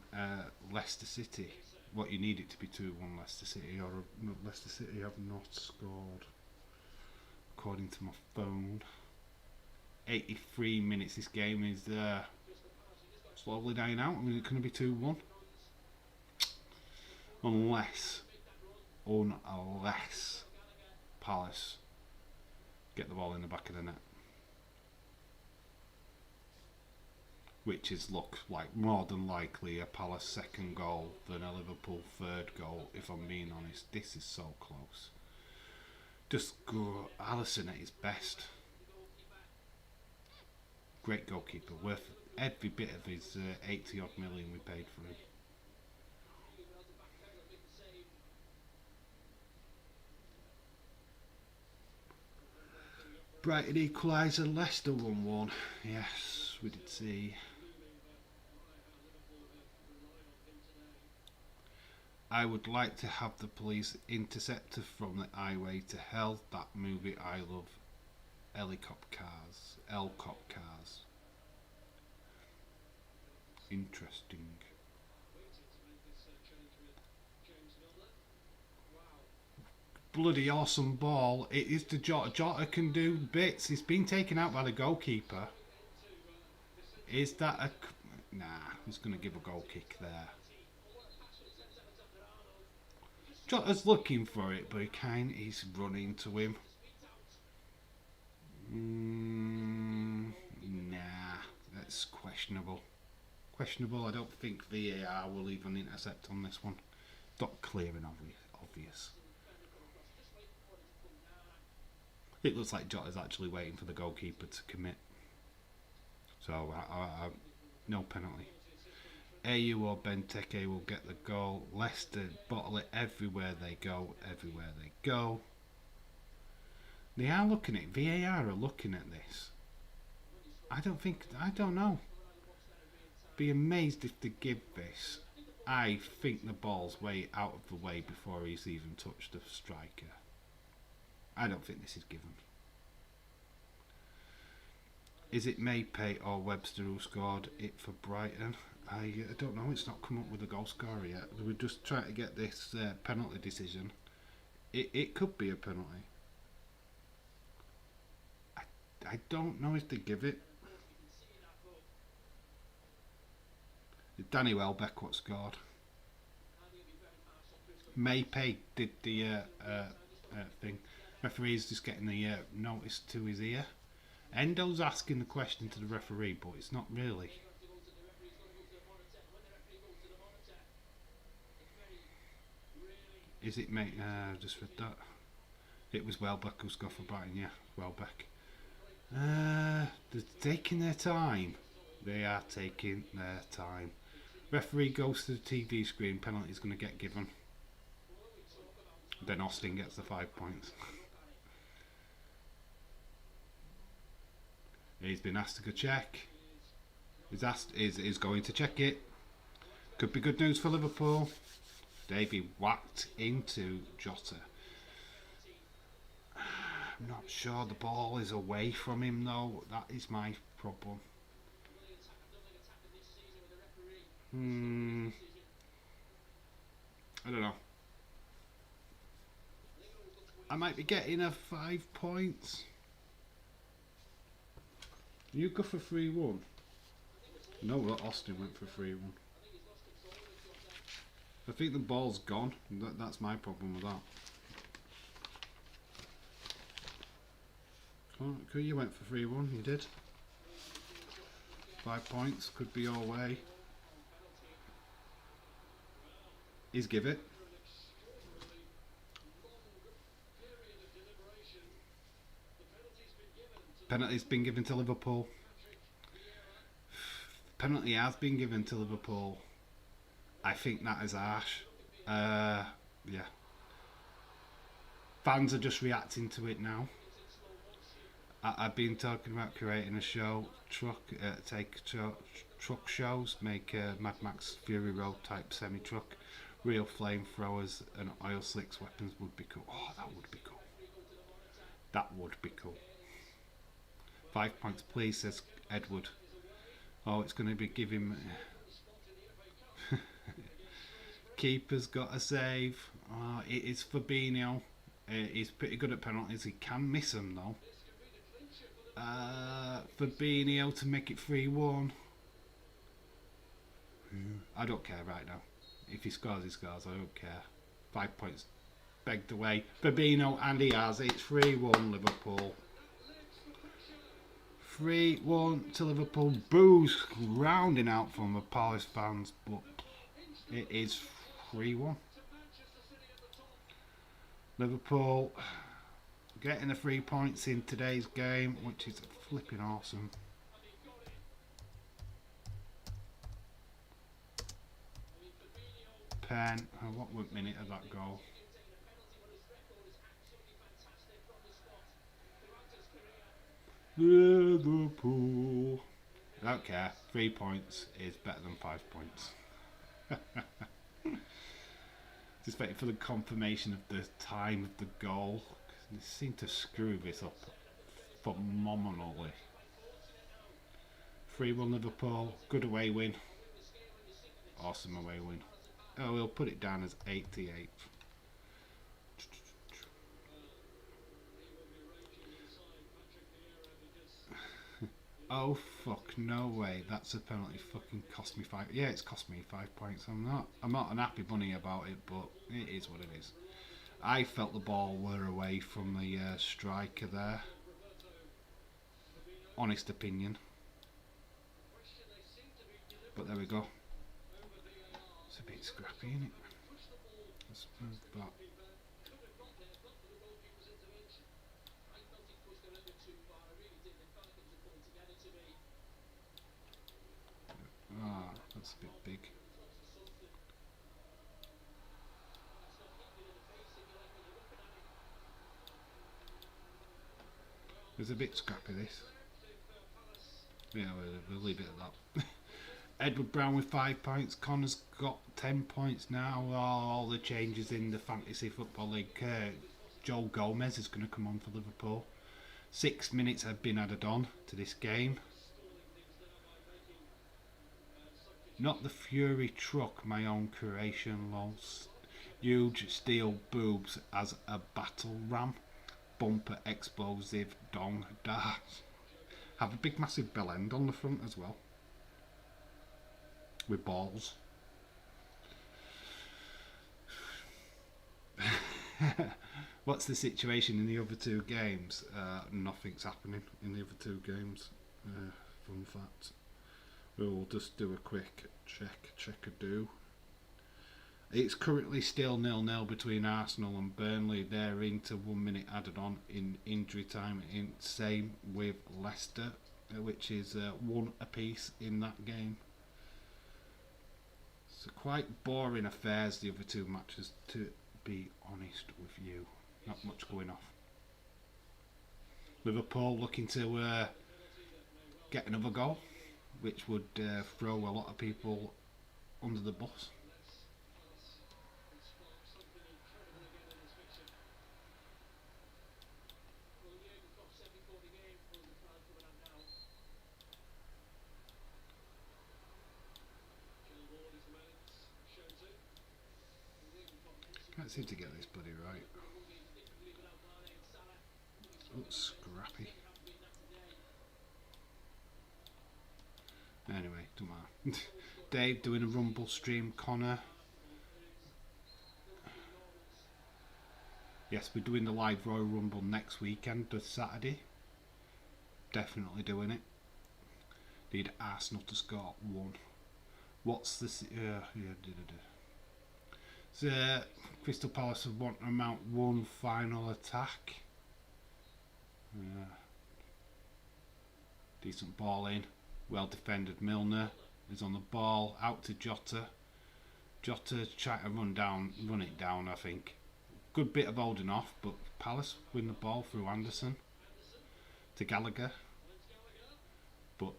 Leicester City. What, you need it to be 2-1 Leicester City, or Leicester City have not scored according to my phone. 83 minutes this game is slowly dying out. I mean, it's going to be 2-1 unless Palace get the ball in the back of the net, which is look like more than likely a Palace second goal than a Liverpool third goal, if I'm being honest. This is so close. Just go Alisson at his best. Great goalkeeper, worth every bit of his 80 odd million we paid for him. Brighton equaliser, Leicester 1-1. Yes, we did see. I would like to have the police interceptor from the highway to hell. That movie I love. L-cop cars. Interesting. Bloody awesome ball. It is to Jota. Jota can do bits. He's been taken out by the goalkeeper. Is that a... Nah, he's going to give a goal kick there. Jota's looking for it, but he's running to him. Nah, that's questionable. Questionable. I don't think VAR will even intercept on this one. Not clear and obvious. It looks like Jota's actually waiting for the goalkeeper to commit. So, no penalty. AU or Benteke will get the goal. Leicester bottle it everywhere they go. Everywhere they go. They are looking at it. VAR are looking at this. I don't know. Be amazed if they give this. I think the ball's way out of the way before he's even touched the striker. I don't think this is given. Is it Maypay or Webster who scored it for Brighton? I don't know. It's not come up with a goal scorer yet. We're just trying to get this penalty decision. It could be a penalty. I don't know if they give it. Danny Welbeck what scored. Maypay did the thing. Referee's just getting the notice to his ear. Endo's asking the question to the referee, but it's not really. Is it mate? Just read that. It was Welbeck who scored for Brighton. Yeah, Welbeck. They're taking their time. They are taking their time. Referee goes to the TV screen. Penalty's going to get given. Then Austin gets the 5 points. He's been asked to go check. Is going to check it. Could be good news for Liverpool. Davey whacked into Jota. I'm not sure the ball is away from him though. That is my problem. I don't know. I might be getting a 5 points. You go for 3-1. No, Austin went for 3-1. I think the ball's gone. That's my problem with that. Oh, you went for 3-1. You did. 5 points could be your way. He's give it. Penalty's been given to Liverpool. Penalty has been given to Liverpool. I think that is harsh. Yeah. Fans are just reacting to it now. I've been talking about creating a show, truck shows, make Mad Max Fury Road type semi-truck, real flamethrowers and oil slicks weapons would be cool. Oh, that would be cool. That would be cool. 5 points, please, says Edward. Oh, it's going to be giving. Keeper's got a save. Oh, it is Fabinho. He's pretty good at penalties. He can miss them though. Fabinho to make it 3-1. I don't care right now. If he scores, he scores. I don't care. 5 points begged away. Fabinho, and he has. It's 3-1 Liverpool. 3-1 to Liverpool. Boos rounding out from the Palace fans, but it is 3-1. Liverpool getting the 3 points in today's game, which is flipping awesome. Pen, what minute of that goal? Liverpool. I don't care. 3 points is better than 5 points. Just waiting for the confirmation of the time of the goal. They seem to screw this up phenomenally. 3-1 Liverpool. Good away win. Awesome away win. Oh, we'll put it down as 88th. Oh fuck, no way. That's a penalty. Fucking cost me 5. Yeah, it's cost me 5 points. I'm not an happy bunny about it, but it is what it is. I felt the ball were away from the striker there. honest opinion. But there we go. It's a bit scrappy, isn't it? Let's move back. Ah, that's a bit big. It's a bit scrappy, this. Yeah, we'll leave it at that. Edward Brown with 5 points. Connor's got 10 points now. All the changes in the Fantasy Football League. Joe Gomez is going to come on for Liverpool. 6 minutes have been added on to this game. Not the Fury truck, my own creation, lols. Huge steel boobs as a battle ram. Bumper explosive dong dart. Have a big massive bell end on the front as well. With balls. What's the situation in the other two games? Nothing's happening in the other two games. Fun fact. We'll just do a quick check-a-do. It's currently still 0-0 between Arsenal and Burnley. They're into 1 minute added on in injury time. Same with Leicester, which is 1 apiece in that game. So quite boring affairs, the other two matches, to be honest with you. Not much going off. Liverpool looking to get another goal, which would throw a lot of people under the bus. Can't seem to get this bloody right. Looks scrappy. Anyway, don't matter. Dave doing a Rumble stream. Connor. Yes, we're doing the live Royal Rumble next weekend, this Saturday. Definitely doing it. Need Arsenal to score 1. What's this? So, Crystal Palace want to mount 1 final attack. Decent ball in. Well defended. Milner is on the ball. Out to Jota. Jota trying to run it down, I think. Good bit of holding off, but Palace win the ball through Anderson to Gallagher. But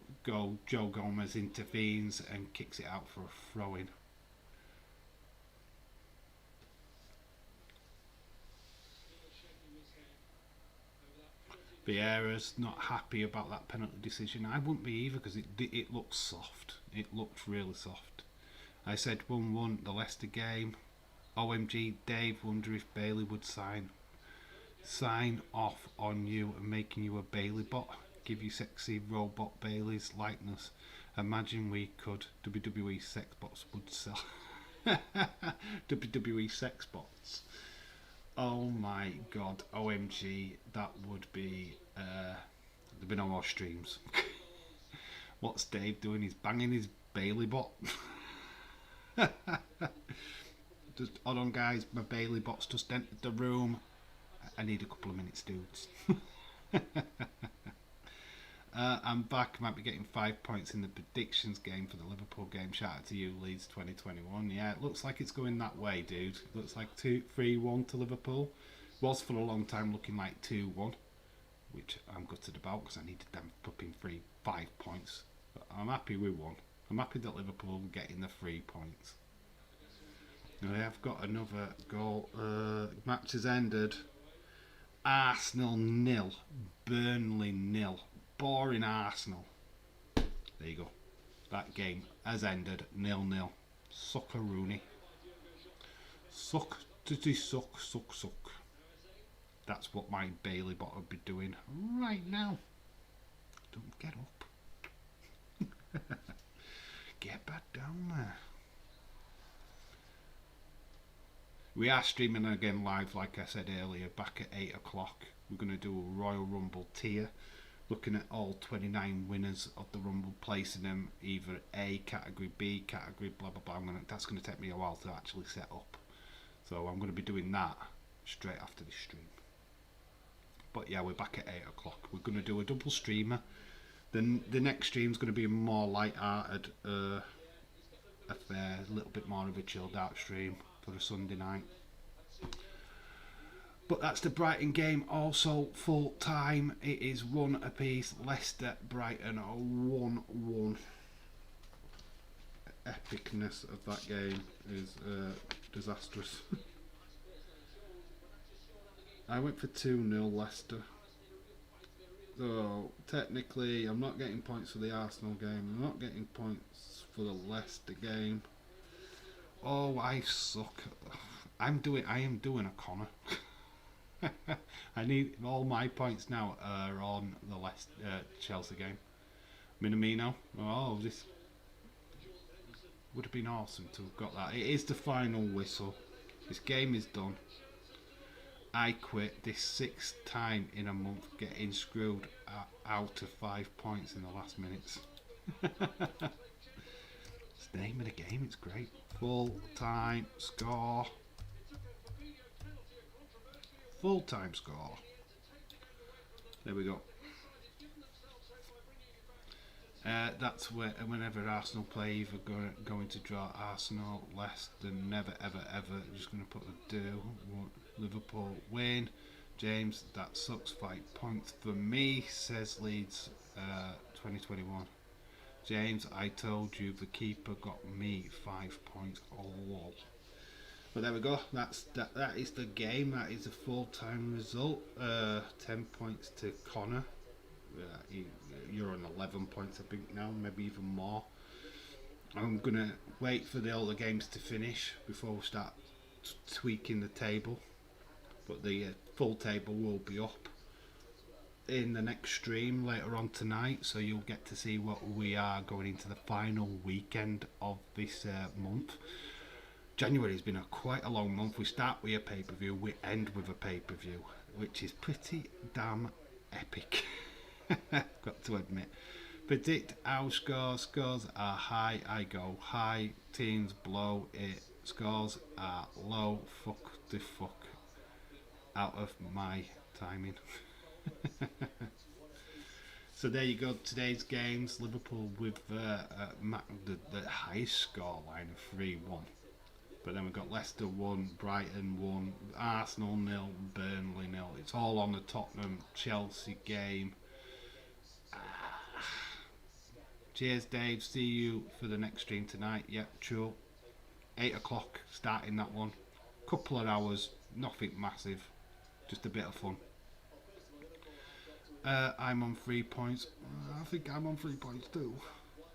Joe Gomez intervenes and kicks it out for a throw-in. Vieira's not happy about that penalty decision. I wouldn't be either, because it looked soft. It looked really soft. I said 1-1 the Leicester game. OMG, Dave, wonder if Bailey would sign off on you and making you a Bailey bot. Give you sexy robot Bailey's likeness. Imagine we could. WWE sex bots would sell. WWE sex bots. Oh my god, OMG, that would be, there'd be no more streams. What's Dave doing? He's banging his Bailey bot. Just, hold on guys, my Bailey bot's just entered the room. I need a couple of minutes, dudes. I'm back, might be getting 5 points in the predictions game for the Liverpool game. Shout out to you, Leeds 2021. Yeah, it looks like it's going that way, dude. It looks like 3-1 to Liverpool. Was for a long time looking like 2-1, which I'm gutted about because I needed them flipping 5 points. But I'm happy we won. I'm happy that Liverpool were getting the 3 points. Now I have got another goal. Match has ended. Arsenal 0, Burnley 0. Boring Arsenal. There you go. That game has ended 0-0. Suck a Rooney. Suck. That's what my Bailey bot would be doing right now. Don't get up. Get back down there. We are streaming again live, like I said earlier, back at 8 o'clock. We're going to do a Royal Rumble tier. looking at all 29 winners of the Rumble, placing them either A category, B category, blah blah blah. That's going to take me a while to actually set up, so I'm going to be doing that straight after this stream. But yeah, we're back at 8 o'clock. We're going to do a double streamer. Then the next stream's going to be a more light-hearted affair, a little bit more of a chilled out stream for a Sunday night. But that's the Brighton game. Also full time. It is 1 apiece. Leicester, Brighton 1-1. Epicness of that game is disastrous. I went for 2-0 Leicester. So technically I'm not getting points for the Arsenal game. I'm not getting points for the Leicester game. Oh, I suck. I am doing a Connor. I need all my points now are on the Chelsea game. Minamino. Oh, this would have been awesome to have got that. It is the final whistle. This game is done. I quit this 6th time in a month getting screwed out of 5 points in the last minutes. It's the name of the game, it's great. Full time score. Full time score. There we go. That's whenever Arsenal play, either going to draw Arsenal, Leicester, never ever ever. Just going to put a do. Liverpool win. James, that sucks. 5 points for me, says Leeds 2021. James, I told you the keeper got me 5 points. Oh, lol. But there we go. That is the game. That is a full-time result. 10 points to Connor. You're on 11 points, I think now, maybe even more. I'm gonna wait for all the games to finish before we start tweaking the table. But the full table will be up in the next stream later on tonight, so you'll get to see what we are going into the final weekend of this month. January has been quite a long month. We start with a pay-per-view, we end with a pay-per-view, which is pretty damn epic. Got to admit. Predict our scores. Scores are high, I go high. Teams blow it. Scores are low. Fuck the fuck out of my timing. So there you go, today's games. Liverpool with the highest score line of 3-1. But then we've got Leicester 1, Brighton 1, Arsenal 0, Burnley 0. It's all on the Tottenham Chelsea game. Cheers, Dave. See you for the next stream tonight. Yep, sure. 8 o'clock starting that one. Couple of hours, nothing massive, just a bit of fun. I'm on 3 points. I think I'm on 3 points too.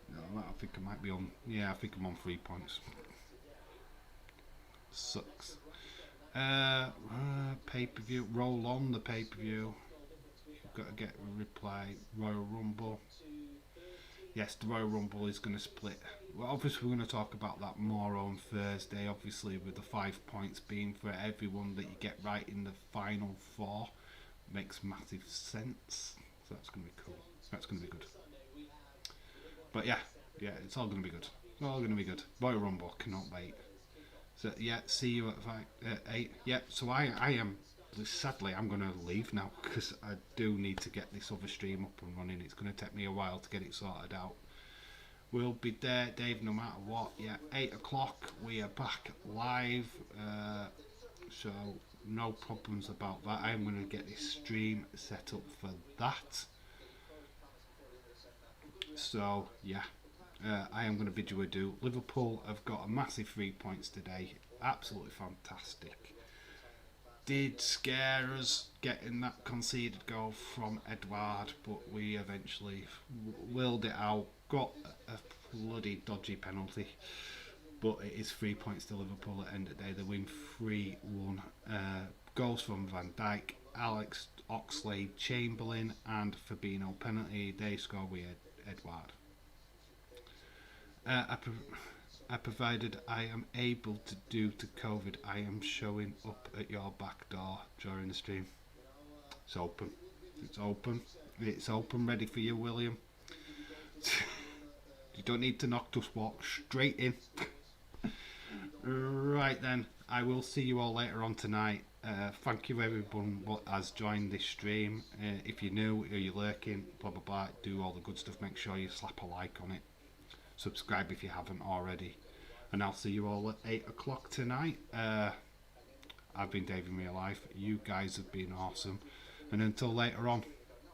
No, I think I might be on. Yeah, I think I'm on 3 points. Sucks. Pay-per-view. Roll on the pay-per-view. You've got to get a reply. Royal Rumble. Yes, the Royal Rumble is going to split. Well, obviously we're going to talk about that more on Thursday. Obviously, with the 5 points being for everyone that you get right in the final 4, makes massive sense. So that's going to be cool. That's going to be good. But yeah, it's all going to be good. It's all going to be good. Royal Rumble, cannot wait. So yeah, see you at 8. Yeah, so I am. Sadly, I'm going to leave now because I do need to get this other stream up and running. It's going to take me a while to get it sorted out. We'll be there, Dave, no matter what. Yeah, 8 o'clock, we are back live. So no problems about that. I'm going to get this stream set up for that. So yeah, I am going to bid you adieu. Liverpool have got a massive 3 points today. Absolutely fantastic. Did scare us getting that conceded goal from Edouard, but we eventually willed it out. Got a bloody dodgy penalty, but it is 3 points to Liverpool at the end of the day. They win 3-1. Goals from Van Dijk, Alex Oxlade-Chamberlain and Fabinho penalty. They score with Edouard. I provided I am able to due to COVID, I am showing up at your back door during the stream. It's open. It's open. It's open, ready for you, William. You don't need to knock, just walk straight in. Right then, I will see you all later on tonight. Thank you everyone what has joined this stream. If you're new or you're lurking, blah blah blah, do all the good stuff. Make sure you slap a like on it. Subscribe if you haven't already. And I'll see you all at 8 o'clock tonight. I've been Dave in real life. You guys have been awesome. And until later on,